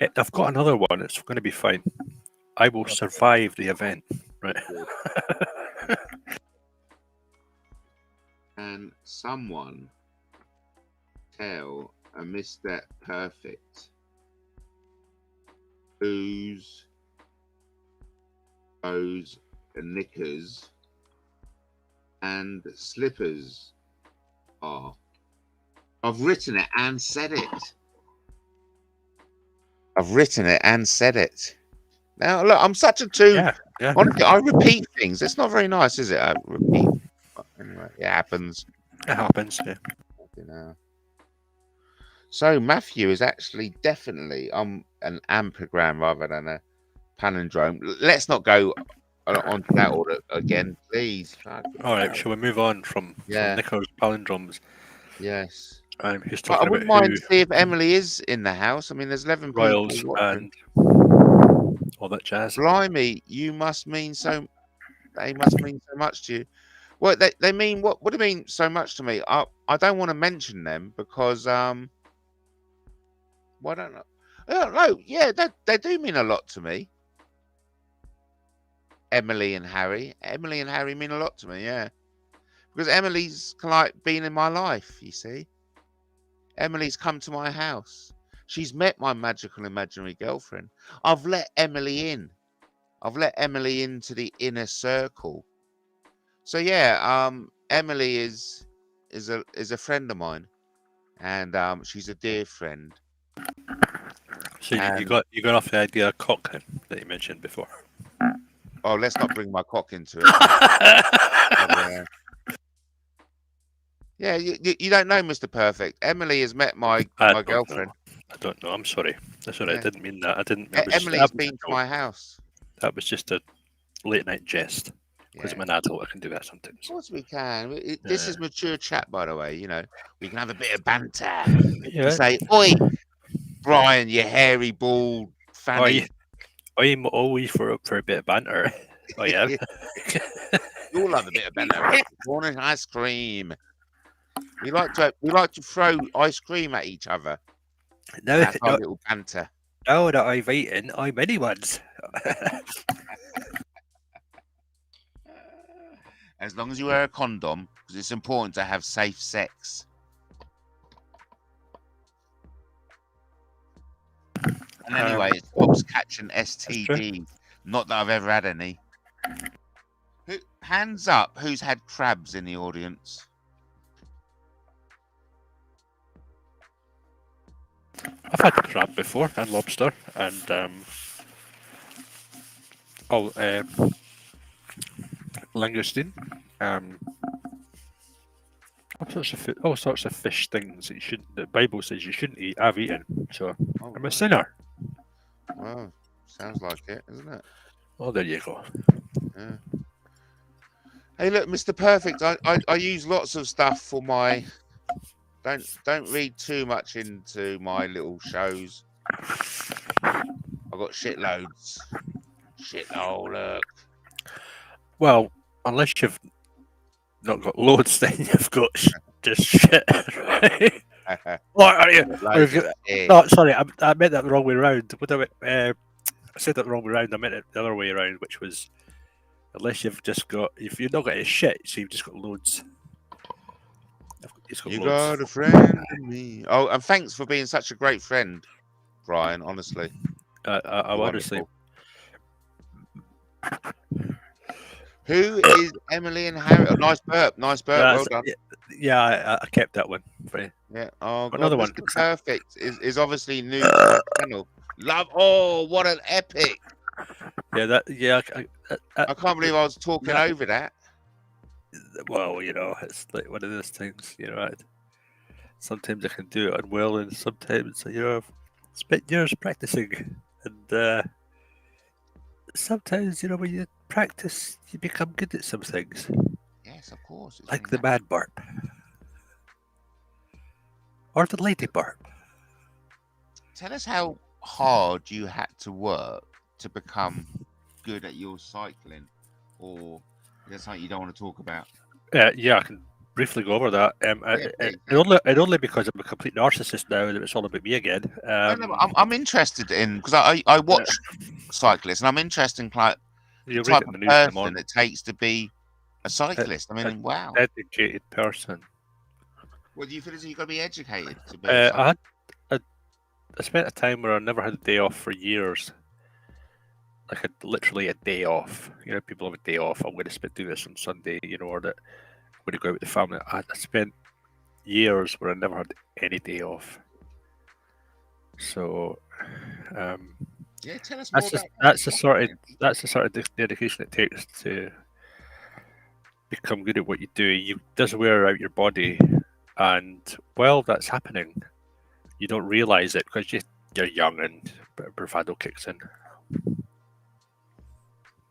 you? I've got another one. It's going to be fine. I will survive the event. Right. Can someone tell a Mr. Perfect whose clothes and knickers and slippers are? I've written it and said it. I've written it and said it. Now, look, I'm such a Yeah. Honestly, I repeat things. It's not very nice, is it? I repeat. But anyway, it happens. It happens. Yeah. You know. So Matthew is actually definitely an ampergram rather than a palindrome. Let's not go on to that order again, please. All right. Shall we move on from Yeah. Nicholas palindromes? Yes. He's But I talking wouldn't about mind to see if Emily is in the house. I mean, there's 11 people royals watching. and all that jazz. Blimey, you must mean so. They must mean so much to you. Well, they mean what? What do you mean so much to me? I don't want to mention them because well, I don't know. I don't know. Yeah, they do mean a lot to me. Emily and Harry mean a lot to me. Yeah, because Emily's like been in my life. You see, Emily's come to my house. She's met my magical imaginary girlfriend. I've let Emily in. I've let Emily into the inner circle. So yeah, Emily is a friend of mine, and she's a dear friend. So you And got off the idea of cock that you mentioned before. oh, let's not bring my cock into it. Yeah, you don't know Mr. Perfect. Emily has met my girlfriend. I don't know. I'm sorry. That's all right. Yeah. I didn't mean that. I didn't. Emily's been to my house. That was just a late night jest. Because I'm an adult, I can do that sometimes. Of course we can. This is mature chat, by the way. You know, we can have a bit of banter. Yeah. You say, "Oi, Brian, you hairy bald fanny." I'm always for a bit of banter. Oh yeah. You all love a bit of banter. Morning ice cream. We like to throw ice cream at each other. That's our little banter. Now that I've eaten, I'm anyone's. As long as you wear a condom, because it's important to have safe sex. And anyway, it stops catching STD. Not that I've ever had any. Hands up, who's had crabs in the audience? I've had crab before and lobster and langoustine, all sorts of fish things that the Bible says you shouldn't eat. I've eaten, so I'm a sinner. Well, sounds like it, isn't it? Oh, there you go. Yeah. Hey, look, Mr. Perfect. I use lots of stuff for my. Don't read too much into my little shows. I've got shitloads. Look. Well, unless you've not got loads, then you've got just shit. Right? What are you? No, sorry, I meant that the wrong way around. I said that the wrong way around. I meant it the other way around, which was unless you've not got any shit, so you've just got loads. You got a friend in me. Oh, and thanks for being such a great friend, Brian. Honestly, I honestly. Who is Emily and Harry? Oh, nice burp. Well done. Yeah, I kept that one. Yeah. Oh, God. Another one. Mr. Perfect is obviously new to my channel. Love. Oh, what an epic. Yeah, I can't believe I was talking over that. Well, it's like one of those things, right? Sometimes I can do it unwell, and sometimes, I've spent years practicing. And sometimes, when you practice, you become good at some things. Yes, of course. Like the man burp. Or the lady burp. Tell us how hard you had to work to become good at your cycling, or is that something you don't want to talk about? Yeah, I can briefly go over that. Please, It only because I'm a complete narcissist now that it's all about me again. no, but I'm interested in, because I watch cyclists, and I'm interested in like the You read type it in of the news in the person morning. it takes to be a cyclist. I mean, wow. Educated person. Well, do you feel as if you've got to be educated to be a I cyclist? I spent a time where I never had a day off for years. Like literally a day off. You know, people have a day off. I'm going to do this on Sunday. You know, or that I'm going to go out with the family. I spent years where I never had any day off. So, Yeah, tell us more about that. that's the sort of dedication it takes to become good at what you do. You does wear out your body, and while that's happening, you don't realize it because you're young and bravado kicks in.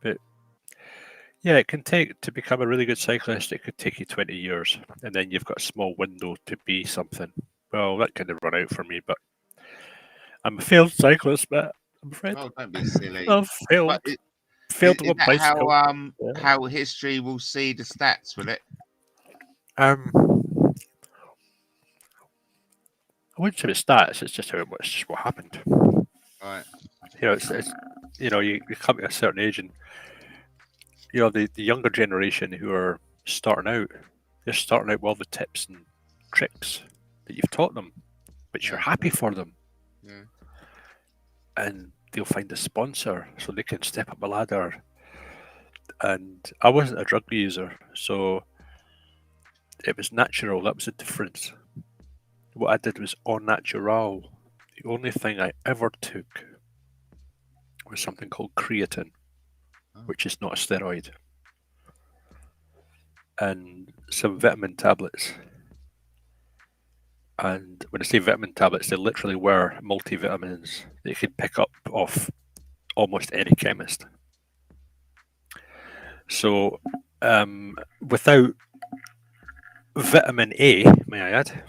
But yeah, it can take to become a really good cyclist. It could take you 20 years, and then you've got a small window to be something. Well, that kind of run out for me, but I'm a failed cyclist, but I'm afraid Oh, don't be silly. I've failed. But Failed is on that bicycle. how history will see the stats? Will it? I wouldn't say it's stats. It's just it's just what happened. Right. You know, it's you know, you come to a certain age, and you know the younger generation who are starting out, they're starting out with all the tips and tricks that you've taught them, but you're happy for them, and they'll find a sponsor so they can step up a ladder. And I wasn't a drug user, so it was natural. That was the difference. What I did was au natural. The only thing I ever took was something called creatine, which is not a steroid, and some vitamin tablets. And when I say vitamin tablets, they literally were multivitamins that you could pick up off almost any chemist. So, without vitamin A, may I add,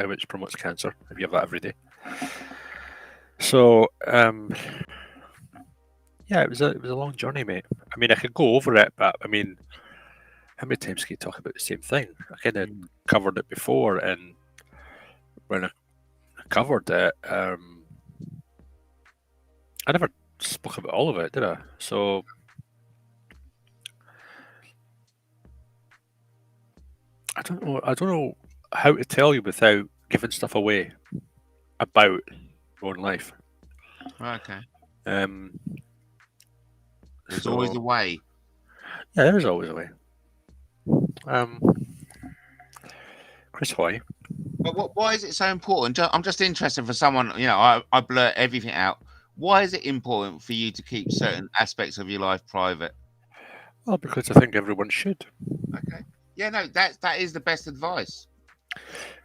which promotes cancer, if you have that every day. So, yeah, it was a long journey, mate. I mean, I could go over it, but I mean, how many times can you talk about the same thing? I kind of covered it before, and when I covered it, I never spoke about all of it, did I? So I don't know how to tell you without giving stuff away about my own life. Okay. There's So, always a way. Yeah, there's always a way. Chris Hoy. But why is it so important? I'm just interested for someone, you know, I blurt everything out. Why is it important for you to keep certain aspects of your life private? Well, because I think everyone should. Okay. Yeah, no, that is the best advice.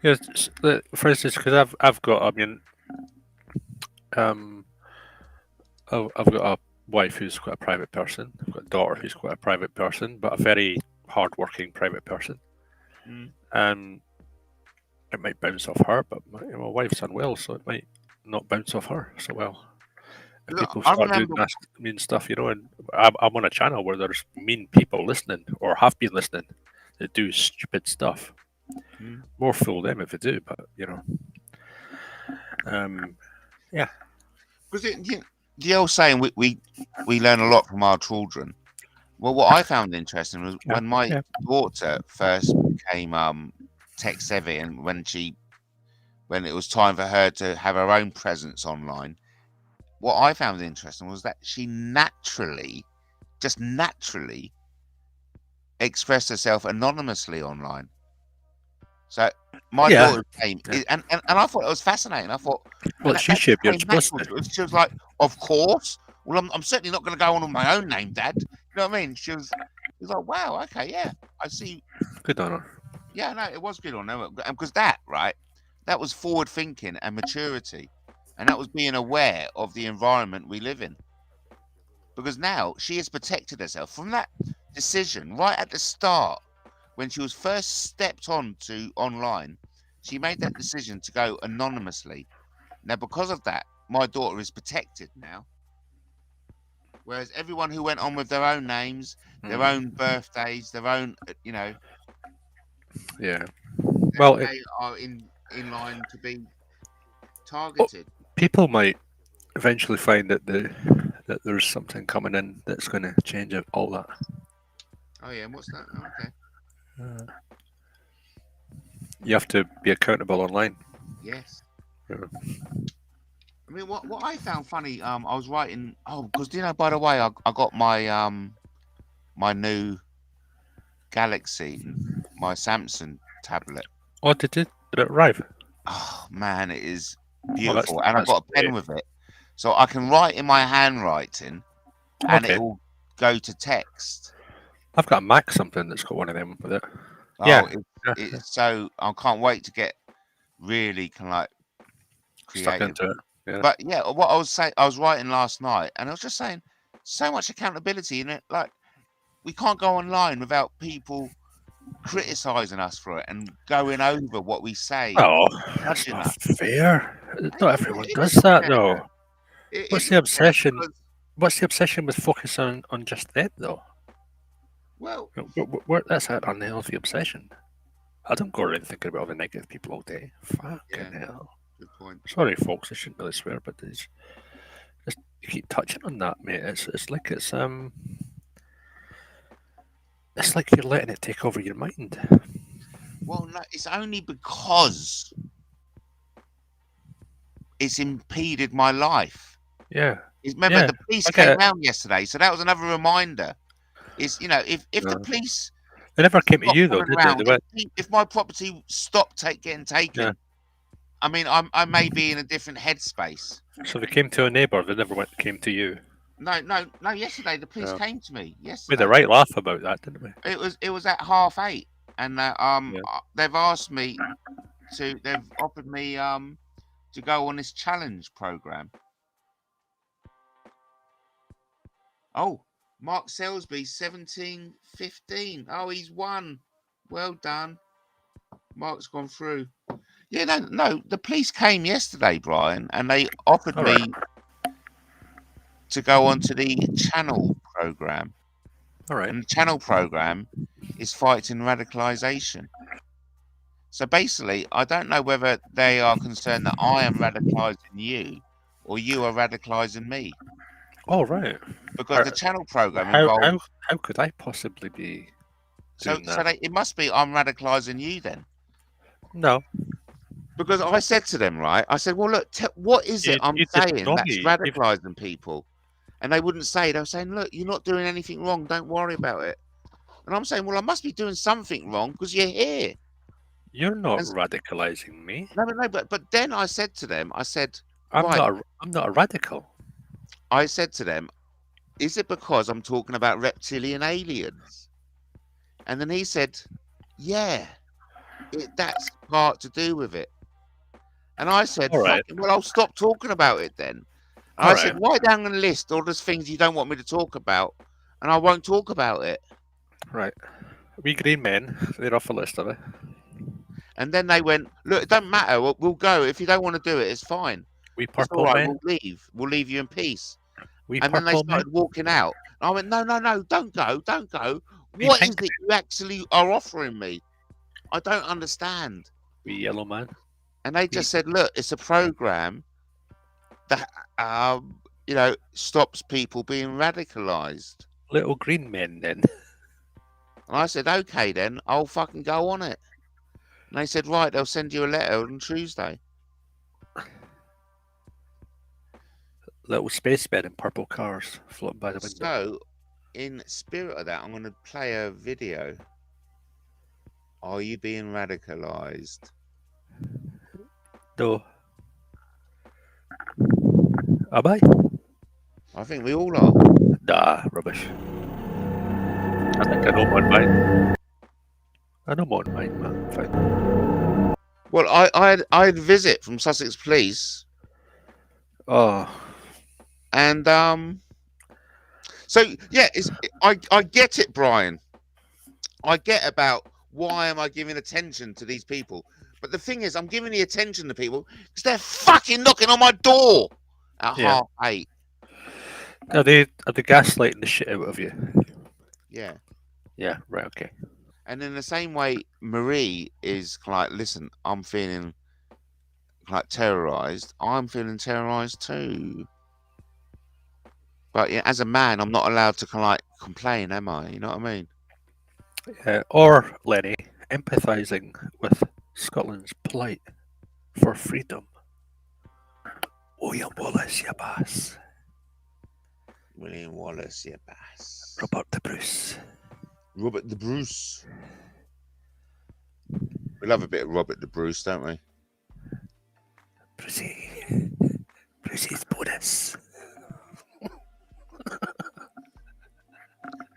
Yes, for instance, because I've got, I mean, I've got a wife who's quite a private person. I've got a daughter who's quite a private person, but a very hard-working private person. And it might bounce off her, but my wife's unwell, so it might not bounce off her so well. And people start doing mean stuff, you know. And I'm on a channel where there's mean people listening, or have been listening, that do stupid stuff. More fool them if they do, but you know, yeah. Because the old saying, we learn a lot from our children. Well, what I found interesting was when my daughter first became tech savvy, and when it was time for her to have her own presence online, what I found interesting was that she just naturally expressed herself anonymously online. So my daughter's name, and I thought it was fascinating. I thought, well, she should be explicit. She was like, of course. Well, I'm certainly not going to go on with my own name, Dad. You know what I mean? She was like, wow, okay, yeah, I see. Good on her. Yeah, no, it was good on her, because that was forward thinking and maturity, and that was being aware of the environment we live in. Because now she has protected herself from that decision right at the start. When she was first stepped on to online, she made that decision to go anonymously. Now, because of that, my daughter is protected now. Whereas everyone who went on with their own names, their own birthdays, their own, Yeah. they are in line to be targeted. People might eventually find that that there's something coming in that's going to change all that. Oh yeah, and what's that? Oh, okay. You have to be accountable online. Yes. Yeah. I mean, what I found funny, I was writing. Oh, because by the way, I got my my new Galaxy, my Samsung tablet. Oh, did it arrive? Oh man, it is Oh, beautiful, and I've got a pen with it, so I can write in my handwriting, and it will go to text. I've got a Mac something that's got one of them with it. Oh, Yeah. It's so I can't wait to get really creative. Stuck into it. Yeah. But yeah, what I was saying, I was writing last night, and I was just saying, so much accountability in it. Like, we can't go online without people criticizing us for it and going over what we say. Oh, that's not fair. Not everyone does that, though. What's the obsession? What's the obsession with focusing on just them, though? Well, that's an unhealthy obsession. I don't go around thinking about all the negative people all day. Fucking hell. Good point. Sorry, folks. I shouldn't really swear, but it's just you keep touching on that, mate. It's like it's like you're letting it take over your mind. Well, no, it's only because it's impeded my life. Yeah. Remember, the police came round yesterday, so that was another reminder. Is if the police, they never came to you though, did they? If my property stopped getting taken, I mean, I may be in a different headspace. So they came to a neighbour. They never came to you. No. Yesterday the police came to me. Yesterday, we had a right laugh about that, didn't we? It was at 8:30, and they've asked me to. They've offered me to go on this challenge program. Oh, Mark Selsby, 17-15. Oh, he's won. Well done. Mark's gone through. Yeah, no. The police came yesterday, Brian, and they offered me to go onto the channel program. All right. And the channel program is fighting radicalization. So basically, I don't know whether they are concerned that I am radicalizing you or you are radicalizing me. Oh, right. Because the channel program involves... How could I possibly be doing that? It must be I'm radicalizing you then. No. Because I said to them, right, I said, well, look, what is it I'm saying that's radicalizing people? And they wouldn't say. They were saying, look, you're not doing anything wrong. Don't worry about it. And I'm saying, well, I must be doing something wrong because you're here. You're not radicalizing me. No, but then I said to them, I said, I'm not a radical. I said to them, is it because I'm talking about reptilian aliens? And then he said, yeah, that's part to do with it. And I said, well, I'll stop talking about it then. And I said, write down a list all those things you don't want me to talk about, and I won't talk about it. Right. We green men, they're off the list of it. And then they went, look, it doesn't matter. We'll go. If you don't want to do it, it's fine. We purple men. We'll leave. We'll leave you in peace. And then they started walking out. And I went, no, don't go. What is it you actually are offering me? I don't understand. We yellow man. And they just said, look, it's a program that, stops people being radicalized. Little green men, then. And I said, okay, then I'll fucking go on it. And they said, right, they'll send you a letter on Tuesday. Little spacemen in purple cars floating by the window. So, in spirit of that, I'm going to play a video. Are you being radicalized? No. Am I? I think we all are. Nah, rubbish. I think I know mine. I know mine, man. Fine. Well, I had a visit from Sussex Police. Oh. And so yeah, I get it, Brian. I get about why am I giving attention to these people, but the thing is, I'm giving the attention to people because they're fucking knocking on my door. at Yeah. 8:30. Are they gaslighting the shit out of you? Yeah. Yeah, right, okay. And in the same way, Marie is like, listen, I'm feeling like terrorized. I'm feeling terrorized too. But yeah, as a man, I'm not allowed to like complain, am I? You know what I mean? Or, Lenny, empathising with Scotland's plight for freedom. William Wallace, ya bass. William Wallace, yeah, bass. Robert the Bruce. Robert the Bruce. We love a bit of Robert the Bruce, don't we? Brucey. Brucey's bonus.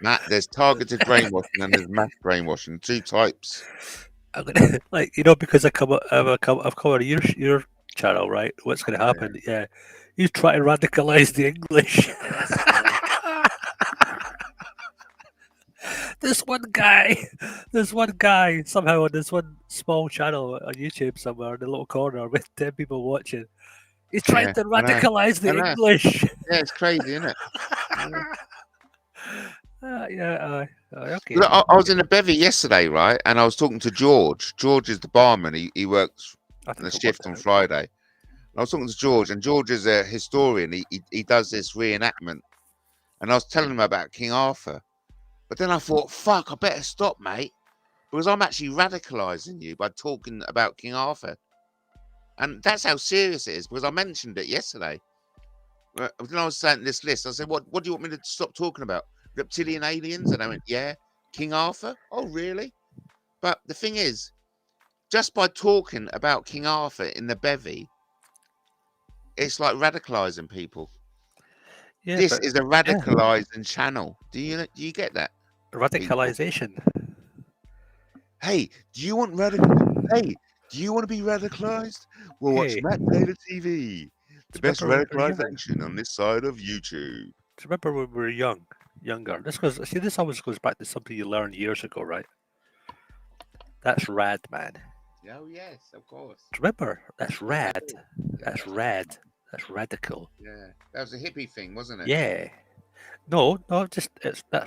Matt, there's targeted brainwashing and there's mass brainwashing. 2 types. I'm gonna, like, you know, because I've come on your channel, right? What's going to happen? Yeah. He's trying to radicalize the English. This one guy, somehow on this one small channel on YouTube somewhere in a little corner with 10 people watching, he's trying to I know. radicalize the I know. English. Yeah, it's crazy, isn't it? Okay. Look, I was in a bevy yesterday, right? And I was talking to George. George is the barman. He works the shift on Friday. I was talking to George, and George is a historian. He does this reenactment. And I was telling him about King Arthur. But then I thought, fuck, I better stop, mate. Because I'm actually radicalizing you by talking about King Arthur. And that's how serious it is, because I mentioned it yesterday. When I was saying this list, I said, what do you want me to stop talking about? Reptilian aliens? And I went, yeah. King Arthur? Oh, really? But the thing is, just by talking about King Arthur in the bevy, it's like radicalizing people. Yeah, This is a radicalizing channel. Do you get that? Radicalization. People? Hey, do you want to be radicalized? Well, watch Matt Taylor TV, the best radicalization on this side of YouTube. Do you remember when we were younger? This always goes back to something you learned years ago, right? That's rad, man. Oh yes, of course. Remember, that's rad. That's rad. That's radical. Yeah, that was a hippie thing, wasn't it? Yeah. No, that's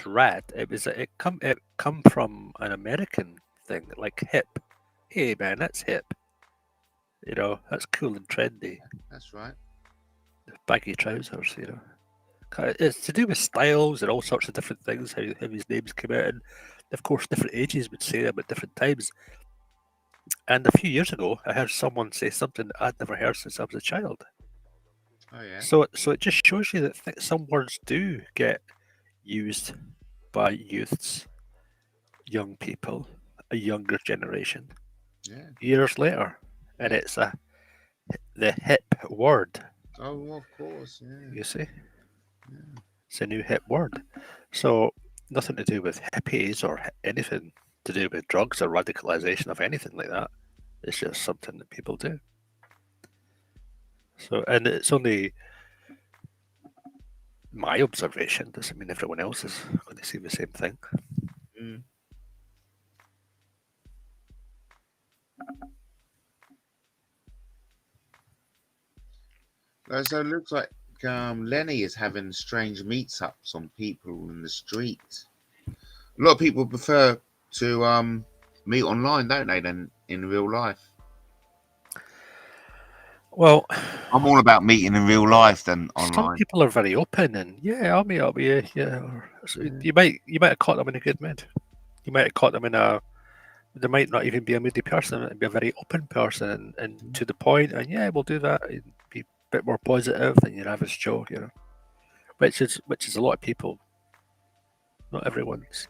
rad. It come from an American thing, like hip. Hey man, that's hip. You know, that's cool and trendy. That's right. Baggy trousers, you know. It's to do with styles and all sorts of different things. How his names came out, and of course, different ages would say them at different times. And a few years ago, I heard someone say something I'd never heard since I was a child. Oh yeah. So it just shows you that some words do get used by youths, young people, a younger generation. Yeah. Years later, and it's the hip word. Oh, well, of course. Yeah. You see, Yeah. it's a new hip word. So nothing to do with hippies or anything to do with drugs or radicalization of anything like that. It's just something that people do. So, and it's only my observation. Doesn't mean everyone else is going to see the same thing. Mm. So it looks like Lenny is having strange meetups on people in the street. A lot of people prefer to meet online, don't they, than in real life? Well, I'm all about meeting in real life than online. Some people are very open, and yeah, I'll meet up with you. Yeah, you might have caught them in a good mood. You might have caught them in a. There might not even be a moody person. It'd be a very open person and to the point. And yeah, we'll do that. And be a bit more positive than your average Joe, you know. Which is a lot of people. Not everyone's.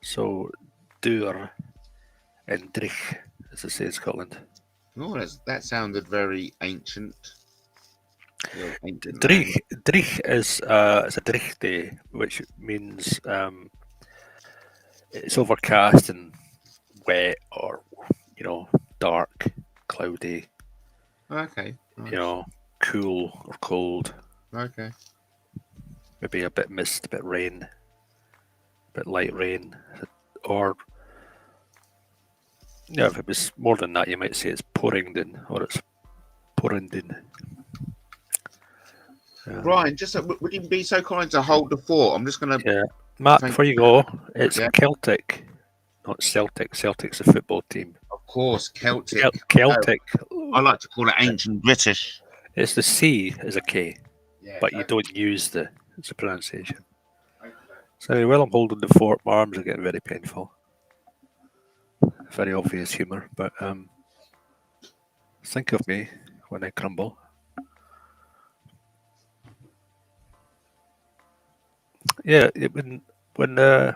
So, doer and drich, as they say in Scotland. Oh, that sounded very ancient. Drich is it's a drich day, which means it's overcast and wet, or dark, cloudy. Okay. Nice. Cool or cold. Okay. Maybe a bit mist, a bit rain, a bit light rain, or if it was more than that, you might say it's pouring din or it's pouring din. Brian, just would you be so kind to hold the fort? I'm just going to. Yeah, Matt. Before you go, it's Yeah. Celtic, not Celtic. Celtic's a football team. Of course, Celtic. Celtic. I like to call it ancient British. It's the C as a K, Yeah, but you don't use the pronunciation. So while I'm holding the fort, my arms are getting very painful. Very obvious humour, but think of me when I crumble. Yeah, when I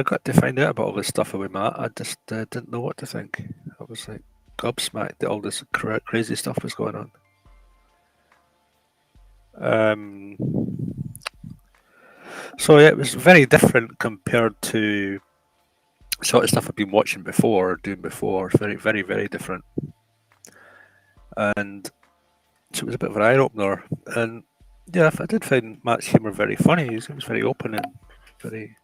got to find out about all this stuff with Matt, I just didn't know what to think. I was like gobsmacked that all this crazy stuff was going on. So yeah, it was very different compared to sort of stuff I've been watching before or doing before. Very, very, very different. And so it was a bit of an eye opener. And yeah, I did find Matt's humour very funny. He was very open and very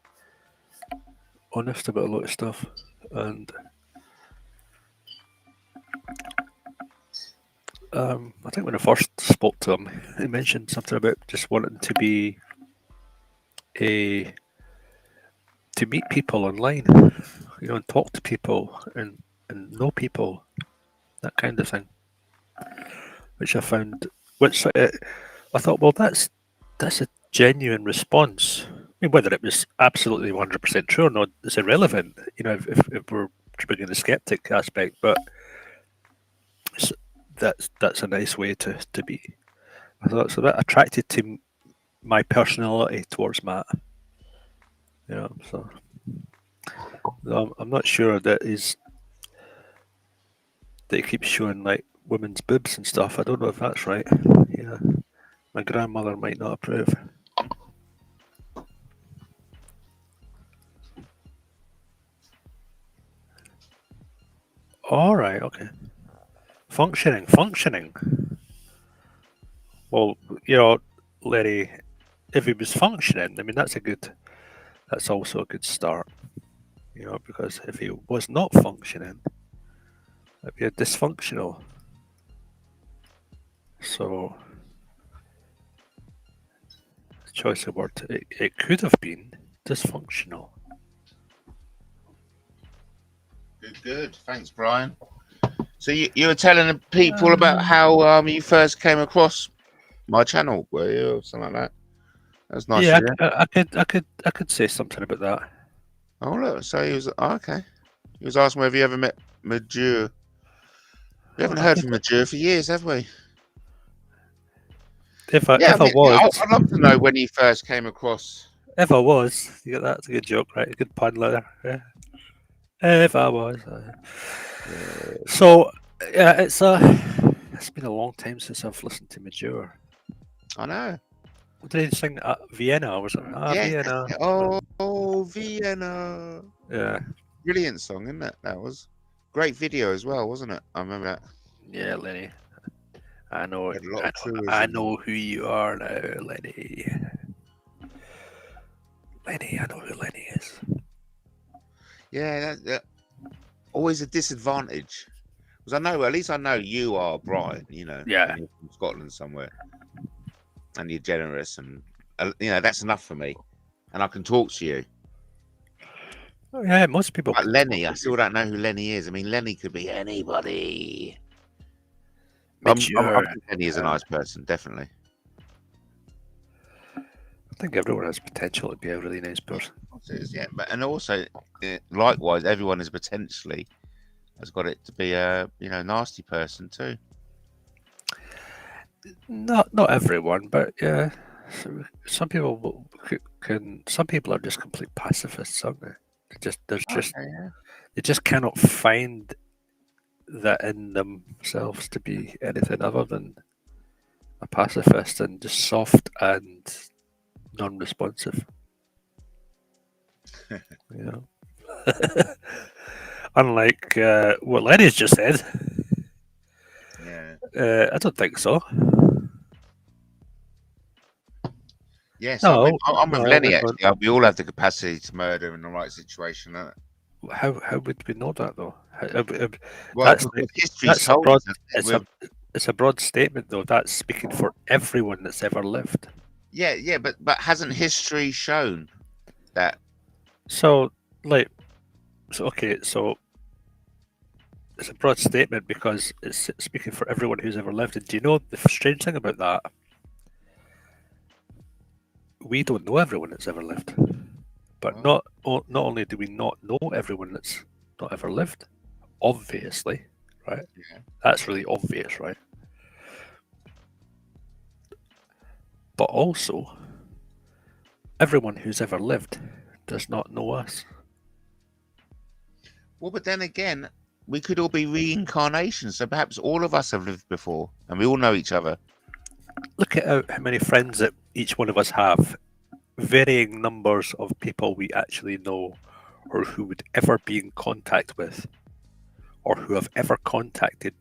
honest about a lot of stuff. And I think when I first spoke to him, he mentioned something about just wanting to be to meet people online, and talk to people and know people, that kind of thing. Which I found, I thought, well, that's a genuine response. I mean, whether it was absolutely 100% true or not is irrelevant, if we're bringing the skeptic aspect, but that's a nice way to be. I thought, so that attracted to my personality towards Matt. So I'm not sure that he keeps showing like women's boobs and stuff. I don't know if that's right. Yeah, my grandmother might not approve. All right, okay. Functioning. Well, Larry, if he was functioning, I mean, that's also a good start. Because if he was not functioning, it'd be a dysfunctional. So, choice of word, it could have been dysfunctional. Good. Thanks, Brian. So you were telling the people about how you first came across my channel, were you, or something like that? That's nice. Yeah, I could say something about that. Oh look, so he was okay. He was asking whether you ever met Majur. We haven't heard from Majur for years, have we? If I was, I'd love to know when he first came across. If I was, you got that's a good joke, right? A good pun there. Yeah. If I was, so yeah, it's been a long time since I've listened to Majur. I know. What did he sing at Vienna or something? Vienna. Oh, Vienna. Yeah. Brilliant song, isn't it? That was great video as well, wasn't it? I remember that. Yeah, Lenny. I know it. I know who you are now, Lenny. Lenny, I know who Lenny is. Yeah, that's always a disadvantage. Because at least I know you are Brian, Yeah. You're from Scotland somewhere. And you're generous, and that's enough for me. And I can talk to you. Oh, yeah, most people. But Lenny, I still don't know who Lenny is. I mean, Lenny could be anybody. I think Lenny is a nice person, definitely. I think everyone has potential to be a really nice person. Yeah, and also, likewise, everyone has got it to be a nasty person too. Not everyone, but yeah, some people can. Some people are just complete pacifists, aren't they? They just cannot find that in themselves to be anything other than a pacifist and just soft and non-responsive. Unlike what Lenny's just said. Yeah. I don't think so. Yes, I'm with Lenny actually. We all have the capacity to murder in the right situation, don't we? How would we know that though? Well, history's told us. it's a broad statement, though. That's speaking for everyone that's ever lived. Yeah, but hasn't history shown that? So, like, okay, so it's a broad statement because it's speaking for everyone who's ever lived. And do you know the strange thing about that? We don't know everyone that's ever lived. But not only do we not know everyone that's not ever lived, obviously, right? Yeah. That's really obvious, right? But also, everyone who's ever lived does not know us. Well, but then again, we could all be reincarnations. So perhaps all of us have lived before, and we all know each other. Look at how many friends that each one of us have. Varying numbers of people we actually know, or who would ever be in contact with, or who have ever contacted.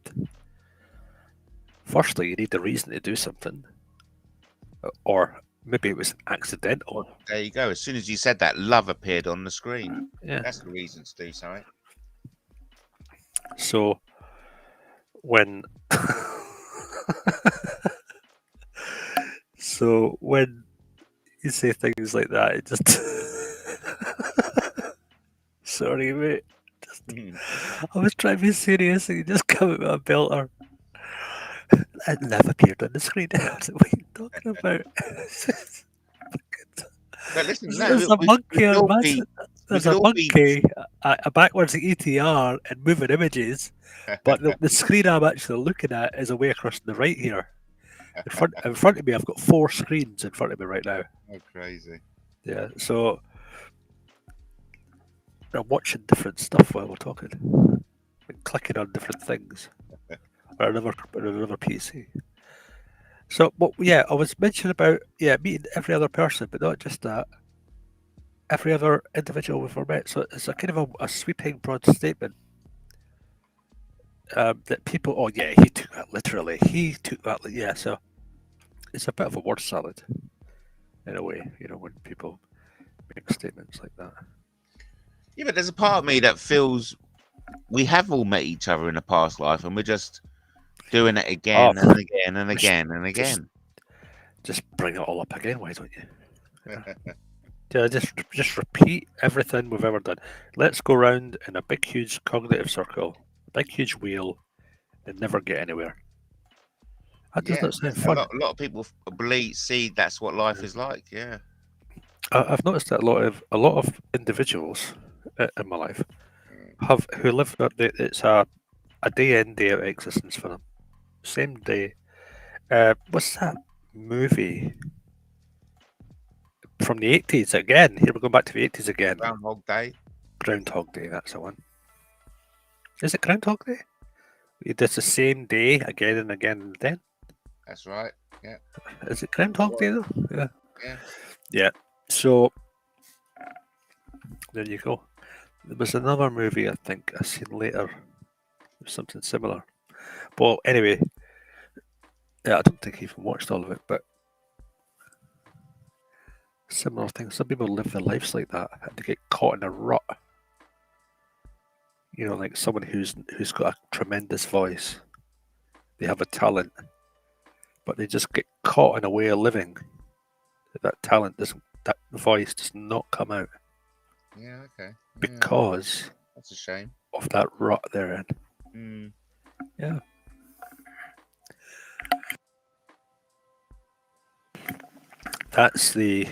Firstly, you need a reason to do something, or maybe it was accidental. There you go. As soon as you said that, love appeared on the screen. Yeah. That's the reason to do something. So when you say things like that, it just sorry, mate. I was trying to be serious, and you just come out with a belter. It never appeared on the screen. I was like, what are you talking about? But listen, There's a monkey on There's a monkey, a backwards ETR and moving images, but the screen I'm actually looking at is away across the right here. In front of me, I've got 4 screens in front of me right now. Oh, crazy. Yeah, so I'm watching different stuff while we're talking. I'm clicking on different things. or another PC. So, I was mentioning about meeting every other person, but not just that. Every other individual we've ever met. So it's a kind of a sweeping, broad statement that people. Oh yeah, he took that literally. He took that. Yeah, so it's a bit of a word salad in a way. When people make statements like that. Yeah, but there's a part of me that feels we have all met each other in a past life, and we're just doing it again and again and again and again. Just bring it all up again, why don't you? Yeah, just repeat everything we've ever done. Let's go round in a big, huge cognitive circle, a big, huge wheel, and never get anywhere. That does not sound fun. A lot of people see that's what life is like. Yeah, I've noticed that a lot of individuals in my life who live that it's a day in, day out existence for them. Same day. What's that movie from the 80s again? Here we're going back to the 80s again. Groundhog Day. Groundhog Day, that's the one. Is it Groundhog Day? It does the same day again and again and then? That's right, yeah. Is it Groundhog Day though? Yeah. Yeah. Yeah. So, there you go. There was another movie I think I seen later. Something similar. Well, anyway, I don't think I even watched all of it, but similar things. Some people live their lives like that and they get caught in a rut. Like someone who's got a tremendous voice. They have a talent, but they just get caught in a way of living. That voice does not come out. Yeah, okay. Because that's a shame. Of that rut they're in. Yeah. That's the.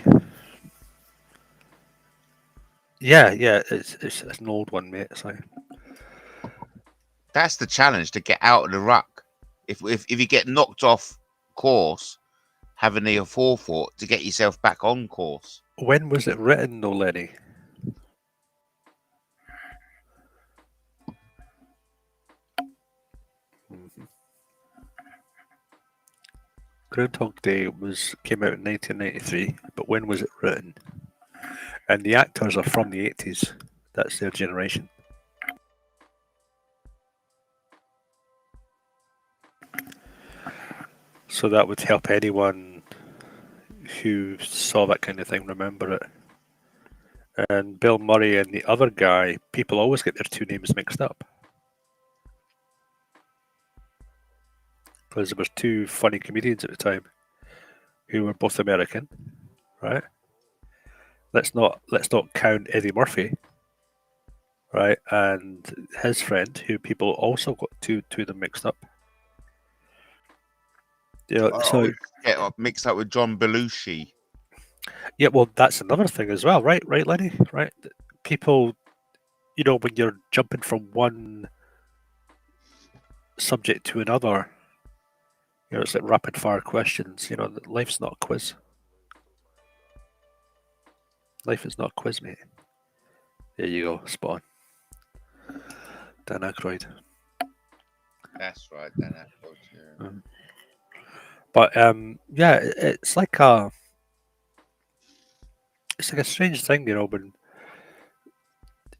Yeah, it's an old one, mate. So that's the challenge, to get out of the ruck. If you get knocked off course, having the forethought to get yourself back on course. When was it written, though, Lenny? Groundhog Day came out in 1993, but when was it written? And the actors are from the 80s. That's their generation. So that would help anyone who saw that kind of thing remember it. And Bill Murray and the other guy, people always get their 2 names mixed up. because there was two funny comedians at the time who were both American, right? Let's not count Eddie Murphy, right? And his friend, who people also got two of them mixed up. Yeah, so get mixed up with John Belushi. yeah, well, that's another thing as well, right, Lenny? Right, people, when you're jumping from one subject to another, it's like rapid fire questions. Life's not a quiz. Life is not a quiz, mate. There you go, spot on. Dan Aykroyd. That's right, Dan Aykroyd. Yeah. But yeah, it's like a strange thing, when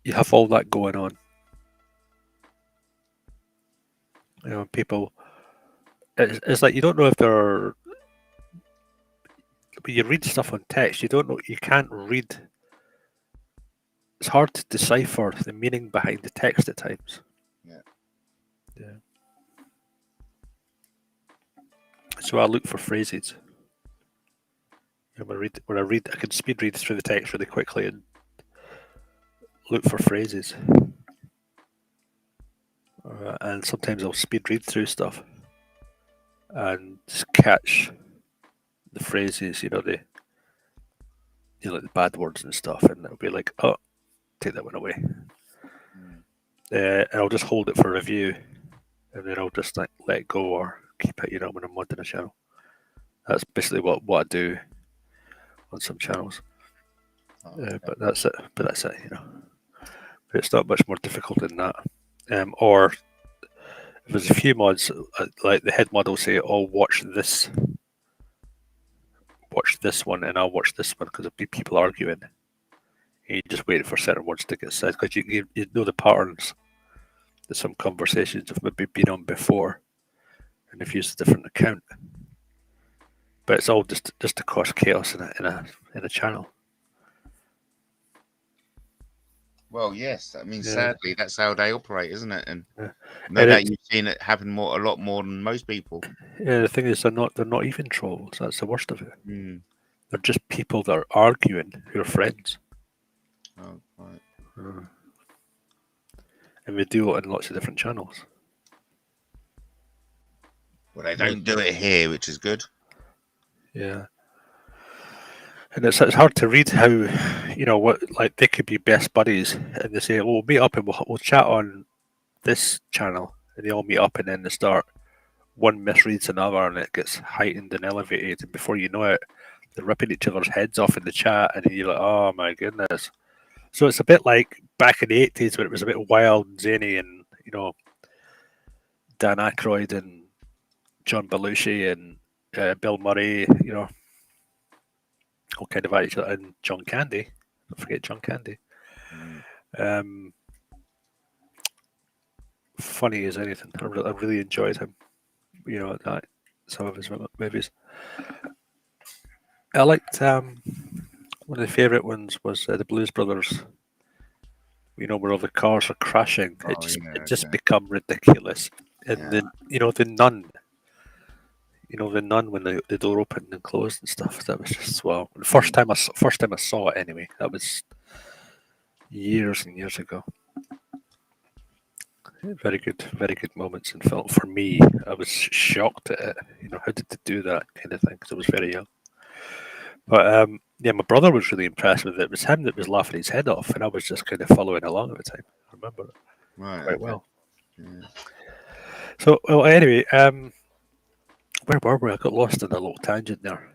you have all that going on. People, it's like you don't know if they're. When you read stuff on text, you don't know. You can't read. It's hard to decipher the meaning behind the text at times. Yeah. So I look for phrases. When I read, I can speed read through the text really quickly and look for phrases. And sometimes I'll speed read through stuff and just catch the phrases, the bad words and stuff, and it'll be like, oh, take that one away. And I'll just hold it for review, and then I'll just let it go or keep it, when I'm modding a channel. That's basically what I do on some channels. Okay. But that's it. But it's not much more difficult than that. Or if there's a few mods, like the head mod will say, "Oh, watch this one," and I'll watch this one because there'll be people arguing. And you just wait for certain words to get said because you know the patterns that some conversations have maybe been on before, and they've used a different account. But it's all just to cause chaos in a channel. Well, yes. I mean, sadly, that's how they operate, isn't it? And no doubt you've seen it happen a lot more than most people. Yeah, the thing is, they're not even trolls. That's the worst of it. They're just people that are arguing who are friends. Oh, right. And we do it in lots of different channels. Well, they don't do it here, which is good. Yeah. And it's hard to read how, what, like, they could be best buddies and they say, we'll meet up and we'll chat on this channel. And they all meet up and then they start, one misreads another and it gets heightened and elevated. And before you know it, they're ripping each other's heads off in the chat. And you're like, oh my goodness. So it's a bit like back in the 80s when it was a bit wild and zany and, Dan Aykroyd and John Belushi and Bill Murray, all kind of at each other, and John Candy. Don't forget John Candy. Funny as anything. I really enjoyed him. Some of his movies. I liked one of the favourite ones was the Blues Brothers. Where all the cars are crashing. It just become ridiculous. And then the nun. The nun when the door opened and closed and stuff. That was just well. The first time I saw it anyway. That was years and years ago. Very good moments in film. For me, I was shocked at it. How did they do that kind of thing? Because I was very young. But my brother was really impressed with it. It was him that was laughing his head off, and I was just kind of following along at the time. I remember it quite well. Yeah. So, well, anyway, where were we? I got lost in a little tangent there.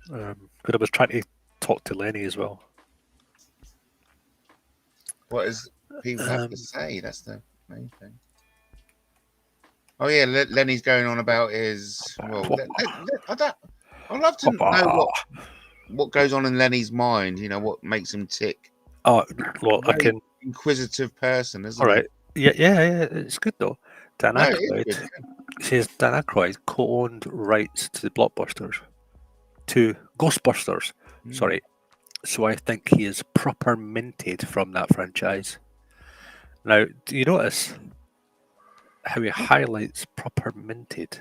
But I was trying to talk to Lenny as well. What does people have to say? That's the main thing. Oh yeah, Lenny's going on about his. Well, I'd love to know what goes on in Lenny's mind. What makes him tick. Oh well, I can. Inquisitive person, isn't he? All right. Yeah. It's good though. Dan Aykroyd says Dan Aykroyd co-owned rights to the blockbusters, to Ghostbusters. Sorry. So I think he is proper minted from that franchise. Now, do you notice how he highlights proper minted.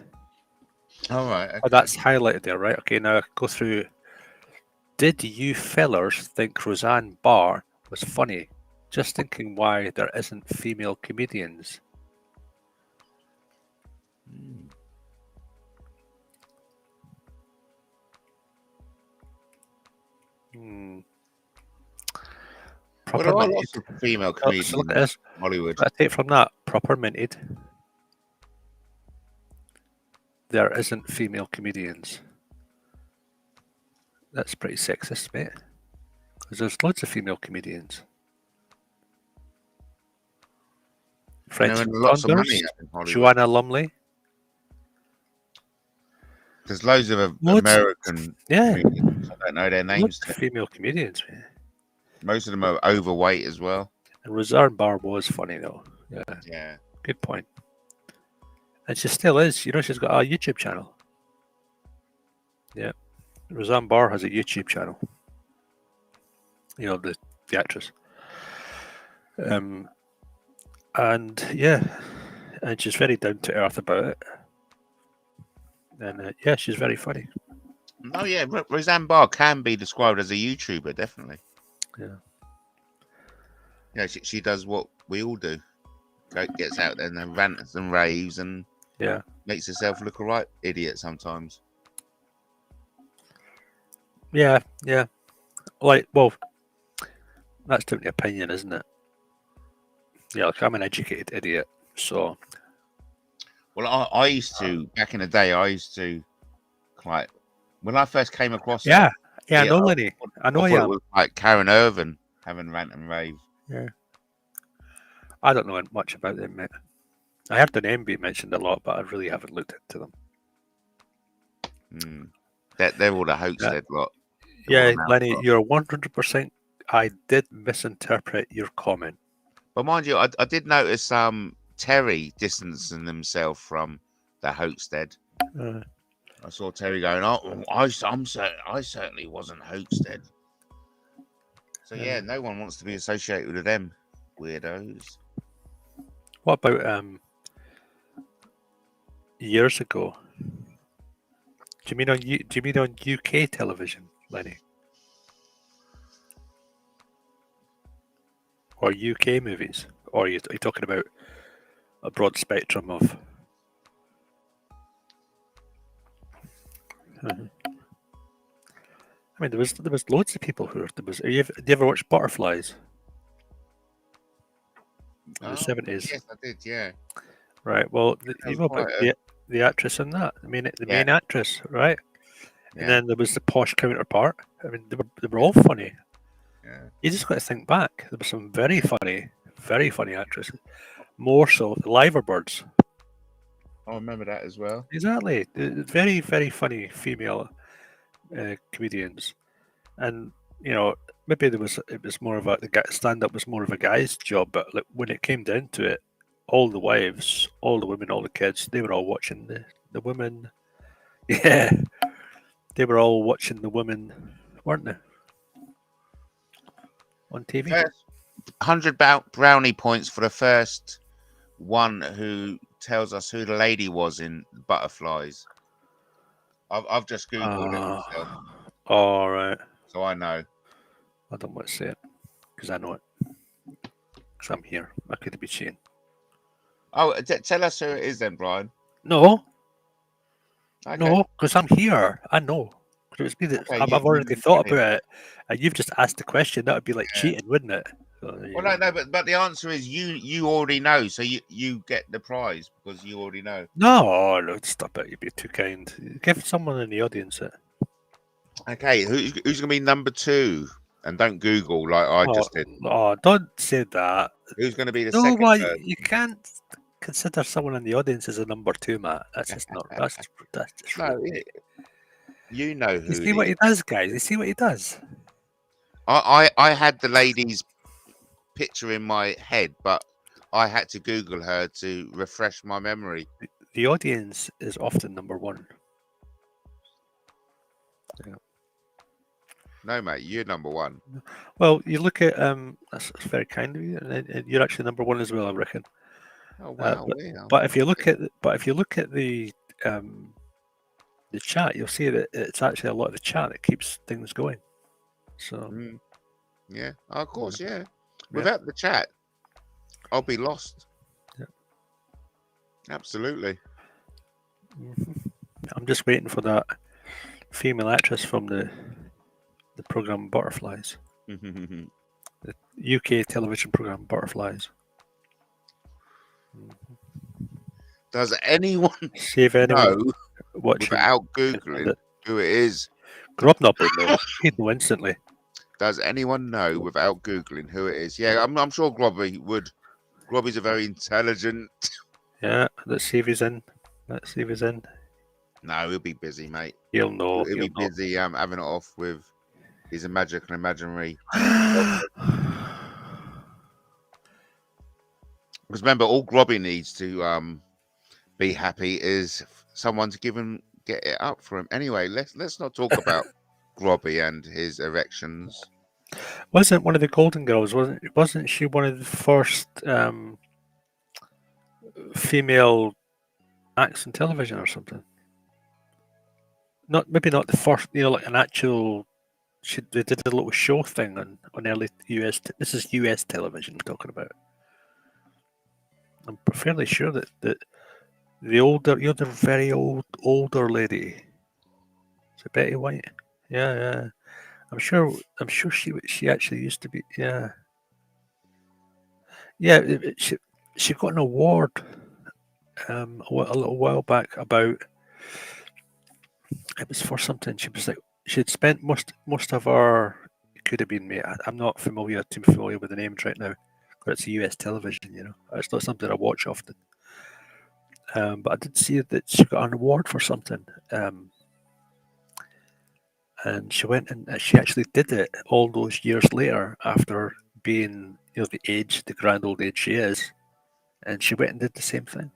All right. Okay. Oh, that's highlighted there, right? Okay, now I can go through. Did you fellers think Roseanne Barr was funny? Just thinking why there isn't female comedians. Hmm. Well, Proper there are minted. lots of female So comedians look at in this. Hollywood. I take from that, proper minted. There isn't female comedians. That's pretty sexist, mate. Because there's loads of female comedians. And there French are lots of money Saunders, in Hollywood. Joanna Lumley. There's loads of Loads. American Yeah, comedians. I don't know their names. loads of female comedians, man. Most of them are overweight as well. And Roseanne Barr was funny though. Yeah, Yeah. good point. And she still is. You know, she's got a YouTube channel. Yeah, Roseanne Barr has a YouTube channel. You know, the actress. And yeah, and she's very down to earth about it. And yeah, she's very funny. Oh yeah, Roseanne Barr can be described as a YouTuber, definitely. Yeah. Yeah, she does what we all do. Gets out there and then rants and raves and Yeah. makes herself look a right idiot sometimes. Yeah, yeah. Like, well, that's different opinion, isn't it? Yeah, like I'm an educated idiot, so. Well, I used to back in the day. I used to like when I first came across. Yeah, it, I know, Lenny. I know thought you. it was like Karen Irvin having rant and rave. Yeah. I don't know much about them, mate. I heard the name being mentioned a lot, but I really haven't looked into them. They're all the Hoaxtead lot. Yeah, Lenny, you're 100%. I did misinterpret your comment. But mind you, I did notice Terry distancing himself from the Hoaxtead. I saw Terry going, "Oh, I certainly wasn't Hoaxtead." So yeah, no one wants to be associated with them weirdos. What about years ago? Do you mean on UK television, Lenny? Or UK movies? Or are you talking about a broad spectrum of? I mean, there was loads of people who did you ever watch Butterflies? In the 70s. Yes, I did. Yeah. Right. Well, you know about the actress in that. I mean, the main actress, right? Yeah. And then there was the posh counterpart. I mean, they were all funny. Yeah. You just got to think back. There were some very funny actresses. More so, the Liverbirds. I remember that as well. Exactly. Very, very funny female comedians. And, you know, maybe it was more of the stand-up was more of a guy's job, but like, when it came down to it, all the wives, all the women, all the kids, they were all watching the women. Yeah. They were all watching the women, weren't they? On TV. 100 brownie points for the first one who tells us who the lady was in Butterflies. I've just Googled it myself. All right. So I know. I don't want to say it because I know it. Because I'm here. I could be cheating. Oh, tell us who it is then, Brian. No. Okay. No, because I'm here. I know. It was me that I've already thought about it, and you've just asked the question. That would be like cheating, wouldn't it? So, well, no, but the answer is you already know, so you get the prize because you already know. No, stop it. You'd be too kind. Give someone in the audience it. Okay, who's going to be number 2? And don't Google like I just did. Oh, don't say that. Who's going to be the no, second? No, you can't consider someone in the audience as a number 2, Matt. That's just not. That's just no. You know who. You see what he does, guys. You see what he does. I had the lady's picture in my head, but I had to Google her to refresh my memory. The audience is often number 1. Yeah. No, mate, you're number 1. Well, you look at that's very kind of you, and you're actually number 1 as well, I reckon. Oh wow, but if you look at the chat, you'll see that it's actually a lot of the chat that keeps things going. So yeah, of course, yeah. Yeah. Without the chat, I'll be lost. Yeah. Absolutely. I'm just waiting for that female actress from the program Butterflies, the UK television program Butterflies. Does anyone See if anyone know watching without can find googling it. who it is? Grobnob would know. He'd know instantly. Does anyone know without googling who it is? Yeah, I'm sure Grobby would. Grobby's a very intelligent. Yeah, let's see if he's in. Let's see if he's in. No, he'll be busy, mate. He'll know. He'll be busy having it off with his magical imaginary. Because remember, all Grobby needs to be happy is someone to get it up for him. Anyway, let's not talk about Grobby and his erections. Wasn't one of the Golden Girls? Wasn't she one of the first female acts in television or something? Maybe not the first. Like an actual. They did a little show thing on early US. This is US television I'm talking about. I'm fairly sure that the older, the very older lady. Is it Betty White? Yeah. I'm sure she actually used to be. Yeah. She got an award a little while back about. It was for something. She was like she'd spent most of her. It could have been me. I'm not too familiar with the names right now. But it's US television, It's not something I watch often. But I did see that she got an award for something. And she went and she actually did it all those years later after being, the grand old age she is. And she went and did the same thing.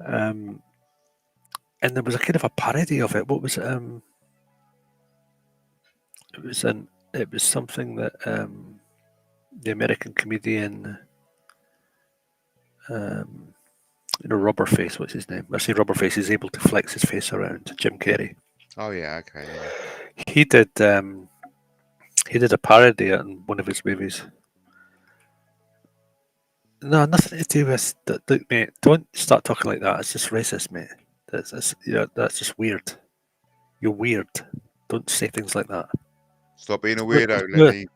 And there was a kind of a parody of it. What was it? It was something that the American comedian, Rubberface, what's his name? I say Rubberface is able to flex his face around. Jim Carrey. Oh yeah, okay, yeah. He did a parody on one of his movies. No, nothing to do with look, mate. Don't start talking like that. It's just racist, mate. That's just weird. You're weird. Don't say things like that. Stop being a weirdo, Lenny.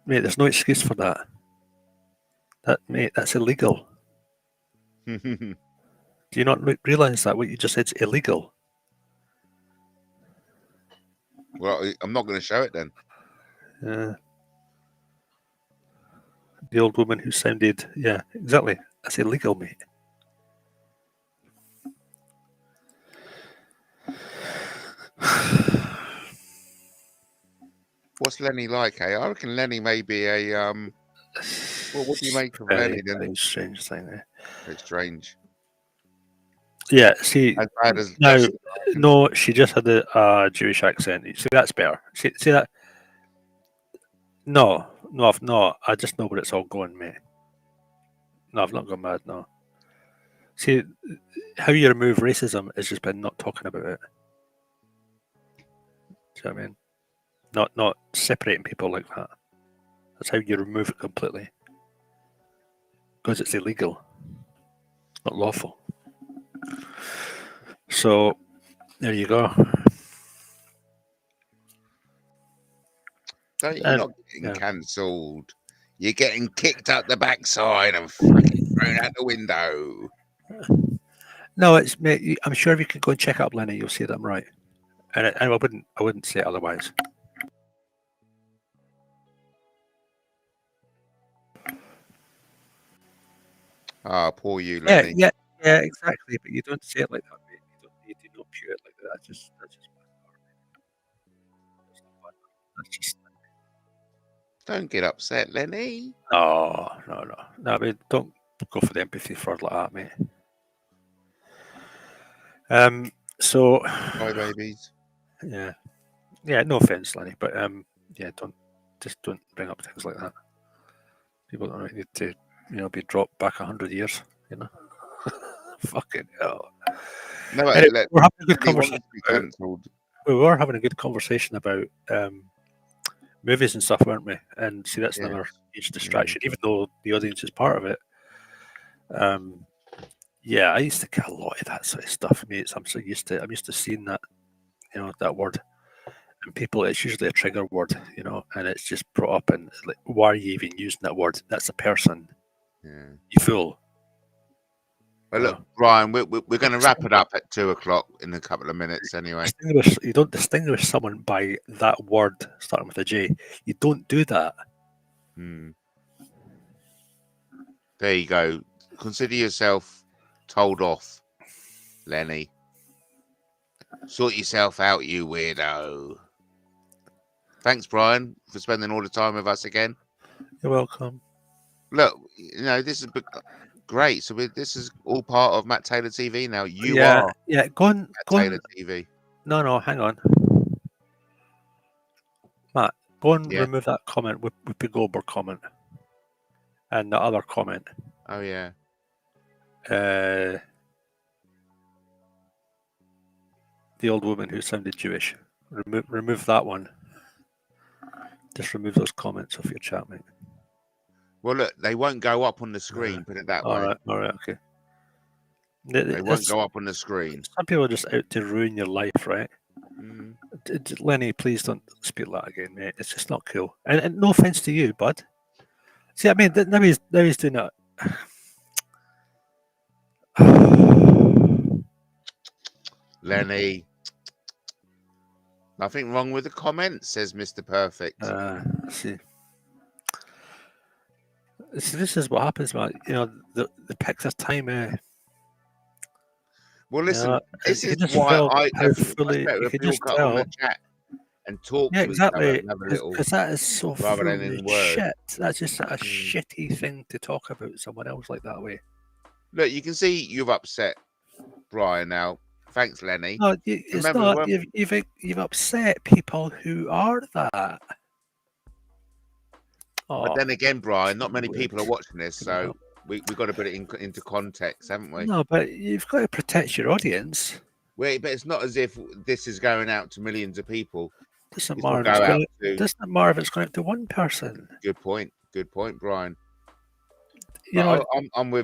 Mate, there's no excuse for that. Mate, that's illegal. Do you not realise that what you just said's illegal? Well, I'm not going to show it then. The old woman who sounded, yeah, exactly. That's illegal, mate. What's Lenny like, eh? I reckon Lenny may be a Well, what do you make of Lenny then? Very strange thing there. It's strange. Yeah, see, As bad as no, she just had a Jewish accent. See, that's better. See that? No, I've not. I just know where it's all going, mate. No, I've not gone mad, no. See, how you remove racism is just by not talking about it. Do you know what I mean? Not separating people like that. That's how you remove it completely. Because it's illegal. Not lawful. So, there you go. You're not getting cancelled. You're getting kicked out the backside and fucking thrown out the window. No, I'm sure if you can go and check up Lenny, you'll see that I'm right. And I wouldn't say otherwise. Ah, poor you, Lenny. Yeah, exactly. But you don't say it like that, mate. You don't need to not pew it like that. That's just That's just. Don't get upset, Lenny. No. I mean, don't go for the empathy fraud like that, mate. So. Hi, babies. Yeah. No offense, Lenny, but yeah, don't bring up things like that. People don't need to be dropped back 100 years. Fucking hell. No, but Anyway, we're having a good he wants conversation. to be cancelled. We were having a good conversation about movies and stuff, weren't we? And see, that's another huge distraction, even though the audience is part of it. Yeah, I used to get a lot of that sort of stuff. I'm so used to. I'm used to seeing that, that word, and people. It's usually a trigger word, and it's just brought up. And it's like, why are you even using that word? That's a person. Yeah. You fool. Well, look, Brian, we're going to wrap it up at 2:00 in a couple of minutes anyway. You don't distinguish someone by that word starting with a J. You don't do that. There you go. Consider yourself told off, Lenny. Sort yourself out, you weirdo. Thanks, Brian, for spending all the time with us again. You're welcome. Look, this is great. So this is all part of Matt Taylor TV now. You are. are. Yeah, go on. Taylor TV. No, hang on. Matt, go and remove that comment, Whoopi Goldberg comment. And the other comment. Oh, yeah. The old woman who sounded Jewish. Remove that one. Just remove those comments off your chat, mate. Well, look, they won't go up on the screen, put it that way. All right, okay. They won't go up on the screen. Some people are just out to ruin your life, right? Lenny, please don't speak that again, mate. It's just not cool. And no offense to you, bud. See, I mean, now he's doing that. Lenny. Nothing wrong with the comments, says Mr. Perfect. See, this is what happens, man. The picks of time. Well, listen, this is why I definitely cut on the chat and talk to each other and have a little, because that is so rather than in words. Shit. That's just a shitty thing to talk about someone else like that way. Look, you can see you've upset Brian now. Thanks, Lenny. No, it's not. You've upset people who are that. But then again, Brian, not many people are watching this, so we've got to put it into context, haven't we? No, but you've got to protect your audience. Wait, but it's not as if this is going out to millions of people. Doesn't matter if it's going out to one person. Good point, Brian. I'm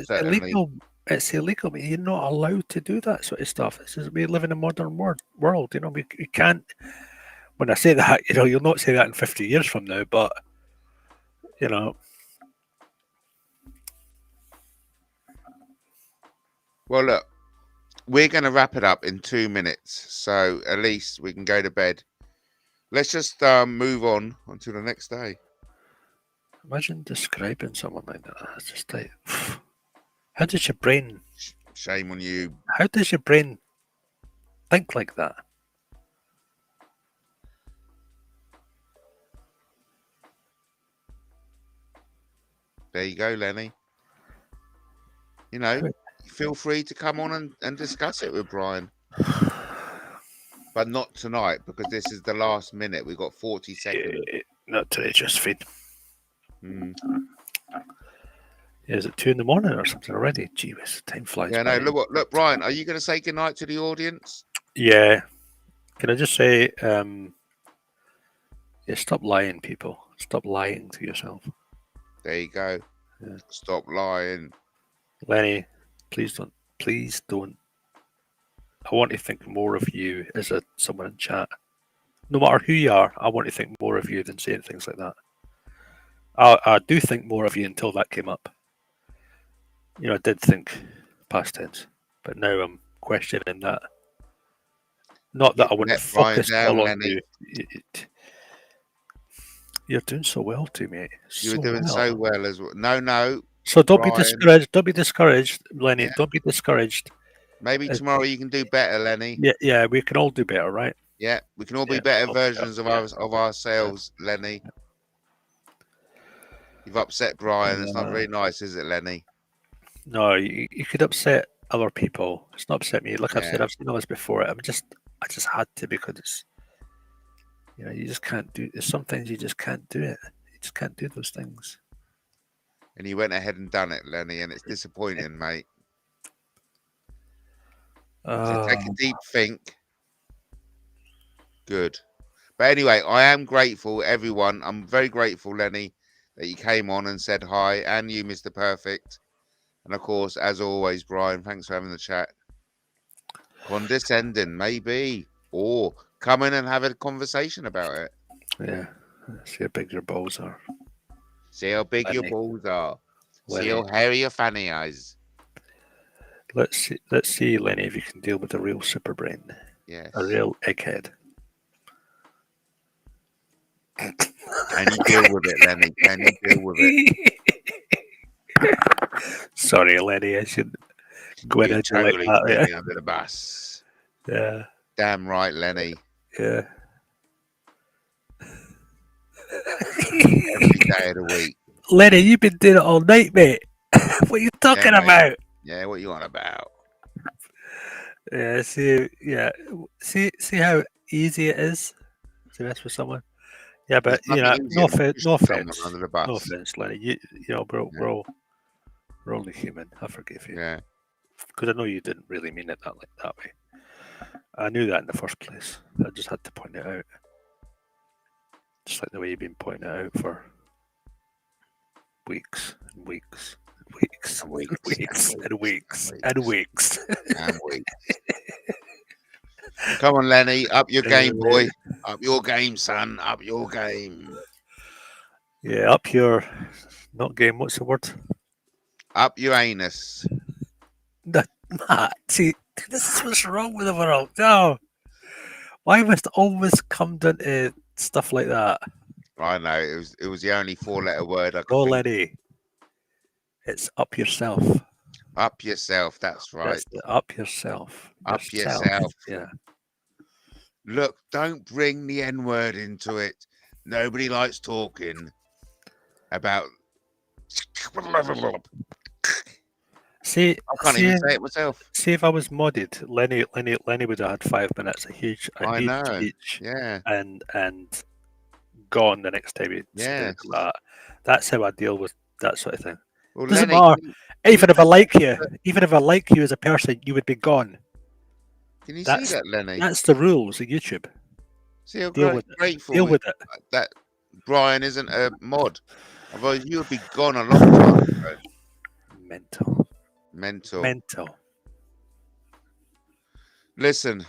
certainly illegal. It's illegal. You're not allowed to do that sort of stuff. We live in a modern world. We can't. When I say that, you'll not say that in 50 years from now, but Well, look, we're going to wrap it up in 2 minutes, so at least we can go to bed. Let's just move on until the next day. Imagine describing someone like that. It's just like, how does your brain? Shame on you. How does your brain think like that? There you go, Lenny. Feel free to come on and discuss it with Brian. But not tonight, because this is the last minute. We've got 40 seconds. Not today, just feed. Is it 2 a.m. or something already? Gee whiz, time flies. Yeah, no, look, Brian, are you going to say goodnight to the audience? Yeah. Can I just say, stop lying, people. Stop lying to yourself. There you go. Yeah. Stop lying. Lenny, please don't. I want to think more of you as someone in chat. No matter who you are, I want to think more of you than saying things like that. I do think more of you until that came up. I did think past tense, but now I'm questioning that. Not that I wouldn't focus all on you. You're doing so well to me. You're doing so well as well. No. So don't be discouraged. Don't be discouraged, Lenny. Yeah. Don't be discouraged. Maybe tomorrow you can do better, Lenny. Yeah, we can all do better, right? Yeah, we can all be better versions of ourselves, Lenny. You've upset Brian. It's not very nice, is it, Lenny? No, you could upset other people. It's not upset me. Like I've said, I've seen all this before. I just had to, because it's, you just can't do. Sometimes you just can't do it. You just can't do those things. and you went ahead and done it, Lenny, and it's disappointing, mate. So take a deep think. Good. But anyway, I am grateful, everyone. I'm very grateful, Lenny, that you came on and said hi, and you, Mr. Perfect. And of course, as always, Brian, thanks for having the chat. Condescending, maybe. Or come in and have a conversation about it. Yeah. See how big your balls are. See how big your Lenny. balls are. See Lenny. how hairy your fanny is. Let's see, Lenny, if you can deal with a real super brain. Yes. A real egghead. Can you deal with it, Lenny? Can you deal with it? Sorry, Lenny, I shouldn't go You're into totally like that. throwing me under the bus. Yeah. Damn right, Lenny. Yeah. Every day of the week. Lenny, you've been doing it all night, mate. What are you talking about? Yeah, what you on about? Yeah, see how easy it is to mess with someone. Yeah, but There's nothing no easier than offense, no pushing someone offense, under the bus. no offense, Lenny. You know, we're only human. I forgive you. Yeah. Because I know you didn't really mean it that way. I knew that in the first place. I just had to point it out. Just like the way you've been pointing it out for weeks and weeks and weeks And weeks, and weeks and and weeks weeks, and weeks. And weeks. Come on, Lenny, up your game, boy. Up your game, son. Up your game. Yeah, up your not game. What's the word? Up your anus. Matt, see, this is what's wrong with the world. No, why must it always come down to stuff like that? I know it was the only 4-letter word I could No, think. Lenny, it's up yourself. Up yourself. That's right. Up yourself. Up yourself. Yeah. Look, don't bring the N word into it. Nobody likes talking about. See, I can't even say it myself. See, if I was modded, Lenny would have had 5 minutes, a huge speech, yeah, and gone the next time he yeah. that. That's how I deal with that sort of thing. Well, Doesn't Lenny, matter. Even if I like you as a person, you would be gone. Can you see that, Lenny? That's the rules of YouTube. See how Deal with it. That Brian isn't a mod. Otherwise, you would be gone a long time ago. Mental. Listen,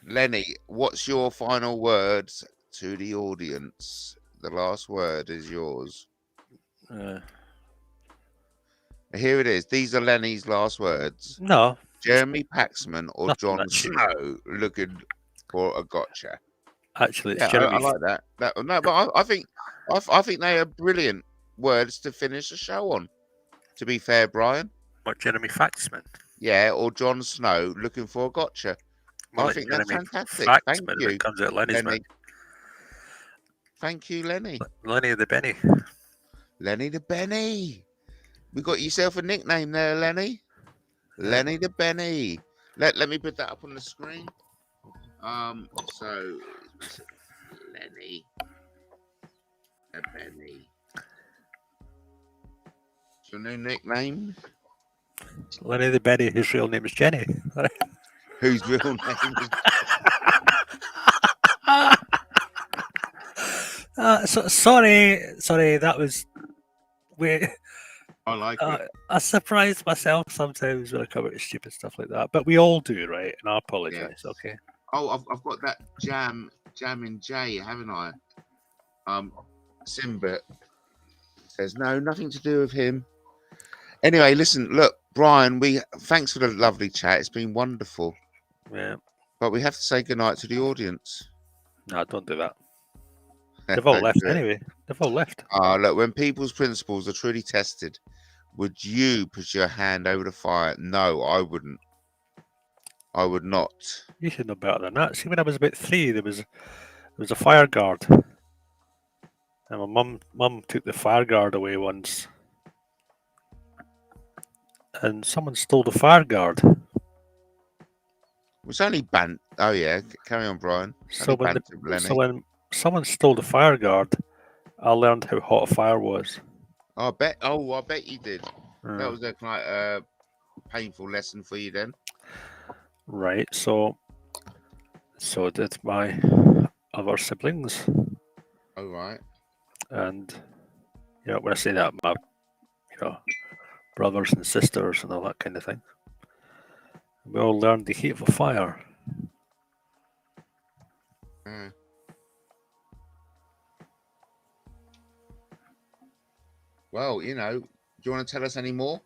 Lenny, what's your final words to the audience? The last word is yours. Here it is. These are Lenny's last words. No. Jeremy Paxman or Jon Snow looking for a gotcha. Actually, it's yeah, Jeremy. I like that. No, but I think they are brilliant words to finish the show on. To be fair, Brian. What, Jeremy Paxman? Yeah, or Jon Snow looking for a gotcha. Well, I think that's fantastic. Thank you, comes out Lenny's Lenny. Thank you, Lenny. Lenny the Benny. Lenny the Benny. We got yourself a nickname there, Lenny. Lenny the Benny. Let me put that up on the screen. So Lenny the Benny. It's your new nickname? Lenny the Benny, his real name is Jenny. Whose real name is sorry, that was weird. I like it. I surprise myself sometimes when I come out with stupid stuff like that, but we all do, right? And I apologise. Yeah. Okay. Oh, I've got that jam in J, haven't I? Simba says no, nothing to do with him. Anyway, listen, look, Brian, thanks for the lovely chat. It's been wonderful. Yeah. But we have to say goodnight to the audience. No, don't do that. They've all left anyway. They've all left. Look, when people's principles are truly tested, would you put your hand over the fire? No, I wouldn't. I would not. You should know better than that. See, when I was about 3, there was a fire guard. And my mum took the fire guard away once. And someone stole the fire guard. It's only bant. Oh yeah, carry on, Brian. So when someone stole the fire guard, I learned how hot a fire was. I bet. Oh, I bet you did. That Uh, was a quite painful lesson for you then. right. So did my other siblings, Oh, right. and when I say that, my brothers and sisters and all that kind of thing. We all learned the heat of a fire. Mm. Well, do you want to tell us any more?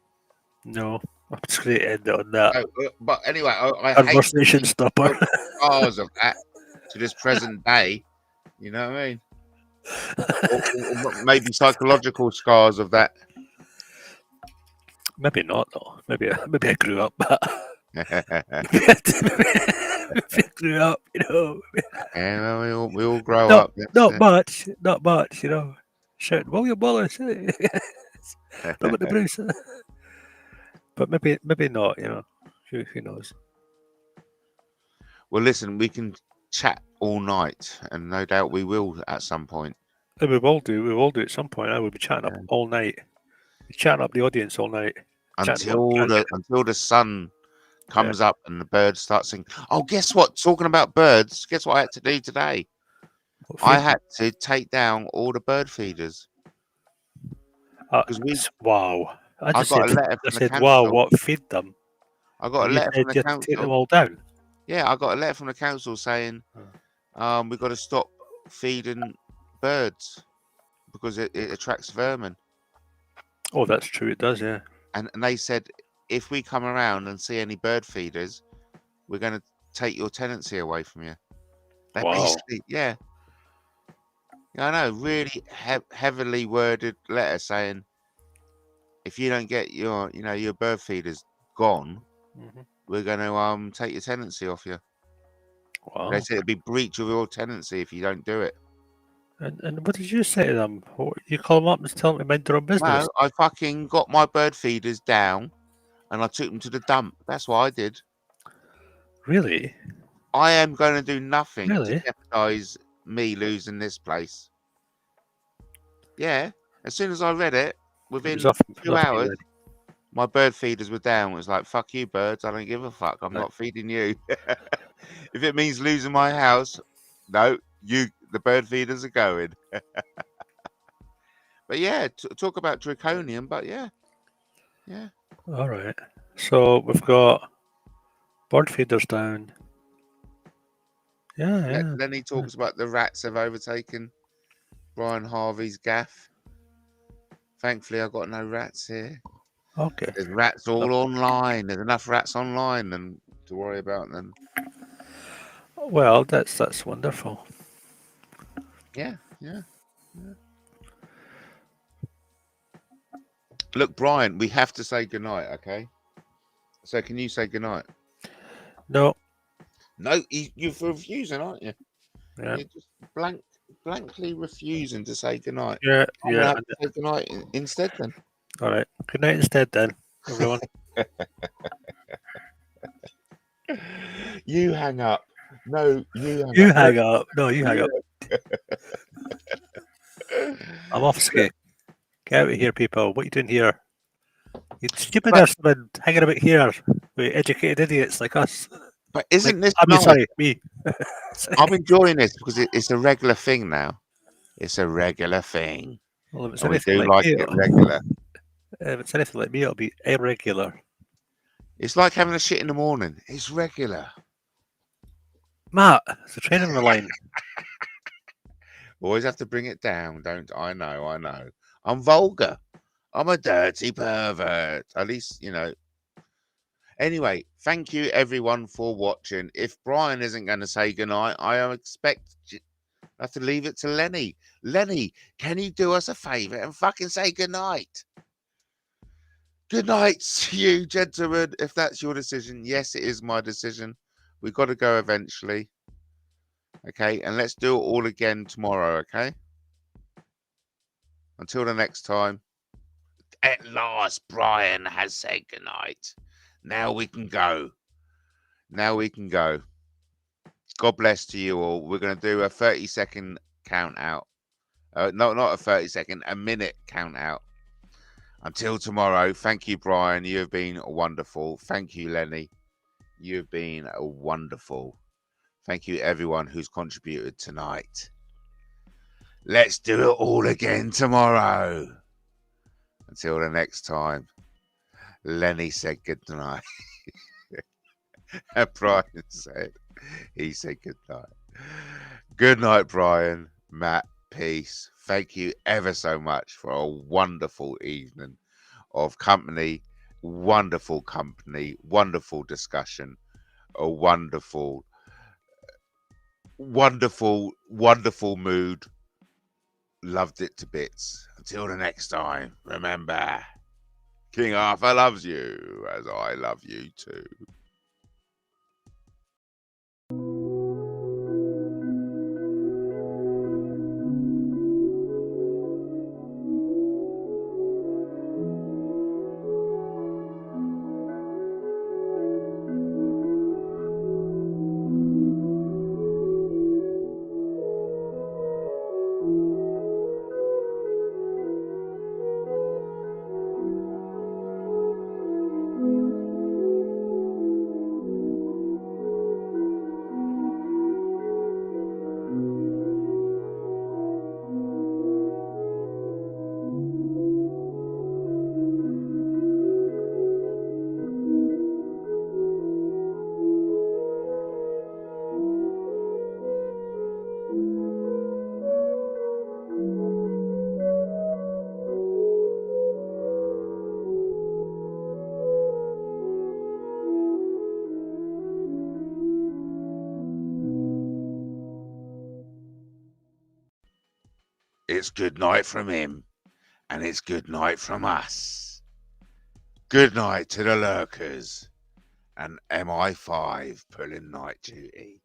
No, I'm just going to end it on that. No, but anyway, I hate Conversation stopper. scars of that to this present day. You know what I mean? Or maybe psychological scars of that. Maybe not though. Maybe I grew up. Yeah, maybe I grew up. well, we all grow Not up. That's not much. Not much. Shout William Wallace. Robert the Bruce. But maybe not. Who knows? Well, listen, we can chat all night, and no doubt we will at some point. And we will do. We will do at some point. I will be chatting up all night. Chatting up the audience all night. Until the sun comes up and the birds start singing. Oh, guess what? Talking about birds, guess what I had to do today? I had to take down all the bird feeders. Wow. I got a letter from the council. Wow, what, feed them? I got a letter from the council. Take them all down? Yeah, I got a letter from the council saying we've got to stop feeding birds because it attracts vermin. Oh, that's true. It does, yeah. And they said if we come around and see any bird feeders, we're going to take your tenancy away from you. They basically, yeah, I know, really heavily worded letter saying if you don't get your bird feeders gone, we're going to take your tenancy off you. Wow. They said it'd be breach of your tenancy if you don't do it. And what did you say to them? You call them up and tell them to mind their own business? No, I fucking got my bird feeders down and I took them to the dump. That's what I did. Really? I am going to do nothing Really? to jeopardize me losing this place. Yeah. As soon as I read it, within 2 hours, my bird feeders were down. It was like, fuck you, birds. I don't give a fuck. I'm not feeding you. If it means losing my house, no, the bird feeders are going. But yeah, talk about draconian, but yeah. All right. So we've got bird feeders down. Yeah. Then he talks about the rats have overtaken Brian Harvey's gaff. Thankfully, I've got no rats here. Okay. There's rats all online. There's enough rats online than to worry about them. Well, that's wonderful. Yeah. Look, Brian, we have to say goodnight, okay? So can you say goodnight? No. No, you're refusing, aren't you? Yeah. You're just blankly refusing to say goodnight. Yeah. I'm gonna have to say goodnight instead then. All right. Good night instead then, everyone. You hang up. No, you hang up. No, you hang up. I'm off ski. Get out of here, people. What are you doing here? You stupid Irishman hanging about here with educated idiots like us. But isn't this sorry, me. I'm enjoying this because it's a regular thing now. It's a regular thing. Well, if it's and we anything do like it regular. If it's anything like me, it'll be irregular. It's like having a shit in the morning. It's regular. Matt, there's a train on the line. Always have to bring it down, don't I? I know. I'm vulgar. I'm a dirty pervert. At least, Anyway, thank you everyone for watching. If Brian isn't going to say goodnight, I expect I have to leave it to Lenny. Lenny, can you do us a favour and fucking say goodnight? Good night to you, gentlemen. If that's your decision, yes, it is my decision. We've got to go eventually. Okay, and let's do it all again tomorrow, okay? Until the next time. At last, Brian has said goodnight. Now we can go. God bless to you all. We're going to do a 30-second count out. No, not a 30-second, a minute count out. Until tomorrow, thank you, Brian. You have been wonderful. Thank you, Lenny. You have been wonderful. Thank you, everyone who's contributed tonight. Let's do it all again tomorrow. Until the next time, Lenny said good night. And Brian said, he said good night. Good night, Brian, Matt, peace. Thank you ever so much for a wonderful evening of company, wonderful discussion, a wonderful mood. Loved it to bits. Until the next time, remember, King Arthur loves you as I love you too. It's good night from him, and it's good night from us. Good night to the lurkers and MI5 pulling night duty.